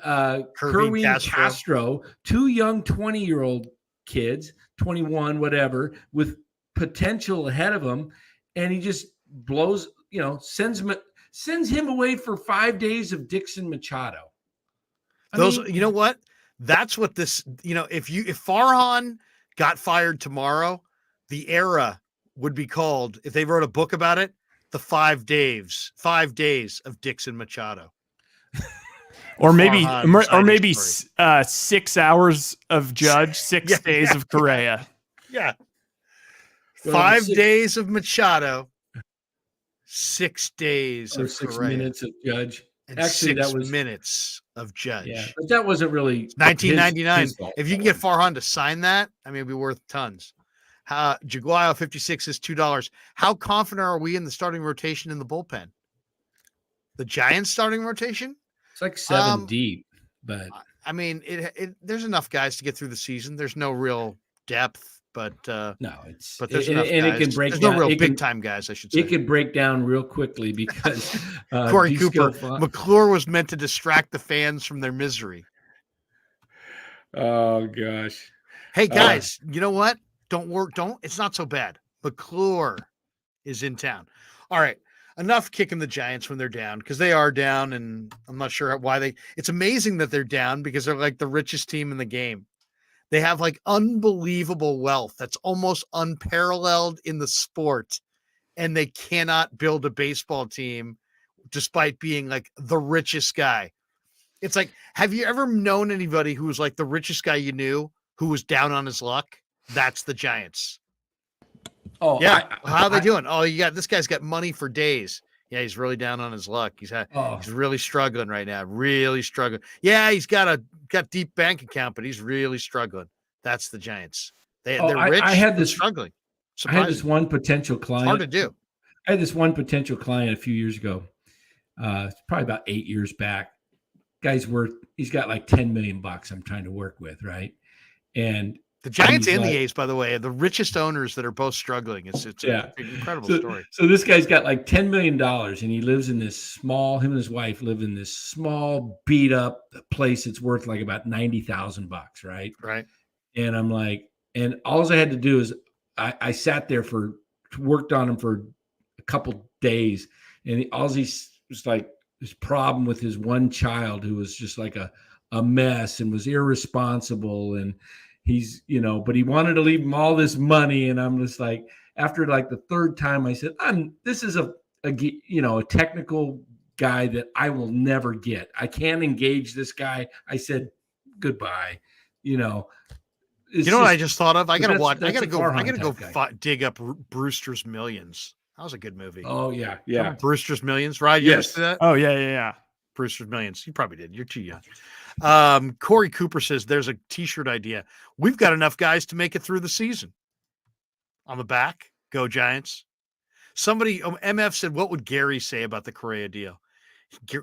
Kerwin Castro, 2 young 20-year-old kids, 21, whatever, with potential ahead of them, and he just blows, sends him away for 5 days of Dixon Machado. You know what? That's what this, if Farhan got fired tomorrow, the era would be called, if they wrote a book about it, the 5 days of Dixon Machado. Or maybe 6 hours of Judge, 6 days of Correa. Yeah. 5 days of Machado, 6 days or of 6 Correa. minutes of Judge. And Actually, 6 that was minutes of Judge. Yeah, but that wasn't really 1999. his fault. If you can get Farhan to sign that, it'd be worth tons. Jaguar 56 is $2. How confident are we in the starting rotation in the bullpen? The Giants starting rotation? It's like 7 deep, but there's enough guys to get through the season. There's no real depth, but there's enough guys. It can break there's down. No real big time guys, I should say. It could break down real quickly because Corey Cooper, McClure was meant to distract the fans from their misery. Oh gosh! Hey guys, you know what? It's not so bad. McClure is in town. All right. Enough kicking the Giants when they're down, because they are down, and I'm not sure why it's amazing that they're down because they're like the richest team in the game. They have like unbelievable wealth that's almost unparalleled in the sport, and they cannot build a baseball team despite being like the richest guy. It's like, have you ever known anybody who was like the richest guy you knew who was down on his luck? That's the Giants. Oh yeah. How are they doing? Oh, this guy's got money for days. Yeah, he's really down on his luck. He's really struggling right now. Really struggling. Yeah, he's got deep bank account, but he's really struggling. That's the Giants. They're rich. I had this struggling. I had this one potential client. It's hard to do. I had this one potential client a few years ago. It's probably about 8 years back. He's got like $10 million I'm trying to work with, right? And the Giants and the A's, by the way, are the richest owners that are both struggling. It's an incredible story. So this guy's got like $10 million, and he lives in this him and his wife live in this small, beat up place that's worth like about $90,000, right? Right. And I'm like, and all I had to do is I sat there worked on him for a couple days, and he was like this problem with his one child who was just like a mess and was irresponsible, and he's, but he wanted to leave him all this money. And I'm just like, after like the third time I said, this is a technical guy that I will never get. I can't engage this guy. I said goodbye. You know, You know what I just thought of? I gotta that's- watch. I that's gotta a go. I Farhan gotta go type guy. dig up Brewster's Millions. That was a good movie. Oh yeah, Yeah. Brewster's Millions, right? You ever Yes. see that? Oh yeah. Brewster's Millions. You probably did. You're too young. Corey Cooper says there's a T-shirt idea. We've got enough guys to make it through the season. On the back, go Giants. Somebody, MF said, what would Gary say about the Correa deal?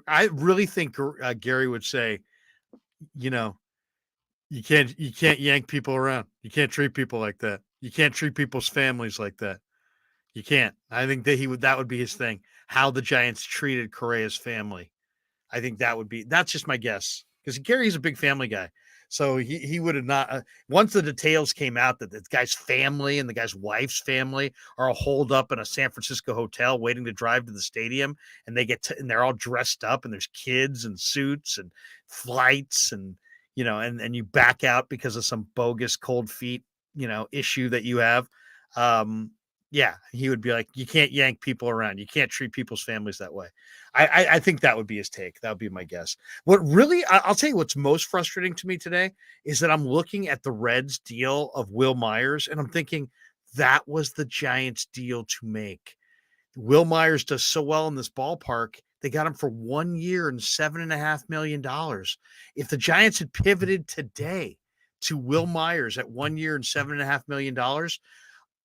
I really think Gary would say, you know, you can't yank people around. You can't treat people like that. You can't treat people's families like that. You can't. I think that that would be his thing. How the Giants treated Correa's family. I think that's just my guess. Because Gary's a big family guy. So he would have not once the details came out that the guy's family and the guy's wife's family are all holed up in a San Francisco hotel waiting to drive to the stadium, and and they're all dressed up, and there's kids and suits and flights, and and you back out because of some bogus cold feet issue that you have. Yeah, he would be like, you can't yank people around. You can't treat people's families that way. I think that would be his take. That would be my guess. What really, I'll tell you what's most frustrating to me today is that I'm looking at the Reds deal of Will Myers, and I'm thinking that was the Giants deal to make. Will Myers does so well in this ballpark. They got him for 1 year and $7.5 million. If the Giants had pivoted today to Will Myers at 1 year and $7.5 million,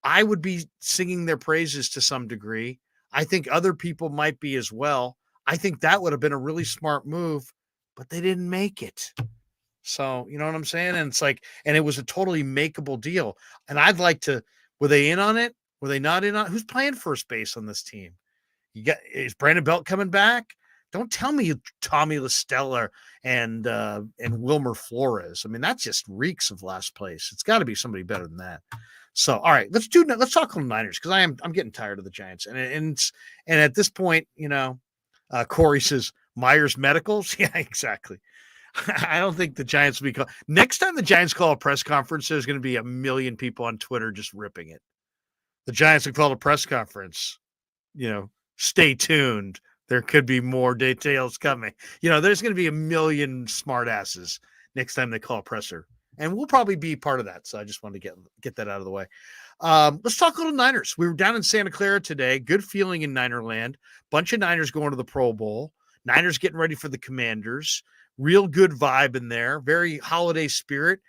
I would be singing their praises to some degree. I think other people might be as well. I think that would have been a really smart move, but they didn't make it. So, you know what I'm saying? And it's like, and it was a totally makeable deal. And I'd like to, were they in on it? Were they not in on it? Who's playing first base on this team? Is Brandon Belt coming back? Don't tell me Tommy LaStella and Wilmer Flores. I mean, that just reeks of last place. It's got to be somebody better than that. So, all right, let's talk on the Niners, because I'm getting tired of the Giants, and at this point, Corey says Myers Medicals. Yeah, exactly. I don't think the Giants will be next time the Giants call a press conference. There's going to be 1 million people on Twitter just ripping it. The Giants have called a press conference. Stay tuned. There could be more details coming. There's going to be 1 million smartasses next time they call a presser. And we'll probably be part of that. So I just wanted to get that out of the way. Let's talk a little Niners. We were down in Santa Clara today. Good feeling in Niner land. Bunch of Niners going to the Pro Bowl. Niners getting ready for the Commanders. Real good vibe in there. Very holiday spirit.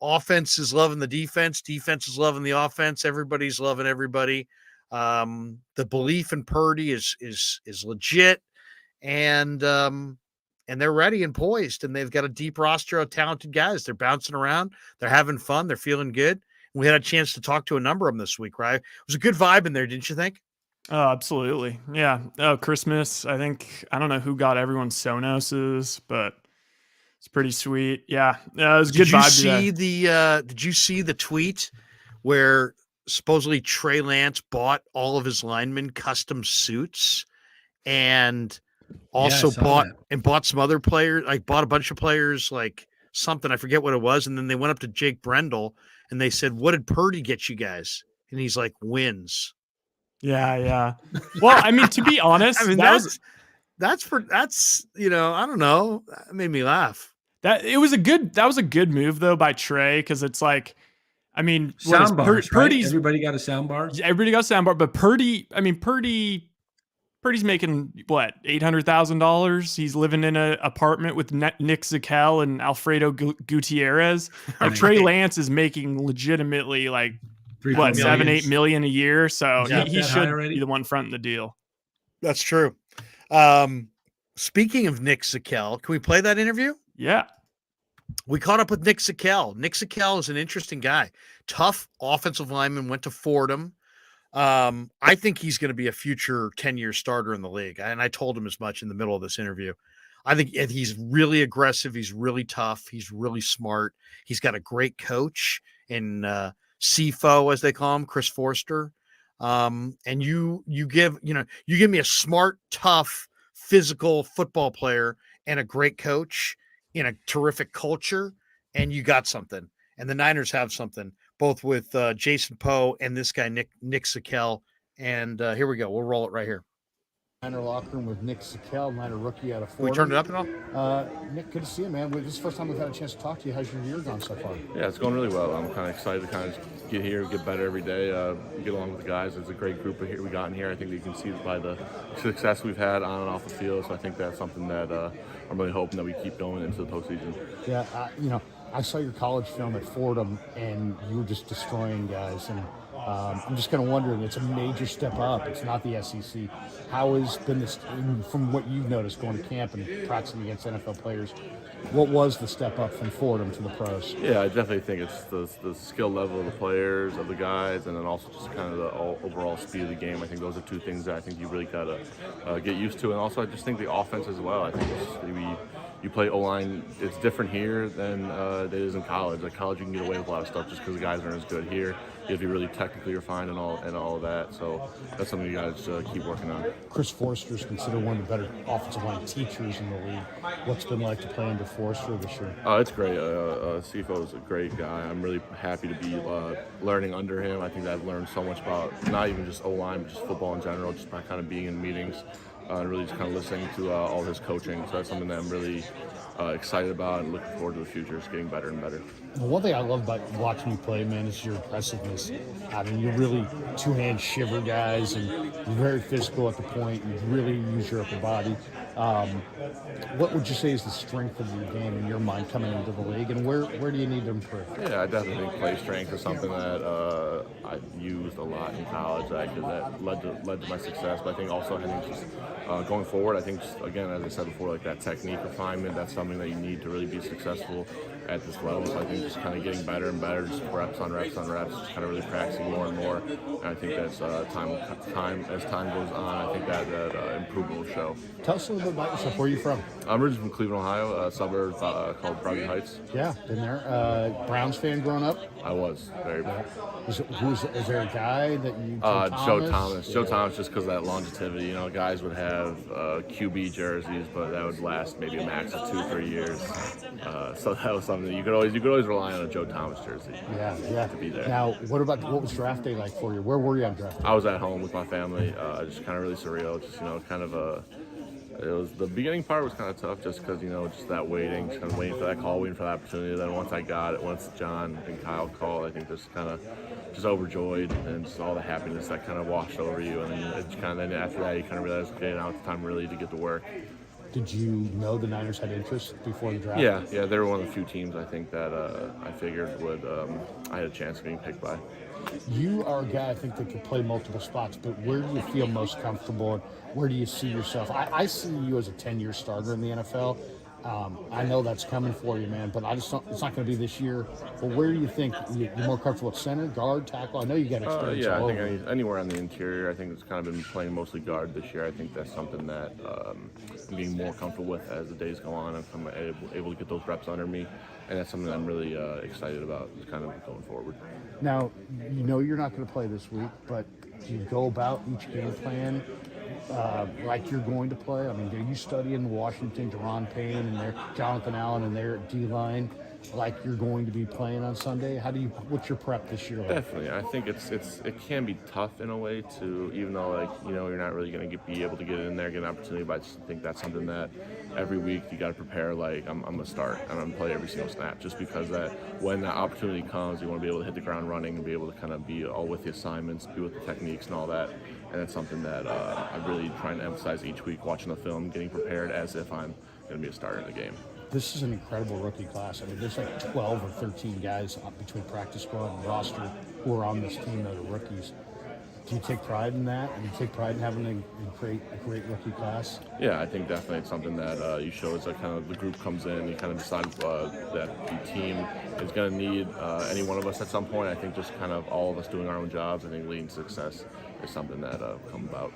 Offense is loving the defense. Defense is loving the offense. Everybody's loving everybody. The belief in Purdy is legit. And they're ready and poised, and they've got a deep roster of talented guys. They're bouncing around. They're having fun. They're feeling good. We had a chance to talk to a number of them this week, right? It was a good vibe in there, didn't you think? Oh, absolutely. Yeah. Oh, Christmas. I don't know who got everyone's Sonoses, but it's pretty sweet. Yeah. It was a good vibe. Did you see the tweet where supposedly Trey Lance bought all of his linemen custom suits and also bought some other players, like bought a bunch of players, like something, I forget what it was. And then they went up to Jake Brendel and they said, what did Purdy get you guys? And he's like, wins. Yeah. Well, I mean, to be honest, I mean, that's I don't know. That made me laugh. That was a good move though by Trey. Cause it's like, I mean, soundbars, Purdy's, right? Everybody got a soundbar. Everybody got a soundbar, but Purdy's making what, $800,000. He's living in an apartment with Nick Zakel and Alfredo Gutierrez. Like Trey Lance is making legitimately like what, 7-8 million a year. So he should be the one fronting the deal. That's true. Speaking of Nick Zakel, can we play that interview? Yeah. We caught up with Nick Zakel. Nick Zakel is an interesting guy. Tough offensive lineman, went to Fordham. I think he's going to be a future 10-year starter in the league. And I told him as much in the middle of this interview. I think he's really aggressive. He's really tough. He's really smart. He's got a great coach in CFO, as they call him, Chris Forster. And you give me a smart, tough, physical football player and a great coach in a terrific culture, and you got something. And the Niners have something, both with Jason Poe and this guy, Nick Zakel. And here we go. We'll roll it right here. Niner locker room with Nick Sikel, Niner rookie out of Fordham. We turned it up at all? Nick, good to see you, man. This is the first time we've had a chance to talk to you. How's your year gone so far? Yeah, it's going really well. I'm kind of excited to kind of get here, get better every day, get along with the guys. It's a great group we got in here. I think that you can see by the success we've had on and off the field. So I think that's something that I'm really hoping that we keep going into the postseason. Yeah, I saw your college film at Fordham, and you were just destroying guys. And I'm just kind of wondering, it's a major step up. It's not the SEC. How has been this, from what you've noticed going to camp and practicing against NFL players, what was the step up from Fordham to the pros? Yeah, I definitely think it's the skill level of the players, of the guys, and then also just kind of the overall speed of the game. I think those are two things that I think you really got to get used to. And also I just think the offense as well. I think you play O-line, it's different here than it is in college. Like college, you can get away with a lot of stuff just because the guys aren't as good. Here, you have to be really technically refined and all of that. So that's something you got to keep working on. Chris Forster is considered one of the better offensive line teachers in the league. What's it been like to play under Forster this year? It's great. CFO is a great guy. I'm really happy to be learning under him. I think that I've learned so much about not even just O-line, but just football in general, just by kind of being in meetings. And really just kind of listening to all his coaching. So that's something that I'm really excited about and looking forward to the future. It's getting better and better. Well, one thing I love about watching you play, man, is your aggressiveness. I mean, you're really two-hand shiver guys, and you're very physical at the point. You really use your upper body. What would you say is the strength of your game in your mind coming into the league, and where do you need to improve? Yeah, I definitely think play strength is something that I used a lot in college. That led to my success. But I think also going forward, I think just, again, as I said before, like that technique refinement, that's something that you need to really be successful at this level. So I think just kind of getting better and better, just reps on reps on reps, just kind of really practicing more and more. And I think that's time as time goes on, I think that improvement will show. Tell us a little bit about yourself. Where are you from? I'm originally from Cleveland, Ohio, a suburb called Krueg Heights. Yeah, been there. Browns fan growing up? I was very bad. Is there a guy that you? Joe Thomas. Yeah. Joe Thomas, just because of that longevity. You know, guys would have QB jerseys, but that would last maybe a max of 2-3 years. So that was something that you could always rely on a Joe Thomas jersey. Yeah. To be there. Now, what was draft day like for you? Where were you on draft day? I was at home with my family. Just kind of really surreal. Just kind of it was the beginning part was kind of tough just because just that waiting, just kind of waiting for that call, waiting for that opportunity. Then once I got it, once John and Kyle called, I think just kind of overjoyed and just all the happiness that kind of washed over you. And then after that, you kind of realize, okay, now it's time really to get to work. Did you know the Niners had interest before the draft? Yeah, they were one of the few teams I think that I figured would I had a chance of being picked by. You are a guy I think that could play multiple spots, but where do you feel most comfortable and where do you see yourself? I see you as a 10-year starter in the NFL. I know that's coming for you, man, but it's not going to be this year. But where do you think you're more comfortable at center, guard, tackle? I know you got experience. I think anywhere on the interior. I think it's kind of been playing mostly guard this year. I think that's something that I'm getting more comfortable with as the days go on. I'm able to get those reps under me, and that's something that I'm really excited about, just kind of going forward. Now, you're not going to play this week, but do you go about each game plan like you're going to play? I mean, are you studying Washington, Deron Payne, and their Jonathan Allen and their D-line like you're going to be playing on Sunday? What's your prep this year like? Definitely. I think it can be tough in a way to, even though you're not really going to be able to get in there, get an opportunity, but I just think that's something that every week you got to prepare like I'm going to start and I'm going to play every single snap, just because that when that opportunity comes, you want to be able to hit the ground running and be able to kind of be all with the assignments, be with the techniques and all that. And it's something that I'm really trying to emphasize each week, watching the film, getting prepared as if I'm going to be a starter in the game. This is an incredible rookie class. I mean, there's like 12 or 13 guys between practice squad and roster who are on this team that are rookies. Do you take pride in that? And do you take pride in having a great rookie class? Yeah, I think definitely it's something that you show as kind of the group comes in, you kind of decide that the team is going to need any one of us at some point. I think just kind of all of us doing our own jobs, I think leading to success is something that come about.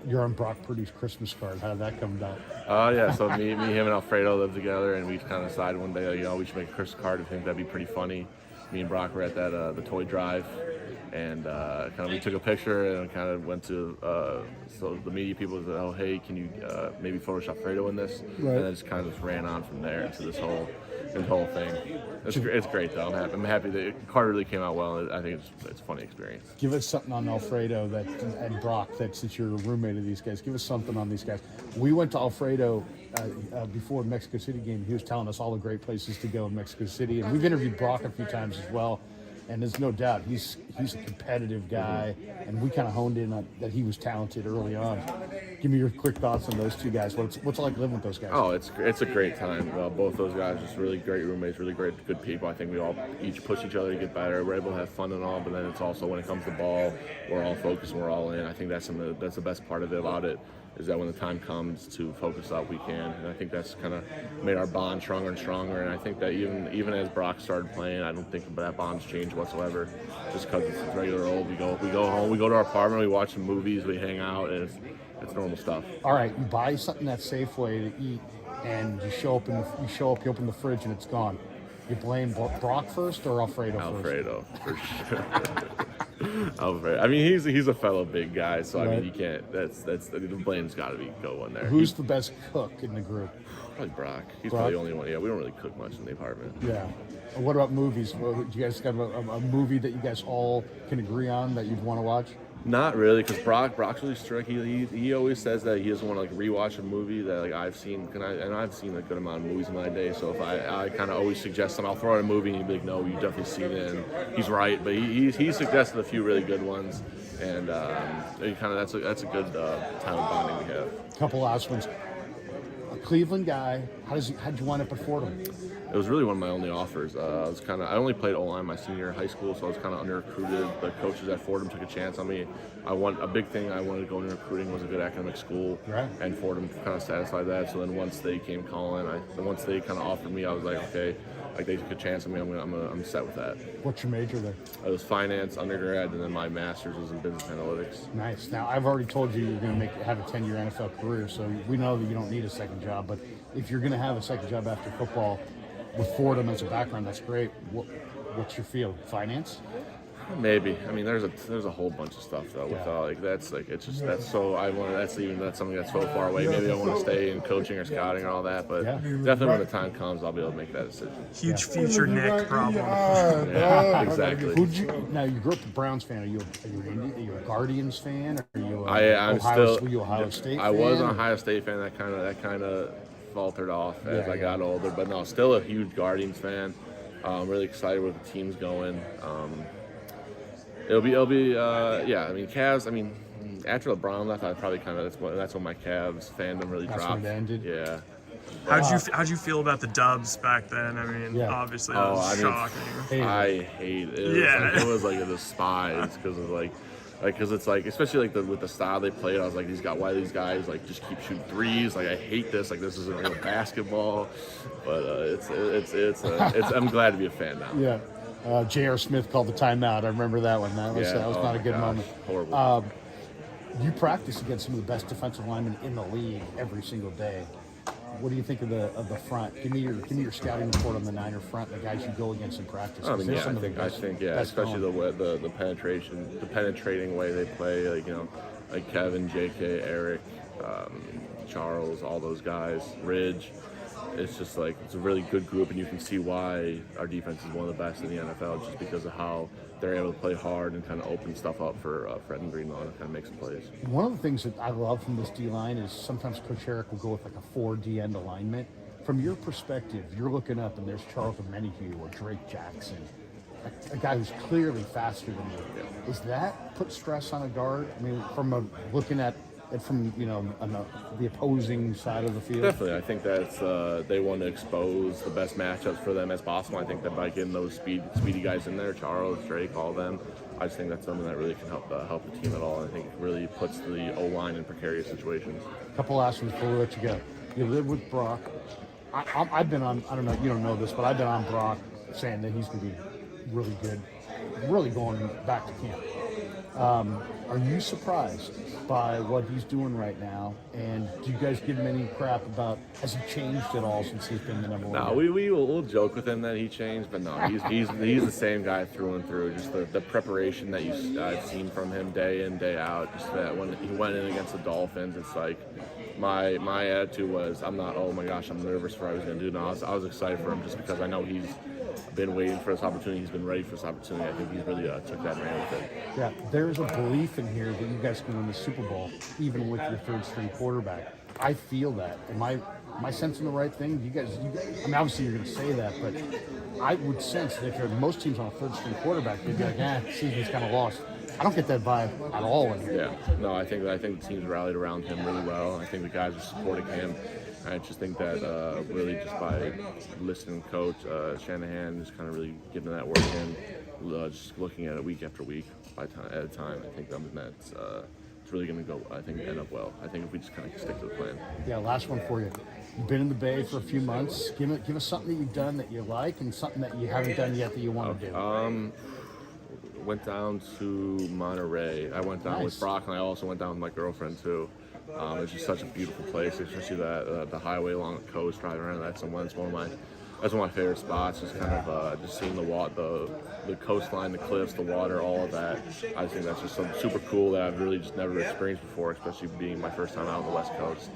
You're on Brock Purdy's Christmas card. How did that come about? So me, him, and Alfredo lived together, and we kind of decided one day, we should make a Christmas card. I think that'd be pretty funny. Me and Brock were at that the toy drive, and we took a picture and kind of went to so the media people said, oh hey, can you maybe Photoshop Alfredo in this? Right. And then just kind of ran on from there into this whole in the whole thing. It's great though. I'm happy that Carter really came out well. I think it's a funny experience. Give us something on Alfredo and Brock. That since you're a roommate of these guys, give us something on these guys. We went to Alfredo before the Mexico City game. He was telling us all the great places to go in Mexico City, and we've interviewed Brock a few times as well. And there's no doubt he's a competitive guy, and we kind of honed in on that he was talented early on. Give me your quick thoughts on those two guys. What's it like living with those guys? Oh, it's a great time. Both those guys just really great roommates, really good people. I think we all each push each other to get better. We're able to have fun and all, but then it's also when it comes to ball, we're all focused and we're all in. I think that's the best part of it about it. Is that when the time comes to focus up, we can. And I think that's kind of made our bond stronger and stronger. And I think that even as Brock started playing, I don't think that bond's changed whatsoever. Just because it's regular old, we go home, we go to our apartment, we watch some movies, we hang out, and it's normal stuff. All right, you buy something at Safeway to eat, and you open the fridge, and it's gone. You blame Brock first or Alfredo first? Alfredo, for sure. Alfredo. I mean, he's a fellow big guy, so I mean, you can't. The blame's got to be going there. Who's the best cook in the group? Probably Brock. He's probably the only one. Yeah, we don't really cook much in the apartment. Yeah. And what about movies? Do you guys have a movie that you guys all can agree on that you'd want to watch? Not really, because Brock's really strict. He always says that he doesn't want to rewatch a movie that like I've seen, and I've seen a good amount of movies in my day. So if I kind of always suggest something, I'll throw out a movie and he'd be like, "No, you've definitely seen it." And he's right, but he suggested a few really good ones, and that's a good time of bonding we have. Couple last ones. A Cleveland guy. How'd you wind up at Fordham? It was really one of my only offers. I only played O-line my senior year of high school, so I was kind of under-recruited. The coaches at Fordham took a chance on me. A big thing I wanted to go into recruiting was a good academic school, right. And Fordham kind of satisfied that. So then once they came calling, once they kind of offered me, I was like, okay, like they took a chance on me. I'm set with that. What's your major there? It was finance undergrad, and then my master's was in business analytics. Nice. Now I've already told you you're going to have a 10-year NFL career, so we know that you don't need a second job. But if you're going to have a second job after football, with Fordham as a background, that's great. What's your field? Finance? Maybe. I mean, there's a whole bunch of stuff though. With that's something that's something that's so far away. Maybe I want to stay in coaching or scouting or all that. But definitely when the time comes, I'll be able to make that decision. Huge future Nick problem. Yeah, exactly. Now you grew up a Browns fan. Are you a Guardians fan? Or are you were you Ohio State? I was an Ohio State fan. That kind of faltered off as I got older, but no, still a huge Guardians fan. Really excited where the team's going. It'll be I mean, Cavs. I mean, after LeBron left, I probably that's when my Cavs fandom really dropped. That's when it ended. Yeah. How'd you feel about the Dubs back then? I mean, obviously that was shocking. I hate it. It was like a despise because it's like, especially like with the style they played, I was like, why these guys like just keep shooting threes? Like I hate this. Like this isn't real basketball. But I'm glad to be a fan now. Yeah. J.R. Smith called the timeout. I remember that one. That was not a good moment. Horrible. You practice against some of the best defensive linemen in the league every single day. What do you think of the front? Give me your scouting report on the Niner front, the guys you go against in practice. I mean, I think, especially the penetrating way they play, like Kevin, J.K., Eric, Charles, all those guys, Ridge. It's just like it's a really good group, and you can see why our defense is one of the best in the NFL, just because of how they're able to play hard and kind of open stuff up for Fred and Greenlaw and kind of make some plays. One of the things that I love from this D-line is sometimes Coach Herrick will go with like a 4D end alignment. From your perspective, you're looking up and there's Charles Omenihu or Drake Jackson, a guy who's clearly faster than you. Yeah. Does that put stress on a guard? I mean, looking at it from on the opposing side of the field. Definitely, I think that's they want to expose the best matchups for them as possible. I think that by getting those speedy guys in there, Charles, Drake, all of them, I just think that's something that really can help the team at all. I think it really puts the O-line in precarious situations. A couple last ones before we let you go. You live with Brock. I've been on. I don't know. You don't know this, but I've been on Brock saying that he's going to be really good, really going back to camp. Are you surprised by what he's doing right now? And do you guys give him any crap about, has he changed at all since he's been the number one? No, we'll joke with him that he changed, but no, he's the same guy through and through. Just the preparation that I've seen from him day in, day out. Just that when he went in against the Dolphins, it's like my attitude was I'm not, oh my gosh, I'm nervous for what I was going to do. No, I was excited for him just because I know he's been waiting for this opportunity. He's been ready for this opportunity. I think he's really took that and ran with it. Yeah, there's a belief in here that you guys can win the Super Bowl, even with your third string quarterback. I feel that. Am I sensing the right thing? You guys, I mean, obviously you're going to say that, but I would sense that if you're most teams on a third string quarterback, they'd be like, season's kind of lost. I don't get that vibe at all in here. Yeah, no, I think the team's rallied around him really well. I think the guys are supporting him. I just think that really just by listening to Coach Shanahan, just kind of really getting that work in, just looking at it week after week at a time, I think that's it's really going to go, I think, end up well. I think if we just kind of stick to the plan. Yeah, last one for you. You've been in the Bay for a few months. Give us something that you've done that you like and something that you haven't done yet that you want to do. Went down to Monterey. I went down with Brock, and I also went down with my girlfriend too. It's just such a beautiful place, especially that the highway along the coast, driving around. That's one of my favorite spots. Just kind of just seeing the coastline, the cliffs, the water, all of that. I think that's just something super cool that I've really just never experienced before, especially being my first time out on the West Coast.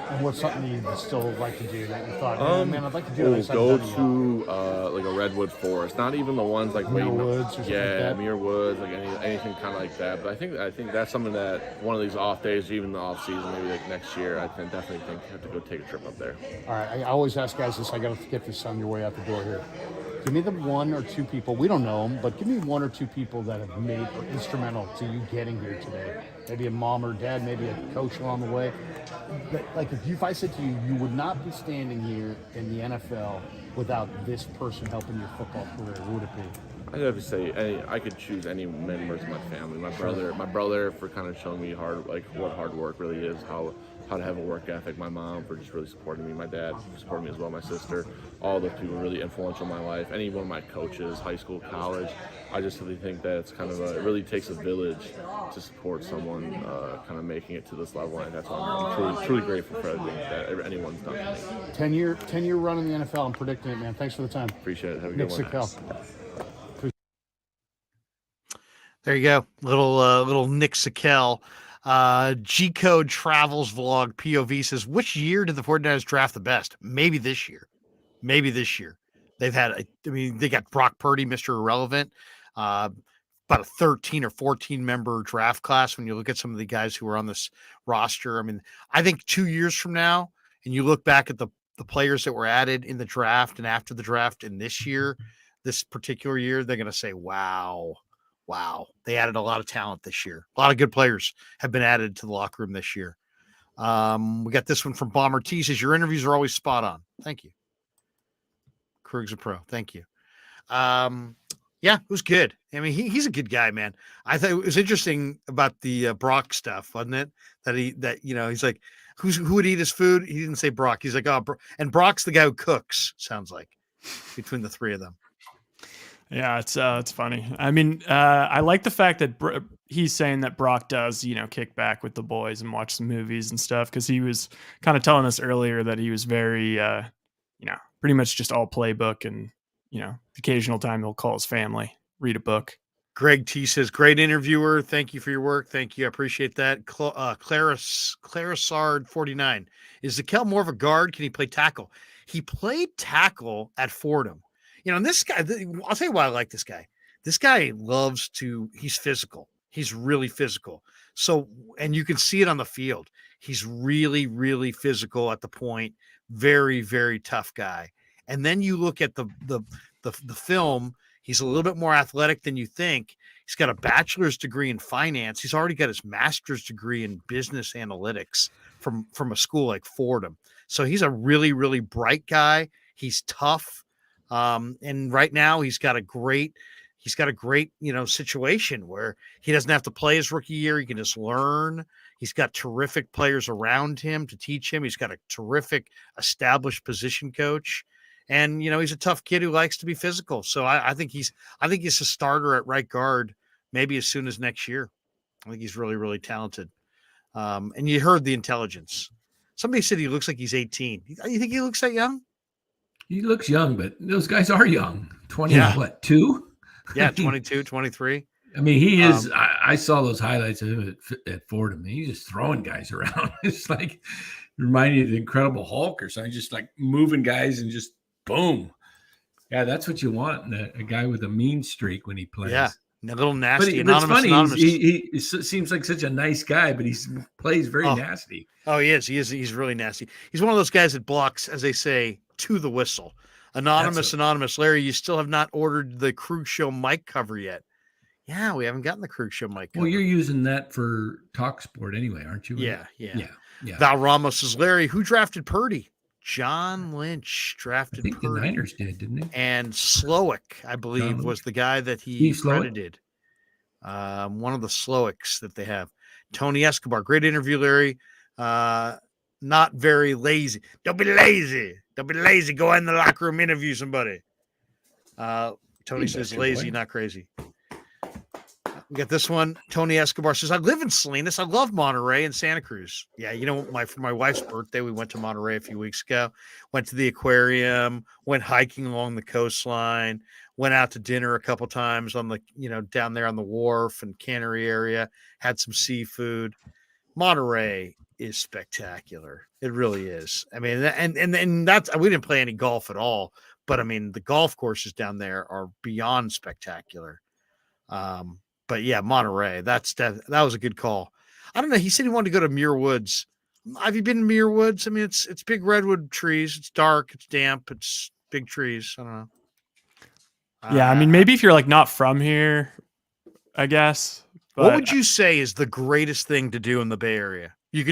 And what's something you still like to do that you thought, man, I'd like to do this? Go to like a redwood forest, not even the ones like Muir Woods or something like that. Muir Woods, like anything kind of like that. But I think that's something that one of these off days, even the off season, maybe like next year, I can definitely think have to go take a trip up there. All right, I always ask guys this. I got to get this on your way out the door here. Give me the one or two people, we don't know them, but give me one or two people that have made instrumental to you getting here today. Maybe a mom or dad, maybe a coach along the way. But like if I said to you, you would not be standing here in the NFL without this person helping your football career, who would it be? I'd have to say I could choose any members of my family. My brother for kind of showing me what hard work really is, how to have a work ethic. My mom for just really supporting me. My dad for supporting me as well. My sister. All those people were really influential in my life. Any one of my coaches, high school, college. I just really think that it's kind of it really takes a village to support someone kind of making it to this level. And that's why I'm truly grateful for everything that anyone's done for me. 10-year run in the NFL. I'm predicting it, man. Thanks for the time. Appreciate it. Have a good one. There you go. Little Nick Sikel. G-Code Travels Vlog POV says, which year did the 49ers draft the best? Maybe this year. They've had, they got Brock Purdy, Mr. Irrelevant, about a 13 or 14 member draft class. When you look at some of the guys who are on this roster, I think 2 years from now, and you look back at the players that were added in the draft and after the draft in this particular year, they're going to say, wow, they added a lot of talent this year. A lot of good players have been added to the locker room this year. We got this one from Bomber T. Says, your interviews are always spot on. Thank you. Krueg's a pro. Thank you. Yeah, it was good. He's a good guy, man. I thought it was interesting about the Brock stuff, wasn't it? He's like, who would eat his food? He didn't say Brock. He's like, and Brock's the guy who cooks, sounds like, between the three of them. Yeah, it's funny. I like the fact that he's saying that Brock does, kick back with the boys and watch some movies and stuff, because he was kind of telling us earlier that he was very, pretty much just all playbook, and occasional time he'll call his family, read a book. Greg T says, great interviewer. Thank you for your work. Thank you. I appreciate that. Clarisard 49. Is Zakel more of a guard? Can he play tackle? He played tackle at Fordham. And this guy, I'll tell you why I like this guy. This guy he's physical. He's really physical. So, and you can see it on the field. He's really, really physical at the point. Very, very tough guy. And then you look at the film, he's a little bit more athletic than you think. He's got a bachelor's degree in finance. He's already got his master's degree in business analytics from a school like Fordham. So he's a really, really bright guy. He's tough. And right now he's got a great, situation where he doesn't have to play his rookie year. He can just learn. He's got terrific players around him to teach him. He's got a terrific established position coach, and, he's a tough kid who likes to be physical. So I think he's a starter at right guard, maybe as soon as next year. I think he's really, really talented. And you heard the intelligence. Somebody said he looks like he's 18. You think he looks that young? He looks young, but those guys are young. 22? Yeah, 22, 23. He is. I saw those highlights of him at Fordham. He's just throwing guys around. It's like, Remind you of the Incredible Hulk or something, just like moving guys and just boom. Yeah, that's what you want in a guy with a mean streak when he plays. Yeah, a little But, nasty, but it's anonymous. funny. Anonymous. He seems like such a nice guy, but he plays very nasty. Oh, he is. He's really nasty. He's one of those guys that blocks, as they say, to the whistle. Anonymous. Larry, you still have not ordered the Krueg Show mic cover yet. Yeah, we haven't gotten the Krueg Show mic cover. Well, you're using that for Talk Sport anyway, aren't you? Yeah. Yeah. Val Ramos says, Larry, who drafted Purdy? John Lynch drafted I think Purdy. the Niners did, didn't they? And Slowick, I believe, was the guy that he credited. One of the Slowicks that they have. Tony Escobar, great interview, Larry. Not very lazy. Don't be lazy. Don't be lazy. Go in the locker room, interview somebody. Tony says lazy, not crazy. We got this one. Tony Escobar says, I live in Salinas. I love Monterey and Santa Cruz. Yeah, for my wife's birthday, we went to Monterey a few weeks ago. Went to the aquarium, went hiking along the coastline, went out to dinner a couple times on the, down there on the wharf and cannery area, had some seafood. Monterey is spectacular. It really is. I mean, and that's, we didn't play any golf at all, but I mean, the golf courses down there are beyond spectacular. But yeah, Monterey, that was a good call. I don't know. He said he wanted to go to Muir Woods. Have you been to Muir Woods? I mean, it's big redwood trees. It's dark. It's damp. It's big trees. I don't know. Yeah, I mean, maybe if you're like not from here, I guess. But what would you say is the greatest thing to do in the Bay Area? You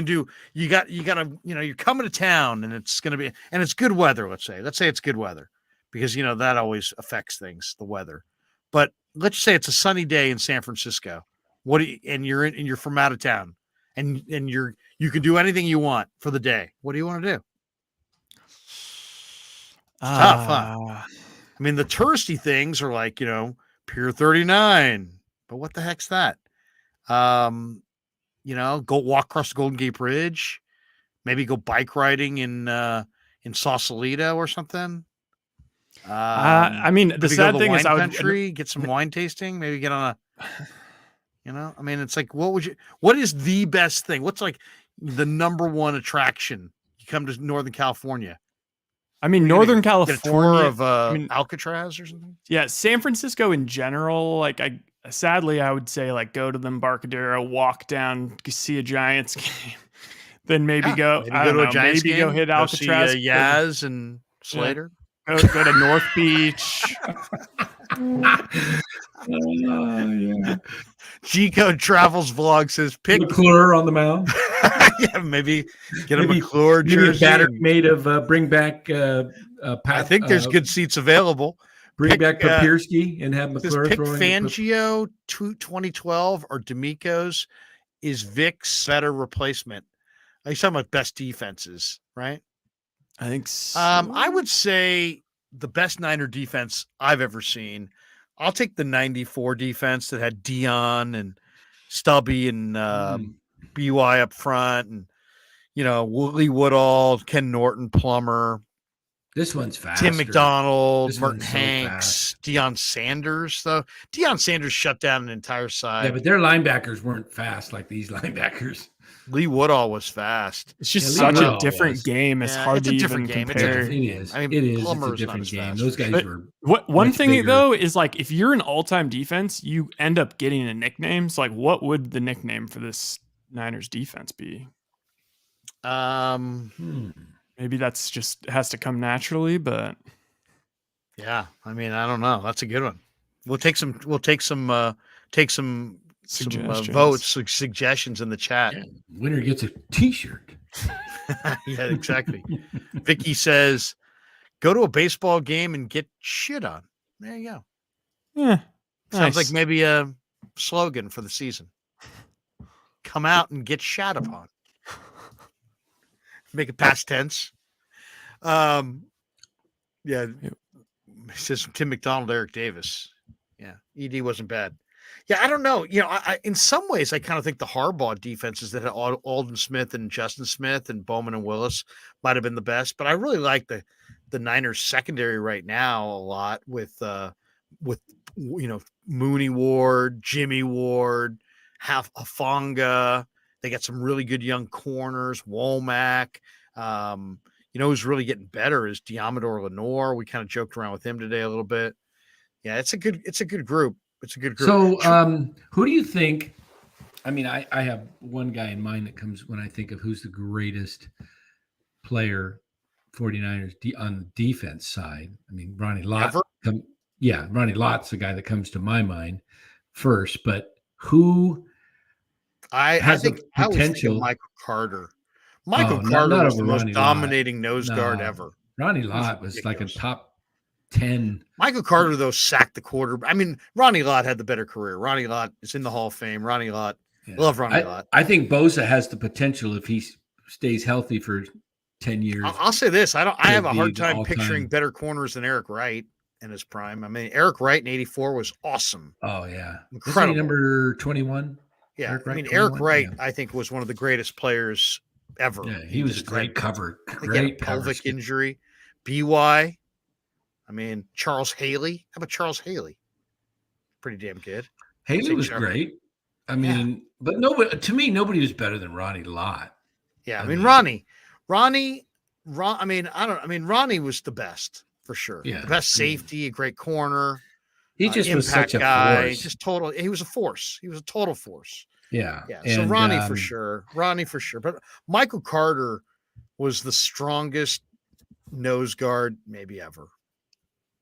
gotta, you're coming to town and it's going to be, and it's good weather. Let's say it's good weather because, that always affects things, the weather. But let's say it's a sunny day in San Francisco. And you're from out of town and you can do anything you want for the day. What do you want to do? It's tough, huh? I mean, the touristy things are like, Pier 39, but what the heck's that? Go walk across the Golden Gate Bridge, maybe go bike riding in Sausalito or something. I mean, the sad thing is, get some wine tasting, maybe get on I mean, it's like, what is the best thing? What's like the number one attraction? You come to Northern California. I mean, Northern California, get a tour of Alcatraz or something. Yeah. San Francisco in general, like I would say like go to the Embarcadero, walk down, see a Giants game, then maybe go to a Giants game, go hit Alcatraz, see, Yaz and Slater. Go to North Beach. Yeah. G-Code Travels Vlog says pick McClure on the mound. Yeah, maybe get a McClure jersey. A batter made of bring back. I think there's good seats available. Bring back Papirski and have McClure pick throwing. Fangio 2012 or D'Amico's is Vic's better replacement. He's talking about best defenses, right? I think so. I would say the best Niner defense I've ever seen. I'll take the 94 defense that had Dion and Stubby and BY up front and, Lee Woodall, Ken Norton, Plummer. This one's faster. Tim McDonald, Merton Hanks, Deion Sanders, though. Deion Sanders shut down an entire side. Yeah, but their linebackers weren't fast like these linebackers. Lee Woodall was fast. It's just such a different game. It's hard to even compare. It is. I mean, it's a different game. Those guys were. One thing bigger. Though is like if you're an all-time defense, you end up getting a nickname. So like, what would the nickname for this Niners defense be? Maybe that's just has to come naturally, but yeah, I mean, I don't know. That's a good one. We'll take some votes, suggestions in the chat. Yeah, winner gets a T-shirt. Yeah, exactly. Vicky says, "Go to a baseball game and get shit on." There you go. Yeah, sounds like maybe a slogan for the season. Come out and get shat upon. Make it past tense. Yeah. It says Tim McDonald, Eric Davis. Yeah. ED wasn't bad. Yeah. I don't know. I in some ways, I kind of think the Harbaugh defenses that had Alden Smith and Justin Smith and Bowman and Willis might have been the best, but I really like the Niners secondary right now a lot with Mooney Ward, Jimmy Ward, Hafanga, They got some really good young corners, Womack. Who's really getting better is Diamador Lenore. We kind of joked around with him today a little bit. Yeah, it's a good group. It's a good group. So, who do you think? I mean, I have one guy in mind that comes when I think of who's the greatest player 49ers on the defense side. I mean, Ronnie Lott. Ronnie Lott's the guy that comes to my mind first. But who I think I was thinking Michael Carter. Michael Carter was the most dominating nose guard ever. Ronnie Lott was like a top 10. Michael Carter, though, sacked the quarter. I mean, Ronnie Lott had the better career. Ronnie Lott is in the Hall of Fame. Ronnie Lott. Love Ronnie Lott. I think Bosa has the potential if he stays healthy for 10 years. I'll say this. I have a hard time picturing better corners than Eric Wright in his prime. I mean, Eric Wright in '84 was awesome. Oh, yeah. Incredible. Number 21? Yeah. Eric Wright, I think, was one of the greatest players ever. Yeah, he was a great cover. Great pelvic injury. BY. I mean, Charles Haley. How about Charles Haley? Pretty damn good. Haley was great. I mean, but to me, nobody was better than Ronnie Lott. Yeah, I mean Ronnie, Ronnie was the best for sure. Yeah, the best safety, a great corner. He just was such a guy. force. Just total. He was a force. He was a total force. Yeah. So Ronnie for sure. But Michael Carter was the strongest nose guard maybe ever.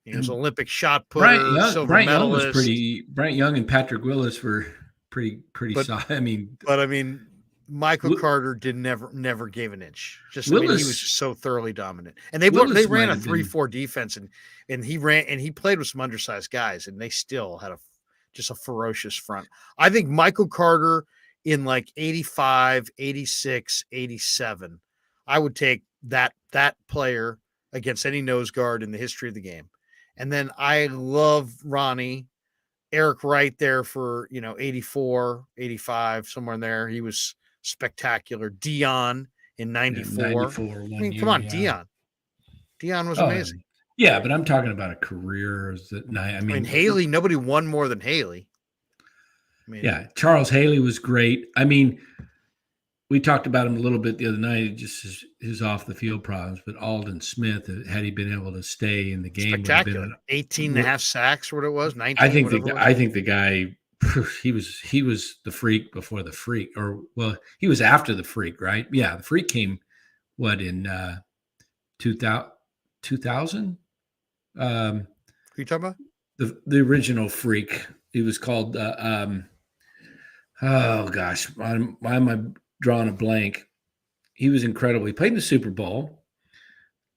He was Olympic shot putter, silver medalist. Bryant Young and Patrick Willis were pretty solid. I mean, Michael Carter never gave an inch. He was just so thoroughly dominant. And they ran a 3-4 defense, and he played with some undersized guys, and they still had just a ferocious front. I think Michael Carter in like 85, 86, 87, I would take that player against any nose guard in the history of the game. And then I love Ronnie. Eric Wright there for 84, 85, somewhere in there. He was spectacular. Dion in 94. Come on, Dion. Dion was amazing. Yeah, but I'm talking about a career. I mean, Haley, nobody won more than Haley. Charles Haley was great. I mean, we talked about him a little bit the other night, just his off the field problems, but Aldon Smith, had he been able to stay in the game, spectacular. 18 and a half sacks, what it was, 19. I think the guy, he was the freak before the freak, he was after the freak, right? Yeah, the freak came in 2000? Who are you talking about? The original freak. He was called oh gosh, why am I drawing a blank? He was incredible. He played in the Super Bowl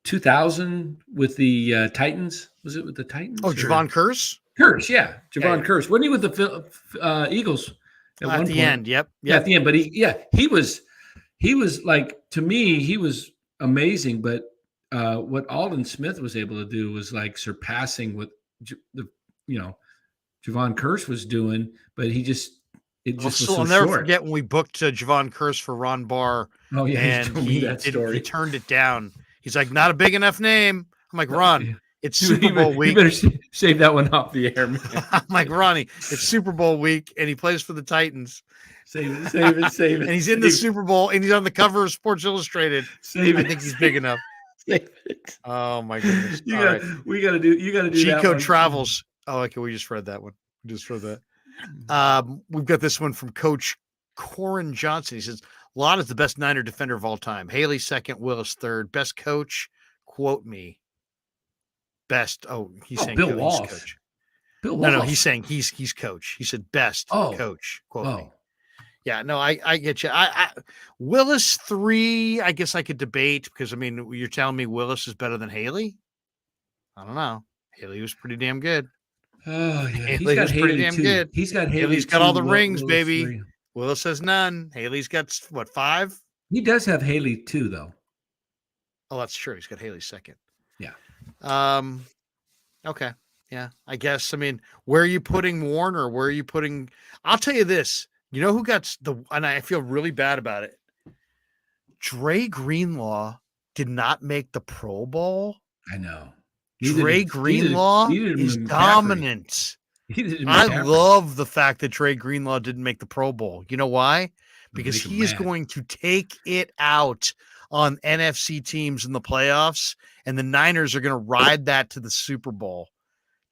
2000 with the Titans. Was it with the Titans? Oh, Javon Curse? Javon Curse. Wasn't he with the Eagles at the end? Yep. Yeah, at the end. But he was like, to me, he was amazing. But what Aldon Smith was able to do was like surpassing what Javon Curse was doing. But I'll never forget when we booked Javon Curse for Ron Barr. Oh yeah, and he turned it down. He's like, not a big enough name. I'm like, Ron, it's Super Bowl week. You better save that one off the air, man. I'm like, Ronnie, it's Super Bowl week, and he plays for the Titans. Save it. And he's in the Super Bowl, and he's on the cover of Sports Illustrated. I think he's big enough. Save it. Oh my goodness! You got to do. G-Code Travels. Oh, okay. We just read that one. We've got this one from Coach Corin Johnson. He says, Lott is the best Niner defender of all time. Haley second, Willis third. Best coach, quote me. Best. Oh, he's saying Bill Walsh. Coach. Bill Walsh. No, he's saying he's coach. He said best coach, quote me. Yeah, no, I get you. I Willis 3, I guess I could debate because, I mean, you're telling me Willis is better than Haley? I don't know. Haley was pretty damn good. Oh, yeah. Haley was pretty damn good. He's got Haley. Haley's got all the rings, Willis baby. 3. Willis has none. Haley's got, 5? He does have Haley 2, though. Oh, that's true. He's got Haley second. Yeah. Okay. Yeah, I guess. I mean, where are you putting Warner? Where are you putting? I'll tell you this. You know who got and I feel really bad about it. Dre Greenlaw did not make the Pro Bowl. I know. Dre Greenlaw is dominant. I love the fact that Dre Greenlaw didn't make the Pro Bowl. You know why? because Make 'em he is mad. going to take it out on NFC teams in the playoffs, and the Niners are going to ride that to the Super Bowl.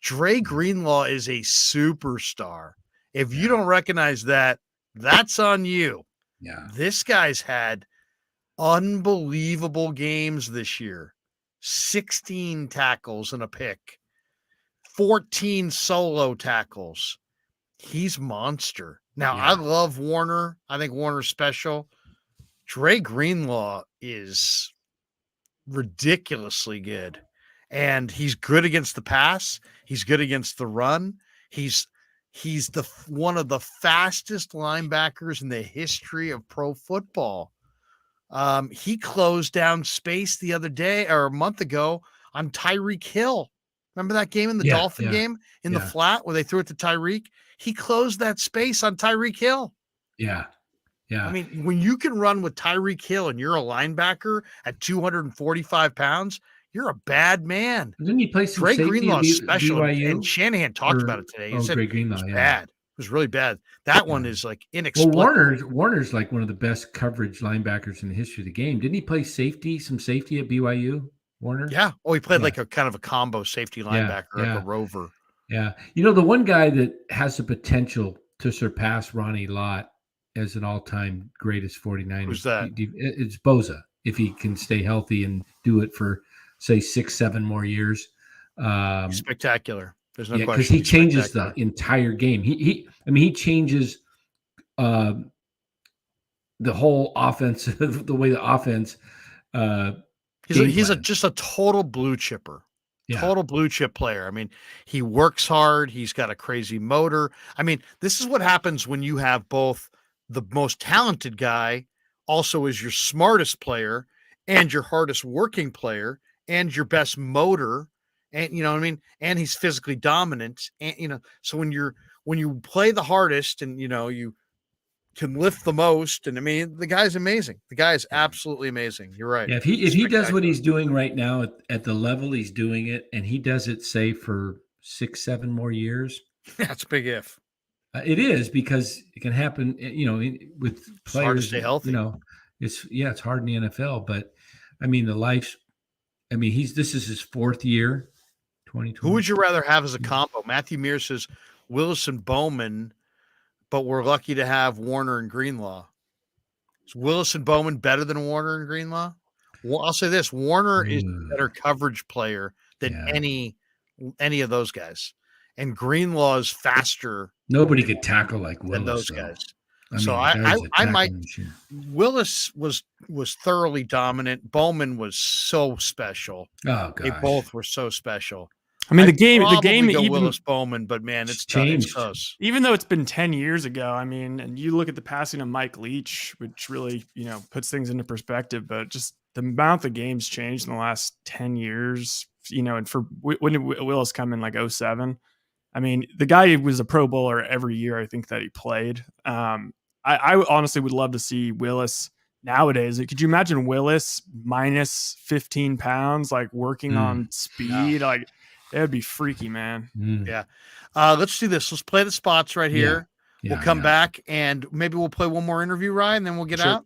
Dre Greenlaw is a superstar. If you don't recognize that, that's on you. Yeah. This guy's had unbelievable games this year. 16 tackles and a pick, 14 solo tackles. He's monster. Now, I love Warner. I think Warner's special. Dre Greenlaw is ridiculously good. And he's good against the pass. He's good against the run. He's the one of the fastest linebackers in the history of pro football. He closed down space the other day or a month ago on Tyreek Hill. Remember that game in the Dolphin game in the flat where they threw it to Tyreek? He closed that space on Tyreek Hill. Yeah. I mean, when you can run with Tyreek Hill and you're a linebacker at 245 pounds, you're a bad man. Didn't he play some Dre safety Greenlaw at special, BYU? and Shanahan talked about it today. He said Dre Greenlaw, it was bad. It was really bad. That one is like inexplicable. Well, Warner's like one of the best coverage linebackers in the history of the game. Didn't he play some safety at BYU, Warner? Yeah. Oh, he played like a kind of a combo safety linebacker, like a rover. Yeah. You know, the one guy that has the potential to surpass Ronnie Lott as an all-time greatest 49er. Who's that? It's Boza, if he can stay healthy and do it for, say, 6-7 more years. Spectacular. There's no question. Because he changes the entire game. He changes the whole offense, the way the offense. He's just a total blue chipper. Yeah. Total blue chip player. I mean, he works hard. He's got a crazy motor. I mean, this is what happens when you have both the most talented guy, also is your smartest player, and your hardest working player, and your best motor. And you know what I mean? And he's physically dominant. And so when you play the hardest and you can lift the most, and I mean the guy's amazing. The guy is absolutely amazing. You're right. Yeah, if he does what he's doing right now at the level he's doing it, and he does it, say, for 6-7 more years, that's a big if. It is, because it can happen. With players, it's hard to stay healthy. It's hard in the NFL, but I mean this is his 4th year. 2020. Who would you rather have as a combo? Matthew Mears says Willis and Bowman, but we're lucky to have Warner and Greenlaw. Is Willis and Bowman better than Warner and Greenlaw? Well, I'll say this: Warner is a better coverage player than any of those guys, and Greenlaw is faster. Nobody could tackle like Willis, than those though. guys. I might. Willis was thoroughly dominant. Bowman was so special. Oh, gosh. They both were so special. I mean, the game, go even Willis Bowman, but man, it's changed. Close. Even though it's been 10 years ago, I mean, and you look at the passing of Mike Leach, which really, puts things into perspective, but just the amount the game's changed in the last 10 years, and when did Willis come in, like 2007? I mean, the guy was a Pro Bowler every year, I think, that he played. I honestly would love to see Willis nowadays. Could you imagine Willis minus 15 pounds, like working on speed? No. Like, that'd be freaky, man. Yeah. Let's do this. Let's play the spots right here. Yeah, we'll come back and maybe we'll play one more interview, Ryan, then we'll get out.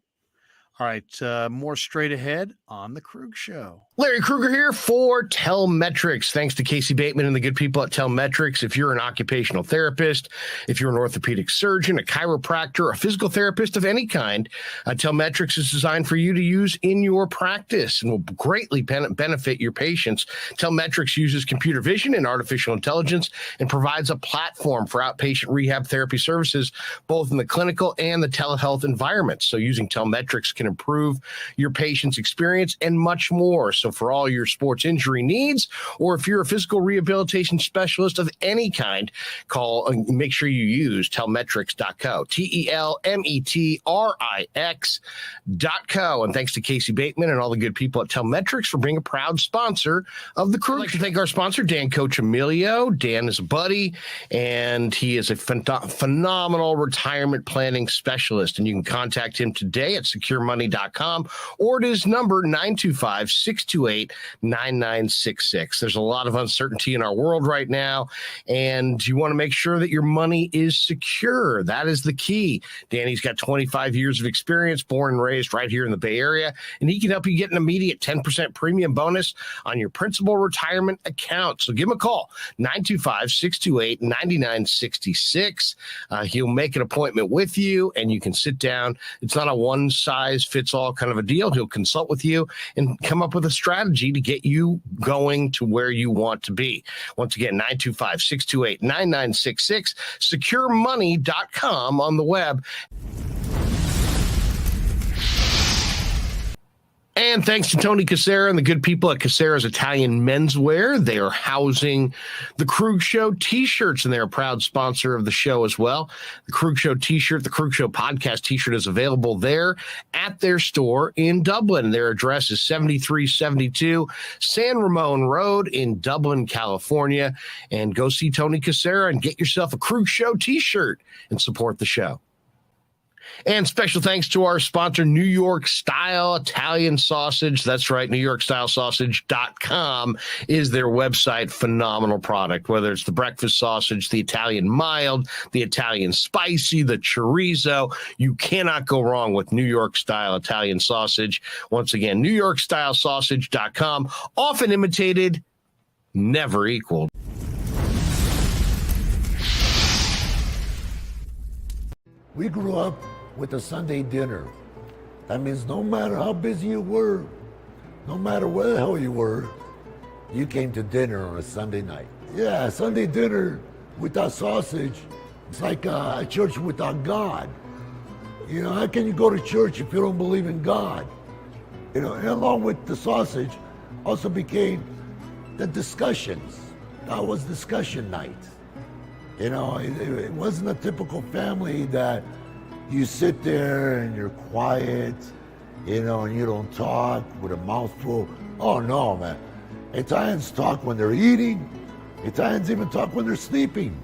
All right. More straight ahead on the Krueg Show. Larry Krueger here for Telmetrics. Thanks to Casey Bateman and the good people at Telmetrics. If you're an occupational therapist, if you're an orthopedic surgeon, a chiropractor, a physical therapist of any kind, Telmetrics is designed for you to use in your practice and will greatly benefit your patients. Telmetrics uses computer vision and artificial intelligence and provides a platform for outpatient rehab therapy services, both in the clinical and the telehealth environments. So using Telmetrics can improve your patient's experience and much more. So for all your sports injury needs, or if you're a physical rehabilitation specialist of any kind, call and make sure you use telmetrics.co, Telmetrix.co. And thanks to Casey Bateman and all the good people at Telmetrics for being a proud sponsor of the Krueg. I'd like to thank our sponsor, Dan Coccimilgio. Dan is a buddy, and he is a phenomenal retirement planning specialist. And you can contact him today at Secure Money securmoney.com, or it is number 925-628-9966. There's a lot of uncertainty in our world right now, and you want to make sure that your money is secure. That is the key. Danny's got 25 years of experience, born and raised right here in the Bay Area, and he can help you get an immediate 10% premium bonus on your principal retirement account. So give him a call, 925-628-9966. He'll make an appointment with you, and you can sit down. It's not a one-size-fits-all kind of a deal. He'll consult with you and come up with a strategy to get you going to where you want to be. Once again, 925-628-9966, securemoney.com on the web. And thanks to Tony Cassera and the good people at Cassera's Italian Menswear. They are housing the Krueg Show t-shirts, and they're a proud sponsor of the show as well. The Krueg Show t-shirt, the Krueg Show podcast t-shirt is available there at their store in Dublin. Their address is 7372 San Ramon Road in Dublin, California. And go see Tony Cassera and get yourself a Krueg Show t-shirt and support the show. And special thanks to our sponsor, New York Style Italian Sausage. That's right, NewYorkStyleSausage.com is their website. Phenomenal product, whether it's the breakfast sausage, the Italian mild, the Italian spicy, the chorizo. You cannot go wrong with New York Style Italian Sausage. Once again, NewYorkStyleSausage.com. Often imitated, never equaled. We grew up with a Sunday dinner. That means no matter how busy you were, no matter where the hell you were, you came to dinner on a Sunday night. Yeah, Sunday dinner without sausage, it's like a church without God. You know, how can you go to church if you don't believe in God? You know, and along with the sausage also became the discussions. That was discussion night. You know, it wasn't a typical family that you sit there and you're quiet, you know, and you don't talk with a mouthful. Oh no, man. Italians talk when they're eating. Italians even talk when they're sleeping.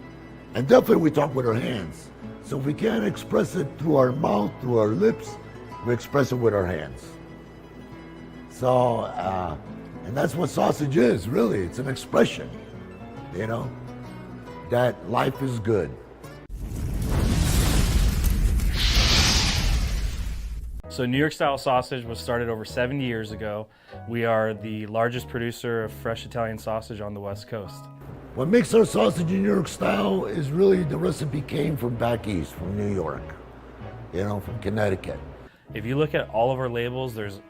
And definitely we talk with our hands. So if we can't express it through our mouth, through our lips, we express it with our hands. So, and that's what sausage is, really. It's an expression, you know, that life is good. So New York Style Sausage was started over 70 years ago. We are the largest producer of fresh Italian sausage on the West Coast. What makes our sausage in New York style is really the recipe came from back east, from New York, you know, from Connecticut. If you look at all of our labels, there's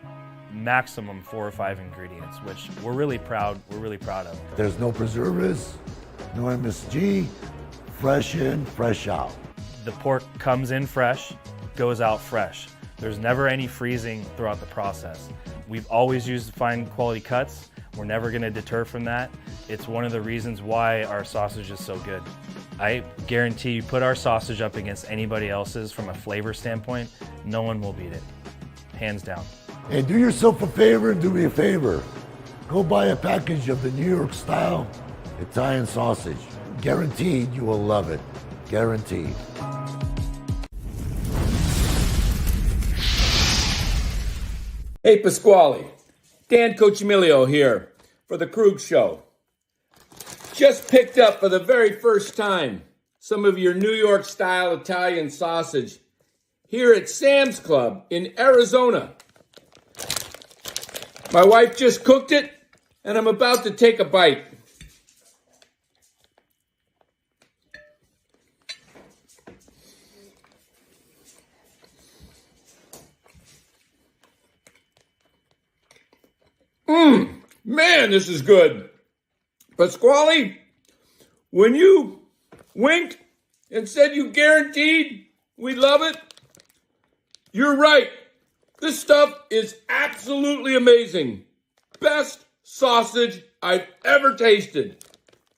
maximum 4 or 5 ingredients, which we're really proud of. There's no preservatives, no MSG, fresh in, fresh out. The pork comes in fresh, goes out fresh. There's never any freezing throughout the process. We've always used fine quality cuts. We're never gonna deter from that. It's one of the reasons why our sausage is so good. I guarantee you put our sausage up against anybody else's from a flavor standpoint, no one will beat it, hands down. Hey, do yourself a favor and do me a favor. Go buy a package of the New York style Italian sausage. Guaranteed you will love it, guaranteed. Hey Pasquale, Dan Coccimilgio here for the Krueg Show. Just picked up for the very first time some of your New York style Italian sausage here at Sam's Club in Arizona. My wife just cooked it and I'm about to take a bite. Man, this is good. Pasquale, when you winked and said you guaranteed we love it, you're right. This stuff is absolutely amazing. Best sausage I've ever tasted.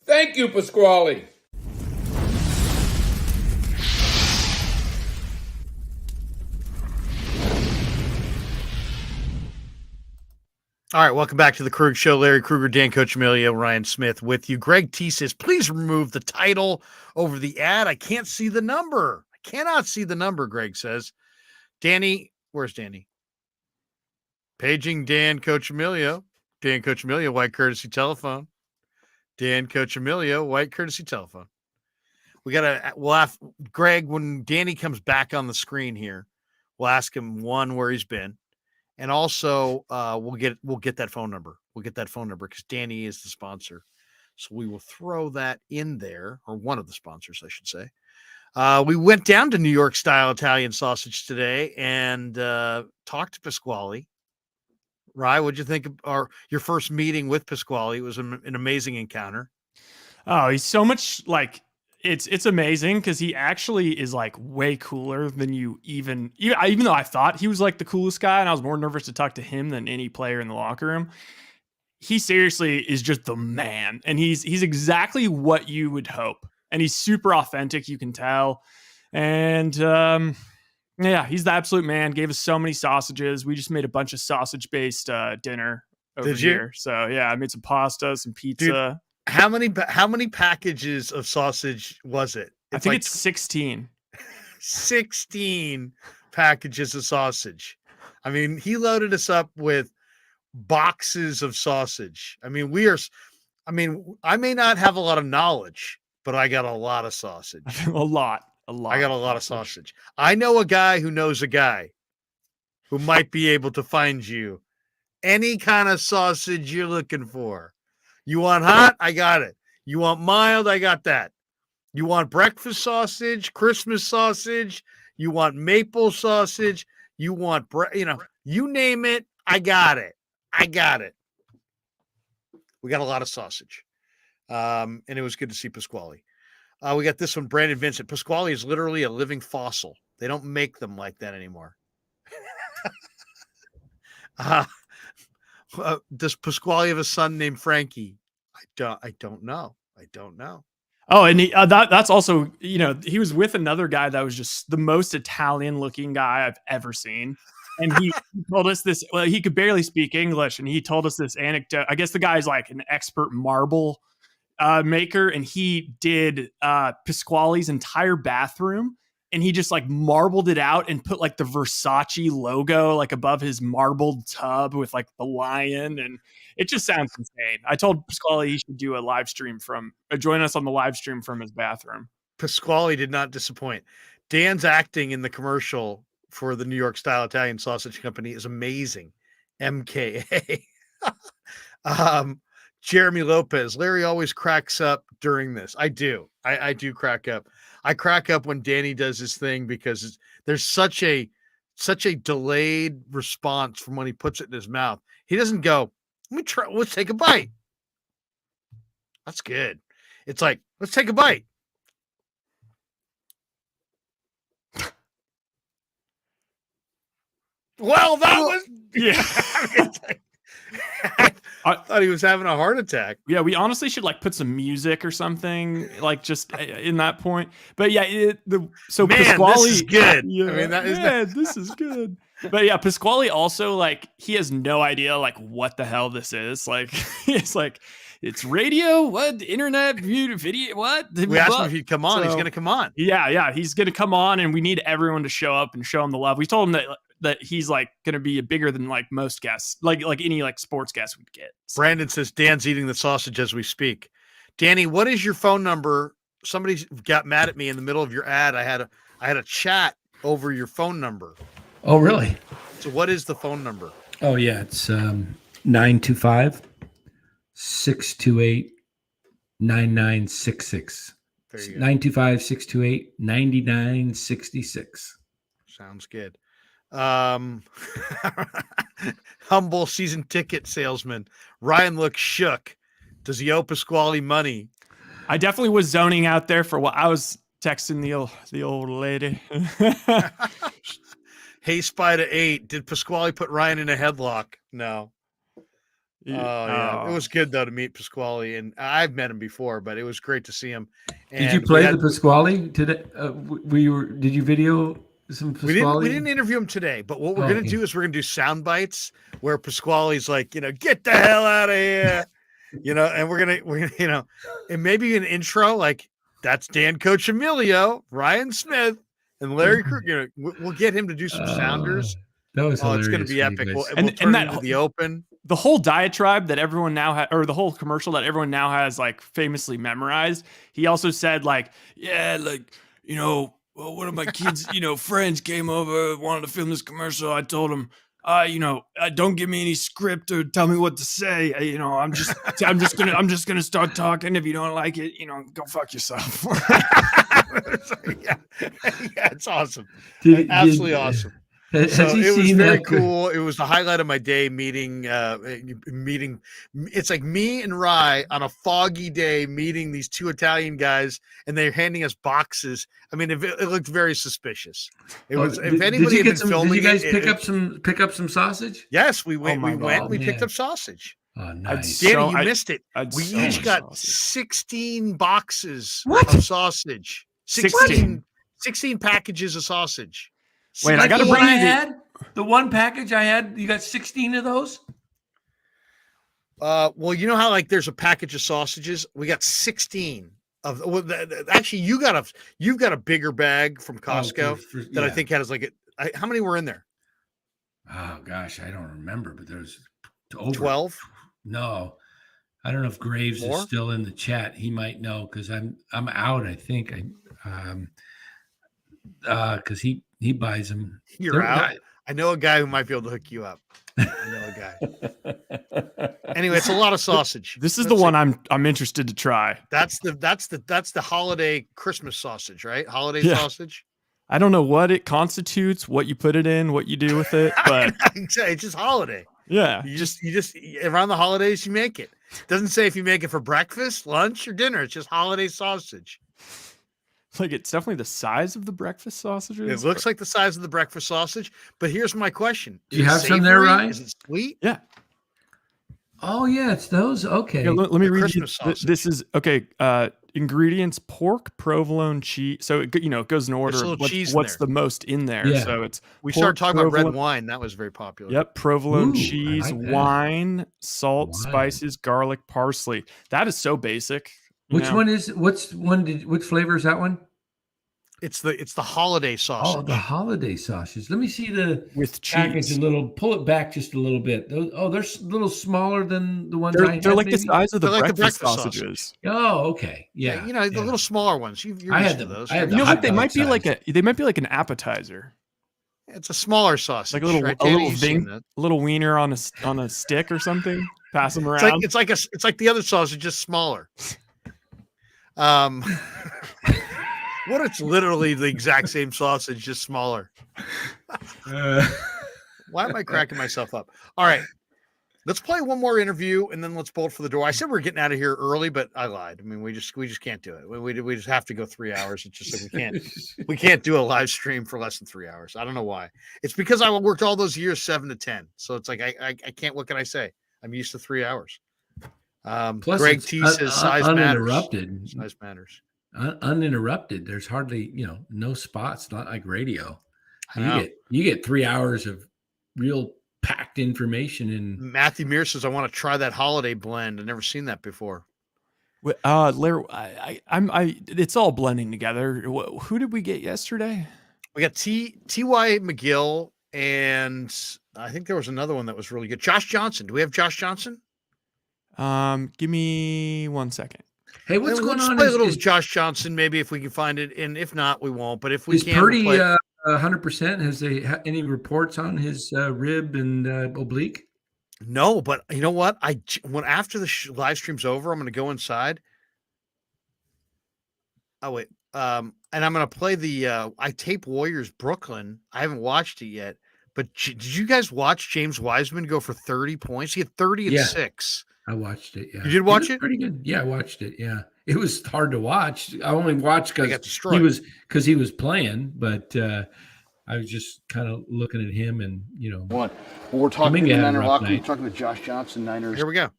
Thank you, Pasquale. All right, welcome back to the Krueg Show. Larry Krueger, Dan Coccimilgio, Ryan Smith with you. Greg T says, please remove the title over the ad. I can't see the number. I cannot see the number, Greg says. Danny, where's Danny? Paging Dan Coccimilgio. Dan Coccimilgio, white courtesy telephone. Dan Coccimilgio, white courtesy telephone. We'll have Greg, when Danny comes back on the screen here, we'll ask him where he's been. And also we'll get that phone number. We'll get that phone number because Danny is the sponsor. So we will throw that in there, or one of the sponsors, I should say. We went down to New York style Italian sausage today and talked to Pasquale. Rye, what'd you think of your first meeting with Pasquale? It was an amazing encounter. Oh, he's so much like it's amazing because he actually is like way cooler than you even though I thought he was like the coolest guy and I was more nervous to talk to him than any player in the locker room. He seriously is just the man, and he's exactly what you would hope, and he's super authentic. You can tell, and yeah, he's the absolute man. Gave us so many sausages. We just made a bunch of sausage based dinner over here. So yeah, I made some pasta, some pizza. Dude, how many packages of sausage was it? I think it's 16. 16 packages of sausage. I mean, he loaded us up with boxes of sausage. I mean, I may not have a lot of knowledge, but I got a lot of sausage. a lot. I got a lot of sausage. I know a guy who knows a guy who might be able to find you any kind of sausage you're looking for. You want hot? I got it. You want mild? I got that. You want breakfast sausage, Christmas sausage? You want maple sausage? You want, you name it, I got it. I got it. We got a lot of sausage. And it was good to see Pasquale. We got this one, Brandon Vincent. Pasquale is literally a living fossil. They don't make them like that anymore. Does Pasquale have a son named Frankie? I don't know. Oh, and that's also, he was with another guy that was just the most Italian looking guy I've ever seen. And he told us this, well, he could barely speak English. And he told us this anecdote. I guess the guy's like an expert marble maker. And he did Pasquale's entire bathroom. And he just like marbled it out and put like the Versace logo like above his marbled tub with like the lion. And it just sounds insane. I told Pasquale he should do a live stream join us on the live stream from his bathroom. Pasquale did not disappoint. Dan's acting in the commercial for the New York style Italian sausage company is amazing. MKA. Jeremy Lopez. Larry always cracks up during this. I do. I do crack up. I crack up when Danny does his thing because there's such a delayed response from when he puts it in his mouth. He doesn't go, let's take a bite. That's good. It's like, let's take a bite. Well, that was I thought he was having a heart attack. Yeah, we honestly should like put some music or something like just in that point. But yeah, Pasquale, this is good. Yeah, I mean, this is good. But yeah, Pasquale also like he has no idea like what the hell this is. Like it's like it's radio, what internet video, what? We asked him if he'd come on. He's gonna come on. Yeah, he's gonna come on, and we need everyone to show up and show him the love. We told him that he's like going to be bigger than like most guests, like any like sports guest we'd get. So. Brandon says Dan's eating the sausage as we speak. Danny, what is your phone number? Somebody got mad at me in the middle of your ad. I had a chat over your phone number. Oh, really? So what is the phone number? Oh yeah, it's 925-628-9966. There you go. 925-628-9966. Sounds good. Humble season ticket salesman. Ryan looks shook. Does he owe Pasquale money? I definitely was zoning out there for what I was texting the old lady. Hey, Spider 8. Did Pasquale put Ryan in a headlock? No. Yeah. It was good though to meet Pasquale, and I've met him before, but it was great to see him. And did you play the Pasquale today? Did you video some Pasquale? We didn't interview him today, but what we're going to do is we're going to do sound bites where Pasquale's like, get the hell out of here, and we're going to, and maybe an intro like that's Dan Coccimilgio, Ryan Smith, and Larry Krueger. We'll get him to do some sounders That was Oh, hilarious. it's going to be when you epic. guys- We'll turn it into the open. The whole diatribe that everyone now has, or the whole commercial that everyone now has like famously memorized. He also said like, yeah, like, you know, well, one of my kids, you know, friends came over, wanted to film this commercial. I told him, you know, don't give me any script or tell me what to say. You know, I'm just gonna start talking. If you don't like it, you know, go fuck yourself. yeah, it's awesome. Did- Absolutely did- awesome. Has So he it was seen very that? cool. It was the highlight of my day meeting. It's like me and Rye on a foggy day meeting these two Italian guys, and they're handing us boxes. I mean, it looked very suspicious. It was. If anybody had been filming, did you guys it, pick up some sausage? Yes, we went. my We went. God, We picked man. up sausage. Oh, nice. Danny, you missed it. We so each much got sausage. 16 boxes What? of sausage. 16 packages of sausage. Wait, I gotta the bring one I you the- had. The one package I had, you got 16 of those? Well, you know how like there's a package of sausages? We got 16 of. Well, actually, you've got a bigger bag from Costco that I think has like how many were in there? Oh gosh, I don't remember, but there's over 12. No, I don't know if Graves More? is still in the chat. He might know because I'm out. I think because he buys them. You're out. I know a guy who might be able to hook you up. I know a guy. Anyway, it's a lot of sausage. This is the one I'm interested to try. That's the holiday Christmas sausage, right? Holiday Yeah. sausage. I don't know what it constitutes, what you put it in, what you do with it, but It's just holiday. yeah, You just around the holidays you make it. Doesn't say if you make it for breakfast, lunch, or dinner. It's just holiday sausage. like it's definitely the size of the breakfast sausages. It looks like the size of the breakfast sausage. But here's my question: Do you Is it have some there, savory? Ryan? Is it sweet? Yeah. Oh yeah, it's those. Okay. Here, let me The read you. Christmas sausage. This is okay. Ingredients: pork, provolone, cheese. So it goes in order. a little of cheese in What's there. the most in there? Yeah. So it's We pork, started talking about red provolone- wine. That was very popular. Yep, provolone, Ooh, I cheese, like that. wine, salt, Wine. spices, garlic, parsley. That is so basic. you Which know? one is? Which flavor is that one? It's the holiday sausage. Oh, the holiday sausage. Let me see the With package cheese. a little. Pull it back just a little bit. Those, they're a little smaller than the ones I They're had. like the maybe? size of the They're like the breakfast, breakfast sausages. Oh, okay. Yeah. You know the yeah. little smaller ones. You're I used had to them. those. I had right? the You know hot what? They dog might be like size. they might be like an appetizer, It's a smaller sausage. like a little right, a Danny? little You've seen ving, that. a little wiener on a stick or something. Pass them It's around. it's like the other sausage, just smaller. What? It's literally the exact same sausage, just smaller. Why am I cracking myself up? All right, let's play one more interview and then let's bolt for the door. I said we're getting out of here early, but I lied. I mean, we just can't do it. We just have to go 3 hours. It's just like we can't do a live stream for less than 3 hours. I don't know why. It's because I worked all those years 7 to 10, so it's like I can't. What can I say? I'm used to 3 hours. Plus, Greg it's T says size uninterrupted. matters. Size matters. Uninterrupted. There's hardly, no spots. Not like radio. I know. You get 3 hours of real packed information. And Matthew Mears says, I want to try that holiday blend. I've never seen that before. Larry, it's all blending together. Who did we get yesterday? We got T.Y. McGill, and I think there was another one that was really good. Josh Johnson. Do we have Josh Johnson? Give me 1 second. hey, what's going Let's on? play a little Josh Johnson, maybe if we can find it, and if not, we won't. But if we Is can, Purdy we'll play. 100%? Has they any reports on his rib and oblique? No, but you know what? When after the live stream's over, I'm going to go inside. Oh wait, and I'm going to play the I tape Warriors Brooklyn. I haven't watched it yet, but did you guys watch James Wiseman go for 30 points? He had 30 and 6. I watched it. Yeah, You did watch it? Pretty good. Yeah, I watched it. Yeah, it was hard to watch. I only watched They got destroyed. he was playing, but I was just kind of looking at him and When we're talking Kuminga to the had a Niner rough locker room, night. talking to Josh Johnson, Niners. Here we go.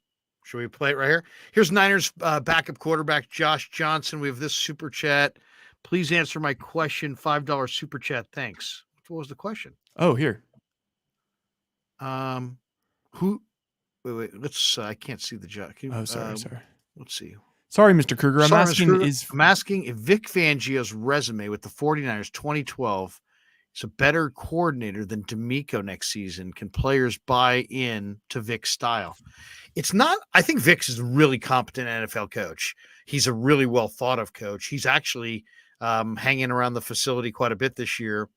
Should we play it right here? Here's Niners backup quarterback Josh Johnson. We have this super chat. Please answer my question. $5 super chat. Thanks. What was the question? Oh, here. Who? Wait. Let's. I can't see the judge. Oh, sorry. Let's see. Sorry, Mr. Krueger. I'm Sorry, Mr. asking Krueger. I'm asking if Vic Fangio's resume with the 49ers 2012 is a better coordinator than D'Amico next season? Can players buy in to Vic's style? It's not. I think Vic's is a really competent NFL coach. He's a really well thought of coach. He's actually hanging around the facility quite a bit this year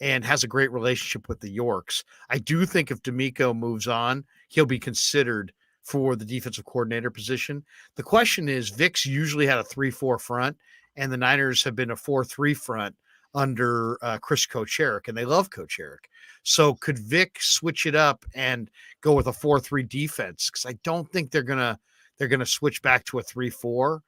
and has a great relationship with the Yorks. I do think if D'Amico moves on, he'll be considered for the defensive coordinator position. The question is, Vic's usually had a 3-4 front, and the Niners have been a 4-3 front under Chris Kocherik, and they love Kocherik. So could Vic switch it up and go with a 4-3 defense? Because I don't think they're gonna switch back to a 3-4.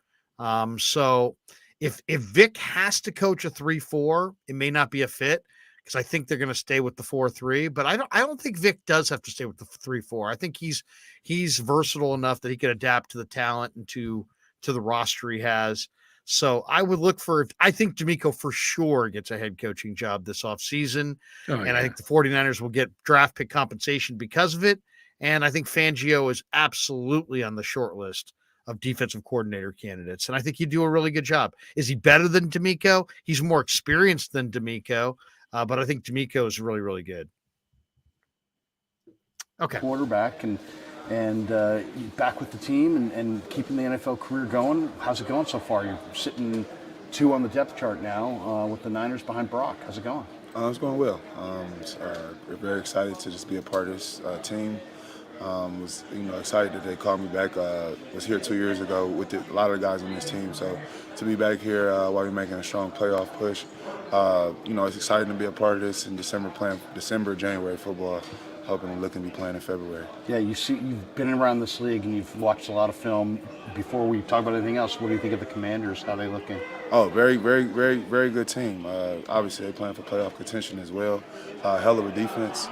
So if Vic has to coach a 3-4, it may not be a fit, because I think they're going to stay with the 4-3. But I don't think Vic does have to stay with the 3-4. I think he's versatile enough that he can adapt to the talent and to the roster he has. So I would look for, I think D'Amico for sure gets a head coaching job this offseason. I think the 49ers will get draft pick compensation because of it. And I think Fangio is absolutely on the short list of defensive coordinator candidates. And I think he'd do a really good job. Is he better than D'Amico? He's more experienced than D'Amico. But I think D'Amico is really, really good. Okay. Quarterback and back with the team and keeping the NFL career going. How's it going so far? You're sitting 2 on the depth chart now with the Niners behind Brock. How's it going? It's going well. We're very excited to just be a part of this team. Was excited that they called me back. Was here 2 years ago with a lot of the guys on this team. So to be back here while we're making a strong playoff push, it's exciting to be a part of this in December, playing January football, hoping and looking to be playing in February. Yeah, you've been around this league and you've watched a lot of film. Before we talk about anything else, what do you think of the Commanders? How are they looking? Oh, very, very, very, very good team. Obviously, they're playing for playoff contention as well. Hell of a defense.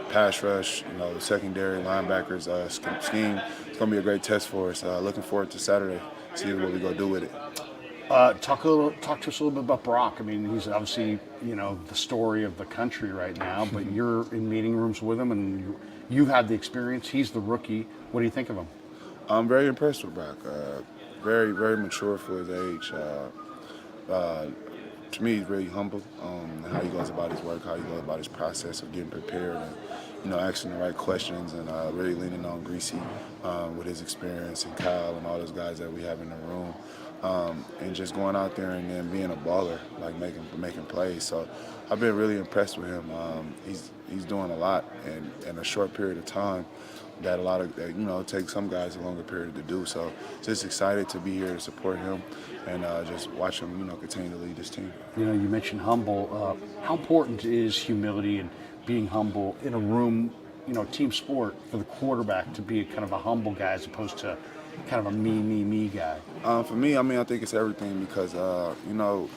Pass rush, the secondary, linebackers scheme. It's going to be a great test for us. Looking forward to Saturday, see what we're going to do with it. Talk to us a little bit about Brock. I mean, he's obviously, the story of the country right now, but you're in meeting rooms with him and you've had the experience. He's the rookie. What do you think of him? I'm very impressed with Brock. Very, very mature for his age. To me, he's really humble. How he goes about his work, how he goes about his process of getting prepared, and asking the right questions, and really leaning on Greasy with his experience, and Kyle and all those guys that we have in the room, and just going out there and then being a baller, like making plays. So I've been really impressed with him. He's doing a lot in a short period of time. That a lot of, it takes some guys a longer period to do. So just excited to be here to support him and just watch him, continue to lead this team. You mentioned humble. How important is humility and being humble in a room, team sport, for the quarterback to be kind of a humble guy as opposed to kind of a me guy? For me, I think it's everything because,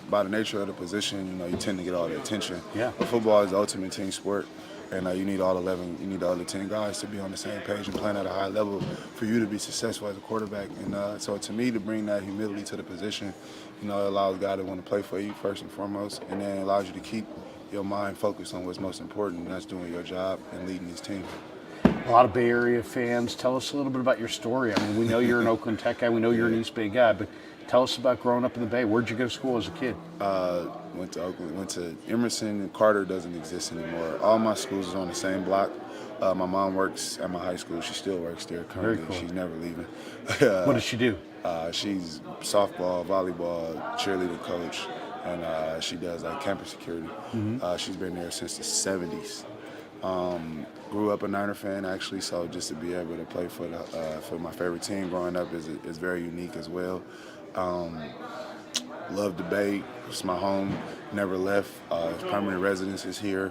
by the nature of the position, you tend to get all the attention. Yeah. But football is the ultimate team sport. And you need all 11, you need the other 10 guys to be on the same page and playing at a high level for you to be successful as a quarterback. And so to me, to bring that humility to the position, it allows guys to want to play for you first and foremost, and then allows you to keep your mind focused on what's most important, and that's doing your job and leading this team. A lot of Bay Area fans. Tell us a little bit about your story. I mean, we know you're an Oakland Tech guy. We know you're an East Bay guy, but tell us about growing up in the Bay. Where'd you go to school as a kid? Went to Oakland, went to Emerson, and Carter doesn't exist anymore. All my schools are on the same block. My mom works at my high school. She still works there currently. Very cool. She's never leaving. What does she do? She's softball, volleyball, cheerleader coach, and she does campus security. Mm-hmm. She's been there since the 70s. Grew up a Niner fan actually, so just to be able to play for my favorite team growing up is very unique as well. Love the Bay. It's my home. Never left. Permanent residence is here,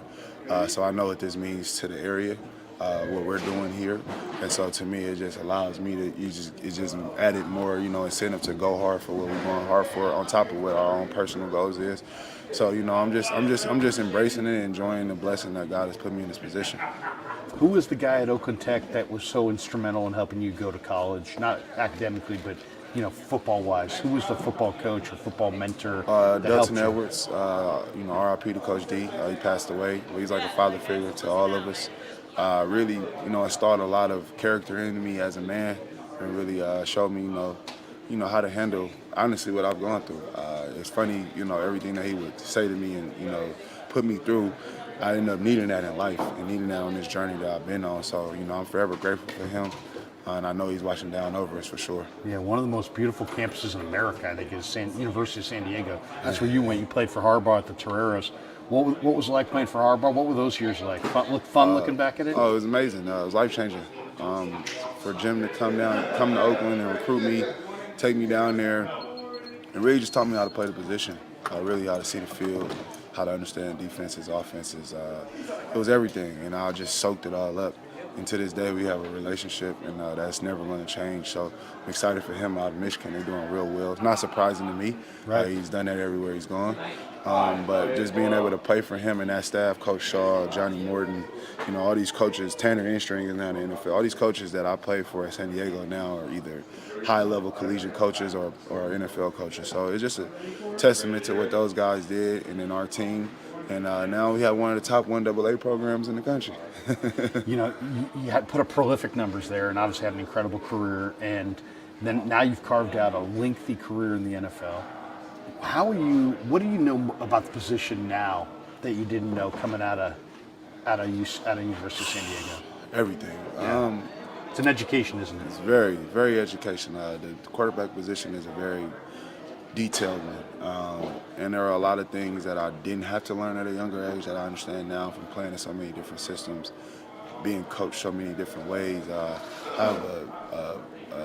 so I know what this means to the area, what we're doing here, and so to me it just allows me to it just added more incentive to go hard for what we're going hard for on top of what our own personal goals is. So I'm just embracing it, enjoying the blessing that God has put me in this position. Who was the guy at Oakland Tech that was so instrumental in helping you go to college, not academically, but football-wise? Who was the football coach or football mentor? Dustin Edwards, RIP to Coach D. He passed away. He's like a father figure to all of us. Really, installed a lot of character in me as a man, and really showed me, how to handle honestly what I've gone through. It's funny, everything that he would say to me, and put me through, I ended up needing that in life and needing that on this journey that I've been on. So, I'm forever grateful for him. And I know he's watching down over us for sure. Yeah, one of the most beautiful campuses in America, I think, is University of San Diego. That's where you went. You played for Harbaugh at the Toreros. What was it like playing for Harbaugh? What were those years like? Fun looking back at it? Oh, it was amazing. It was life-changing. For Jim to come to Oakland and recruit me, take me down there, and really just taught me how to play the position, really how to see the field, how to understand defenses, offenses. It was everything, and I just soaked it all up. And to this day, we have a relationship, and that's never going to change. So I'm excited for him out of Michigan. They're doing real well. It's not surprising to me. Right. He's done that everywhere he's gone. But just being able to play for him and that staff, Coach Shaw, Johnny Morton, all these coaches, Tanner Instring is now in the NFL. All these coaches that I play for at San Diego now are either high-level collegiate coaches or NFL coaches. So it's just a testament to what those guys did and then our team. And now we have one of the top 1AA programs in the country. You had put up prolific numbers there and obviously had an incredible career. And then now you've carved out a lengthy career in the NFL. What do you know about the position now that you didn't know coming out of University of San Diego? Everything. Yeah. It's an education, isn't it? It's very, very educational. The quarterback position is a very detailed one. And there are a lot of things that I didn't have to learn at a younger age that I understand now from playing in so many different systems, being coached so many different ways. I have a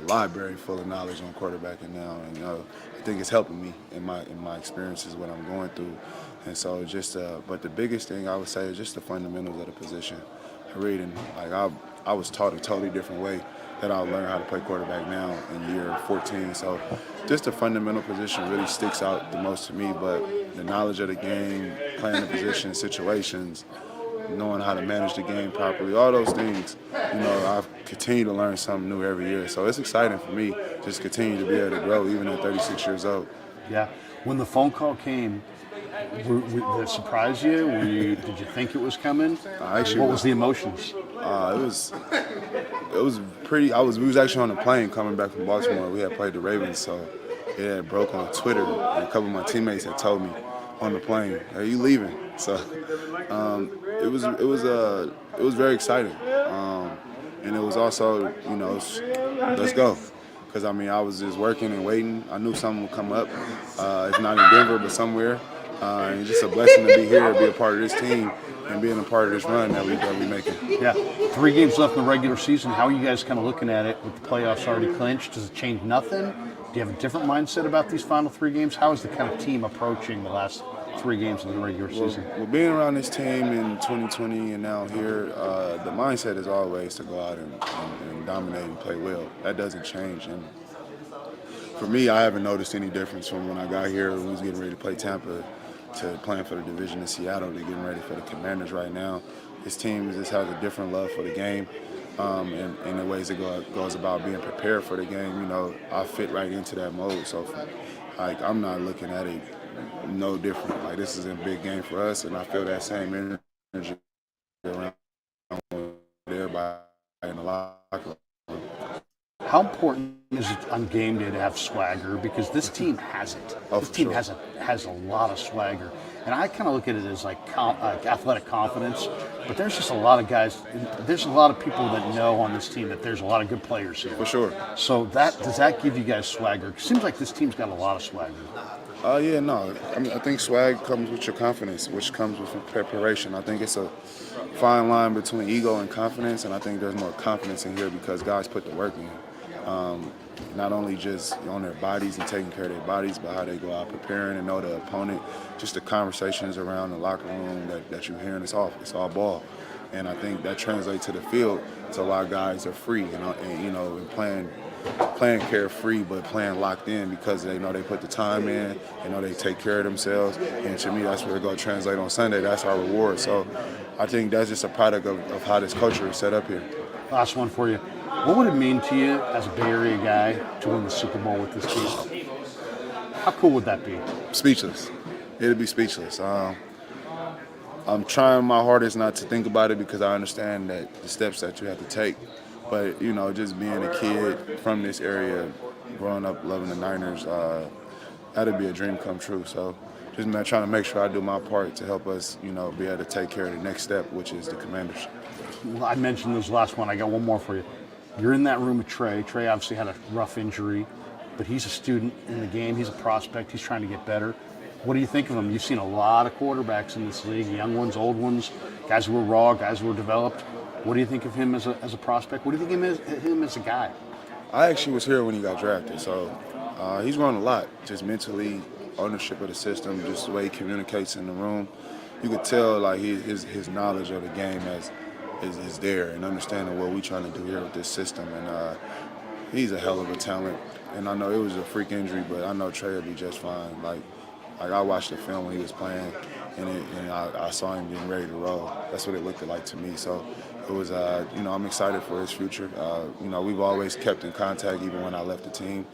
library full of knowledge on quarterbacking now, and I think it's helping me in my experiences, what I'm going through. And so but the biggest thing I would say is just the fundamentals of the position. I was taught a totally different way that I'll learn how to play quarterback now in year 14. So just the fundamental position really sticks out the most to me, but the knowledge of the game, playing the position, situations, knowing how to manage the game properly, all those things, I continue to learn something new every year. So it's exciting for me just continue to be able to grow even at 36 years old. Yeah. When the phone call came, did it surprise you? Did you think it was coming? What was the emotions? It was pretty. We was actually on a plane coming back from Baltimore. We had played the Ravens, so it had broke on Twitter, and a couple of my teammates had told me on the plane, "Are you leaving?" So it was very exciting, and it was also let's go. Because I was just working and waiting. I knew something would come up, if not in Denver, but somewhere. And it's just a blessing to be here, be a part of this team, and being a part of this run that we making. Yeah, 3 games left in the regular season. How are you guys kind of looking at it with the playoffs already clinched? Does it change nothing? Do you have a different mindset about these final 3 games? How is the kind of team approaching the last 3 games of the regular season? Well, being around this team in 2020 and now here, the mindset is always to go out and dominate and play well. That doesn't change. And for me, I haven't noticed any difference from when I got here, when we was getting ready to play Tampa, to playing for the division in Seattle, to getting ready for the Commanders right now. This team just has a different love for the game, and the ways it goes about being prepared for the game. I fit right into that mode. So, I'm not looking at it no different. This is a big game for us, and I feel that same energy around everybody in the locker room. How important is it on game day to have swagger? Because this team has it. This team has a lot of swagger. And I kind of look at it as like athletic confidence. But there's just a lot of guys, there's a lot of people that know on this team that there's a lot of good players here. For sure. So does that give you guys swagger? It seems like this team's got a lot of swagger. Yeah, no. I think swag comes with your confidence, which comes with preparation. I think it's a fine line between ego and confidence, and I think there's more confidence in here because guys put the work in. Not only just on their bodies and taking care of their bodies, but how they go out preparing and know the opponent. Just the conversations around the locker room that you're hearing, it's all ball. And I think that translates to the field. So a lot of guys are free and playing carefree, but playing locked in because they know they put the time in, they know they take care of themselves. And to me, that's where it's going to translate on Sunday. That's our reward. So I think that's just a product of how this culture is set up here. Last one for you. What would it mean to you as a Bay Area guy to win the Super Bowl with this team? How cool would that be? Speechless. It'd be speechless. I'm trying my hardest not to think about it because I understand that the steps that you have to take. But, just being a kid from this area, growing up loving the Niners, that'd be a dream come true. So just trying to make sure I do my part to help us, be able to take care of the next step, which is the Commanders. Well, I mentioned this last one. I got one more for you. You're in that room with Trey. Trey obviously had a rough injury, but he's a student in the game. He's a prospect. He's trying to get better. What do you think of him? You've seen a lot of quarterbacks in this league, young ones, old ones, guys who were raw, guys who were developed. What do you think of him as a prospect? What do you think of him as a guy? I actually was here when he got drafted, so he's grown a lot, just mentally, ownership of the system, just the way he communicates in the room. You could tell like his knowledge of the game is there, and understanding what we're trying to do here with this system. And he's a hell of a talent. And I know it was a freak injury, but I know Trey will be just fine. Like I watched the film when he was playing, and I saw him getting ready to roll. That's what it looked like to me. So it was, I'm excited for his future. We've always kept in contact even when I left the team.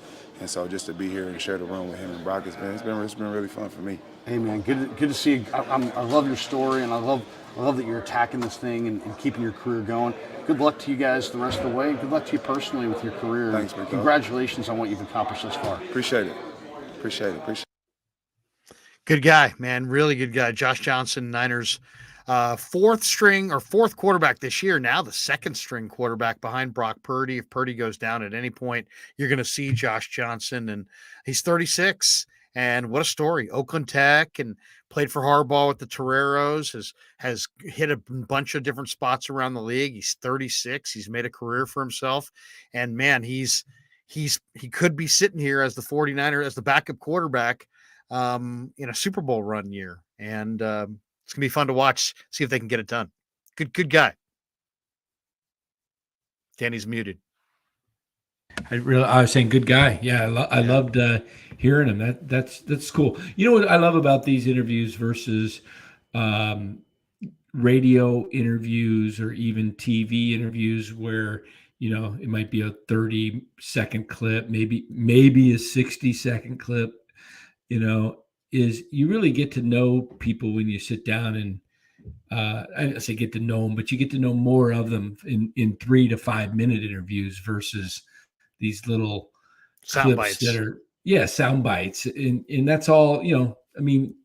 And so just to be here and share the room with him and Brock, it's been really fun for me. Hey man, good to see you. I love your story, and I love that you're attacking this thing and keeping your career going. Good luck to you guys the rest of the way. Good luck to you personally with your career. Thanks, man. Congratulations on what you've accomplished thus far. Appreciate it. Good guy, man. Really good guy. Josh Johnson, Niners fourth quarterback this year. Now the second string quarterback behind Brock Purdy. If Purdy goes down at any point, you're going to see Josh Johnson, and he's 36. And what a story. Oakland Tech, and played for Harbaugh with the Toreros, has hit a bunch of different spots around the league. He's 36. He's made a career for himself. And man, he could be sitting here as the 49er, as the backup quarterback in a Super Bowl run year. And it's gonna be fun to watch, see if they can get it done. Good guy. Danny's muted. I was saying good guy. Yeah, I loved hearing him. That's cool. You know what I love about these interviews versus radio interviews or even TV interviews, where it might be a 30-second clip, maybe a 60-second clip. Is you really get to know people when you sit down and I say get to know them, but you get to know more of them in 3 to 5 minute interviews versus these little sound clips bites that are sound bites. And that's all,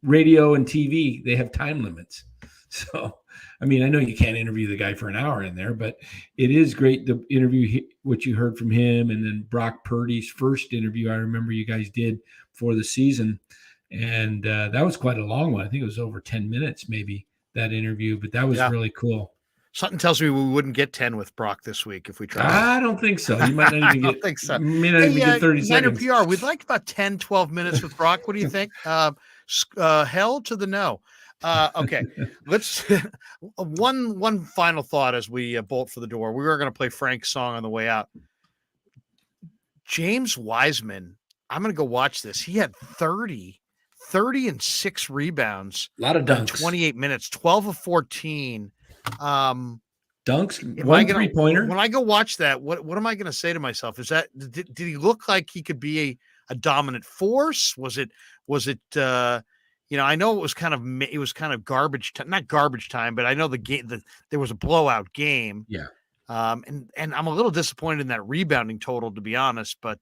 radio and TV, they have time limits. So, I know you can't interview the guy for an hour in there, but it is great to interview what you heard from him. And then Brock Purdy's first interview, I remember you guys did for the season. And that was quite a long one. I think it was over 10 minutes, maybe, that interview, but that was really cool. Something tells me we wouldn't get 10 with Brock this week if we tried. I don't think so. You might not even get, think so. May not even get 30 Niner seconds. PR, we'd like about 10, 12 minutes with Brock. What do you think? Hell to the no. Okay, let's one final thought as we bolt for the door. We were going to play Frank's song on the way out. James Wiseman, I'm going to go watch this. He had 30 and 6 rebounds. A lot of dunks. 28 minutes, 12 of 14. Dunks, one 3-pointer. When I go watch that, what am I going to say to myself? Is that did he look like he could be a dominant force? Was it I know it was kind of garbage time, not garbage time, but I know the game there was a blowout game. Yeah. And I'm a little disappointed in that rebounding total, to be honest, but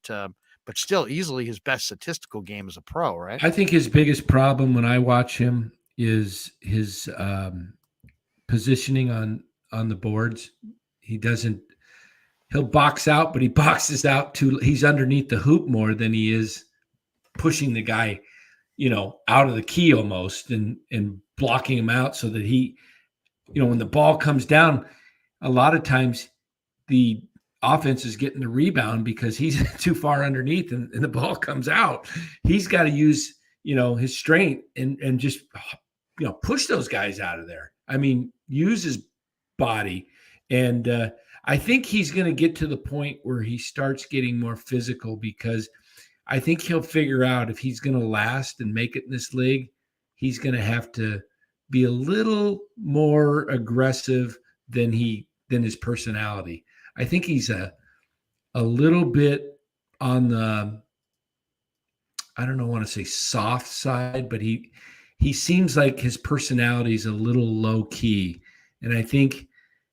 still easily his best statistical game as a pro, right? I think his biggest problem when I watch him is his positioning on the boards. He'll box out, but he boxes out he's underneath the hoop more than he is pushing the guy, out of the key almost and blocking him out so that he, when the ball comes down, a lot of times the offense is getting the rebound because he's too far underneath and the ball comes out. He's got to use, his strength and just, push those guys out of there. Use his body. And I think he's going to get to the point where he starts getting more physical, because I think he'll figure out if he's going to last and make it in this league, he's going to have to be a little more aggressive than his personality. I think he's a little bit on the, I don't want to say soft side, but he seems like his personality is a little low key. And I think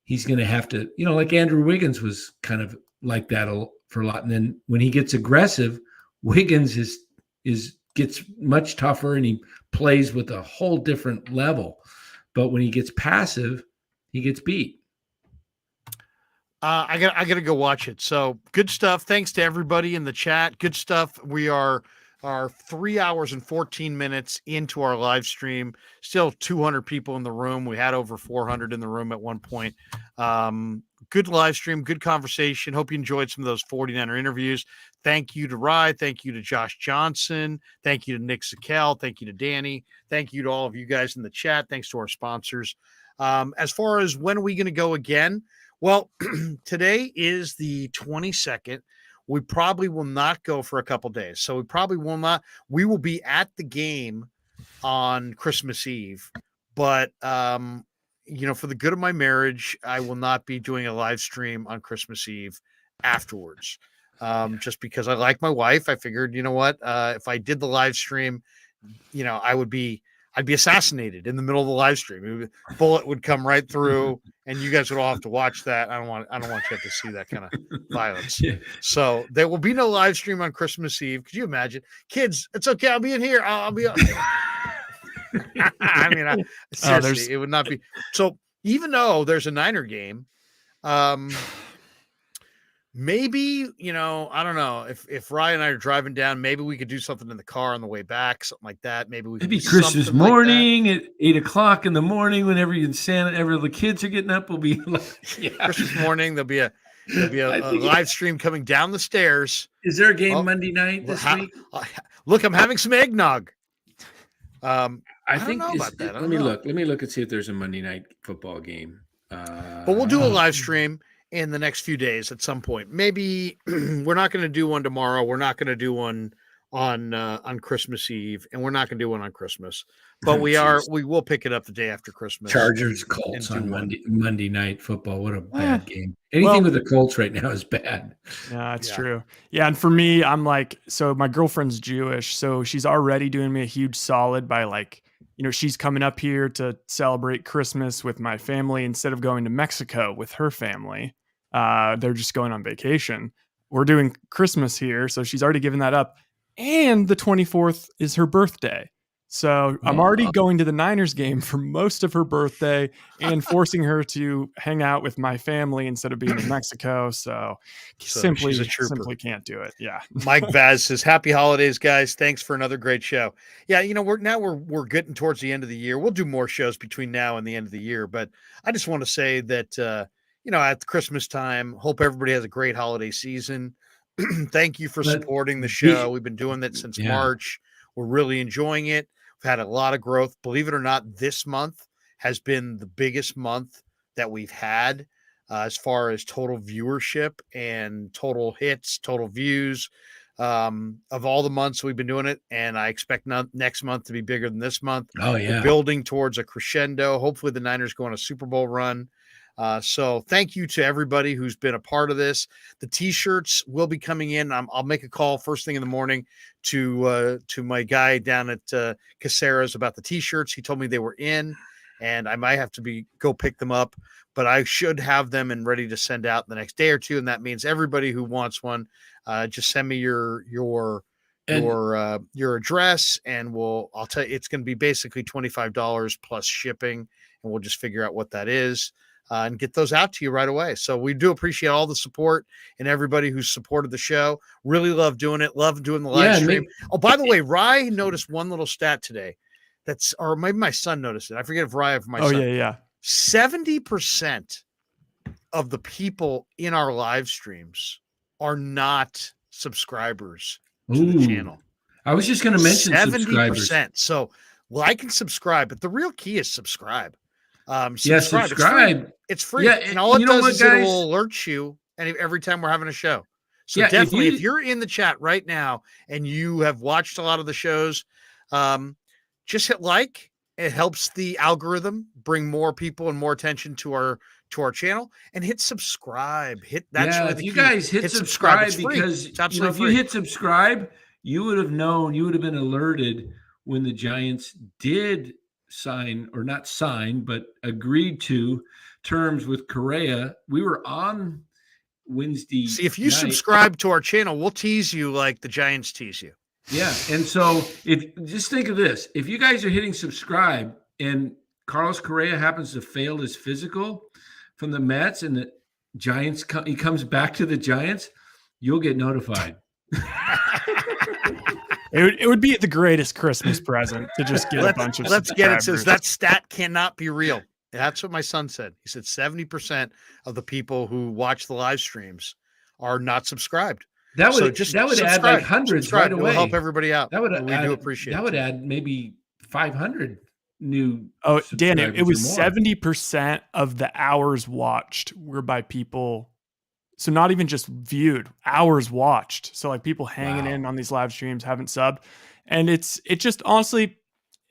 he's going to have to, like Andrew Wiggins was kind of like that for a lot. And then when he gets aggressive, Wiggins gets much tougher and he plays with a whole different level. But when he gets passive, he gets beat. I gotta go watch it. So good stuff. Thanks to everybody in the chat. Good stuff. We are 3 hours and 14 minutes into our live stream. Still 200 people in the room. We had over 400 in the room at one point. Good live stream, good conversation. Hope you enjoyed some of those 49er interviews. Thank you to Rye. Thank you to Josh Johnson. Thank you to Nick Sakel. Thank you to Danny. Thank you to all of you guys in the chat. Thanks to our sponsors. As far as when are we going to go again? Well, today is the 22nd. We probably will not go for a couple days. So we probably will not. We will be at the game on Christmas Eve. But, for the good of my marriage, I will not be doing a live stream on Christmas Eve afterwards. Just because I like my wife. I figured, you know what? If I did the live stream, I'd be assassinated in the middle of the live stream. A bullet would come right through, and you guys would all have to watch that. I don't want you to see that kind of violence. Yeah. So there will be no live stream on Christmas Eve. Could you imagine? Kids, it's okay. I'll be in here. I'll be. Seriously, it would not be. So even though there's a Niner game, maybe, I don't know if Ryan and I are driving down, maybe we could do something in the car on the way back, something like that. Maybe we could maybe Christmas morning at 8:00 in the morning when every the kids are getting up. Will be Christmas morning. There'll be a live stream coming down the stairs. Is there a game Monday night this week? Look, I'm having some eggnog. I think know about that. Let me look and see if there's a Monday night football game. But we'll do a live stream in the next few days at some point. Maybe we're not going to do one tomorrow. We're not going to do one on Christmas Eve, and we're not going to do one on Christmas. But we will pick it up the day after Christmas. Chargers Colts on Monday night football. What a bad game. Anything with the Colts right now is bad. Yeah, it's true. Yeah, and for me, I'm like, so my girlfriend's Jewish, so she's already doing me a huge solid by she's coming up here to celebrate Christmas with my family instead of going to Mexico with her family. They're just going on vacation. We're doing Christmas here, so she's already given that up. And the 24th is her birthday. So I'm already going to the Niners game for most of her birthday and forcing her to hang out with my family instead of being in Mexico. So simply can't do it. Yeah. Mike Vaz says, happy holidays, guys. Thanks for another great show. Yeah. We're getting towards the end of the year. We'll do more shows between now and the end of the year, but I just want to say that, at Christmas time, hope everybody has a great holiday season. Thank you for supporting the show. We've been doing that since March. We're really enjoying it. We've had a lot of growth. Believe it or not, this month has been the biggest month that we've had as far as total viewership and total hits, total views of all the months we've been doing it. And I expect next month to be bigger than this month. Oh, yeah. We're building towards a crescendo. Hopefully the Niners go on a Super Bowl run. So thank you to everybody who's been a part of this. The t-shirts will be coming in. I'll make a call first thing in the morning to my guy down at Casera's about the t-shirts. He told me they were in, and I might have to go pick them up, but I should have them and ready to send out the next day or two. And that means everybody who wants one, just send me your address, and I'll tell you, it's going to be basically $25 plus shipping, and we'll just figure out what that is. And get those out to you right away. So we do appreciate all the support and everybody who's supported the show. Really love doing it. Love doing the live stream. By the way, Rye noticed one little stat today. Or maybe my son noticed it. I forget if Rye or my son. Oh, yeah. 70% of the people in our live streams are not subscribers to the channel. I was just going to mention 70%. So like and subscribe, but the real key is subscribe. Subscribe. It's free. Yeah, and all it does is it will alert you every time we're having a show. So definitely, if you're in the chat right now and you have watched a lot of the shows, just hit like. It helps the algorithm bring more people and more attention to our channel, and hit subscribe. If you guys hit subscribe, because if you hit subscribe, you would have known, you would have been alerted when the Giants did sign, or not sign, but agreed to terms with Correa. We were on Wednesday. See, if you subscribe to our channel, we'll tease you like the Giants tease you. Yeah. And so just think of this. If you guys are hitting subscribe and Carlos Correa happens to fail his physical from the Mets and the Giants, he comes back to the Giants, you'll get notified. It would be the greatest Christmas present to just get a bunch of Let's get it. subscribers. Says that stat cannot be real. That's what my son said. He said 70% of the people who watch the live streams are not subscribed. That would subscribe. add like hundreds Subscribe. right away. It will help everybody out. That would we do appreciate. That would add maybe 500 new. Oh, Dan, it was subscribers or more. 70% of the hours watched were by people. So not even just viewed, hours watched. So like people hanging in on these live streams haven't subbed. And it just honestly,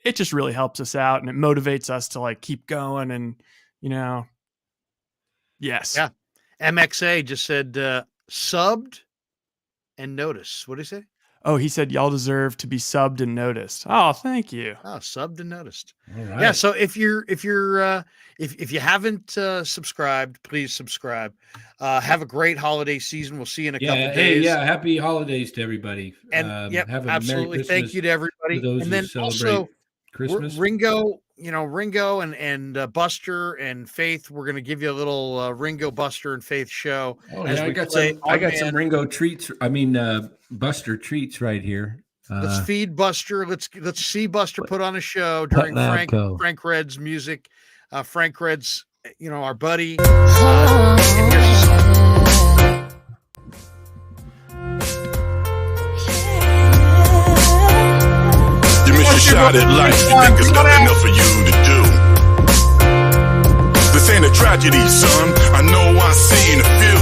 it just really helps us out and it motivates us to like keep going and, yes. Yeah. MXA just said subbed and noticed. What did he say? Oh, he said y'all deserve to be subbed and noticed. Oh, thank you. Oh, subbed and noticed. All right. Yeah. So if you haven't subscribed, please subscribe. Have a great holiday season. We'll see you in a couple days. Hey, yeah. Happy holidays to everybody. And have a absolutely. Merry Thank you to everybody. to those And who then celebrate also Christmas. Ringo, and Buster and Faith. We're going to give you a little Ringo, Buster, and Faith show. Oh, yeah, I got some Ringo treats. I mean, Buster treats right here. Let's feed Buster. Let's see Buster put on a show during Frank Red's music. Frank Red's, our buddy. And here's the song. You miss your shot at life. You think there's nothing else for you to do. This ain't a tragedy, son. I know I've seen a few.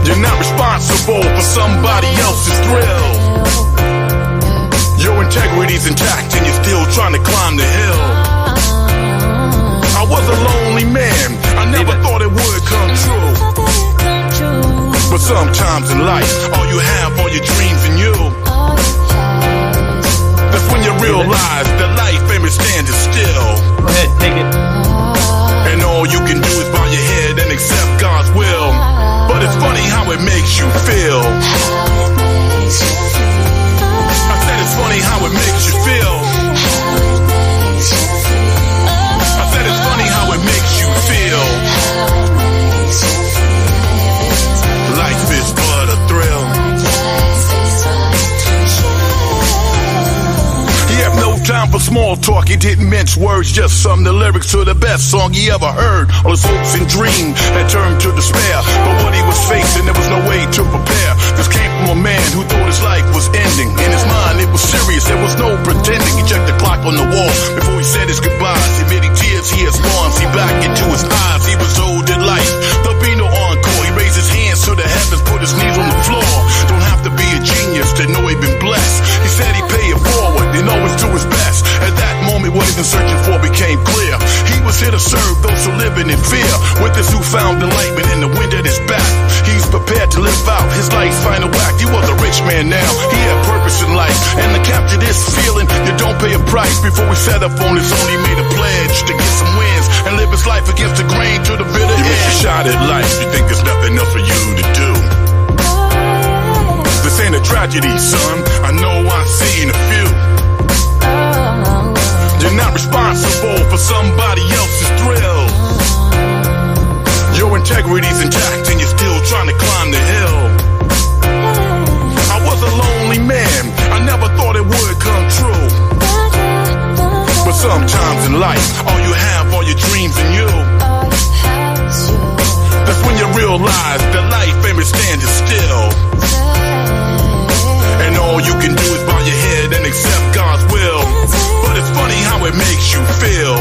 You're not responsible for somebody else's thrill. Your integrity's intact and you're still trying to climb the hill. I was a lonely man. I never thought it would come true. But sometimes in life, all you have are your dreams and you. That's when you realize that life ain't standing still. Go ahead, take it. And all you can do is bow your head and accept God's will. But it's funny how it makes you feel. I said it's funny how it makes you feel. I said it's funny how it makes you feel. Life is but a thrill. He have no time for small talk. He didn't mince words, just sum the lyrics to the best song he ever heard. All his hopes and dreams had turned to despair. But what he was facing, there was no way to prepare. This came from a man who thought his life was ending. In his mind, it was serious. There was no pretending. He checked the clock on the wall before he said his goodbyes. Emitting tears, he has gone. See back into his eyes. He was old in life. There'll be no encore. He raised his hands to the heavens, put his knees on the floor. Don't have to be a genius to know he'd been blessed. He said he'd pay it forward and always do his best. At that moment, what he's been searching for became clear. He was here to serve those who living in fear. With his newfound enlightenment in the wind at his back, he's prepared to live out his life's final act. He was a rich man now. He had purpose in life. And to capture this feeling, you don't pay a price. Before we set up on his own, he made a pledge to get some wins and live his life against the grain to the bitter end. You miss your shot at life. You think there's nothing else for you to do. This ain't a tragedy, son. I know I've seen a few. You're not responsible for somebody else's thrill. Your integrity's intact and you're still trying to climb the hill. I was a lonely man. I never thought it would come true. But sometimes in life, all you have are your dreams and you. That's when you realize that life ain't standing still. And all you can do is bow your head and accept God's will. But it's funny how it makes you feel.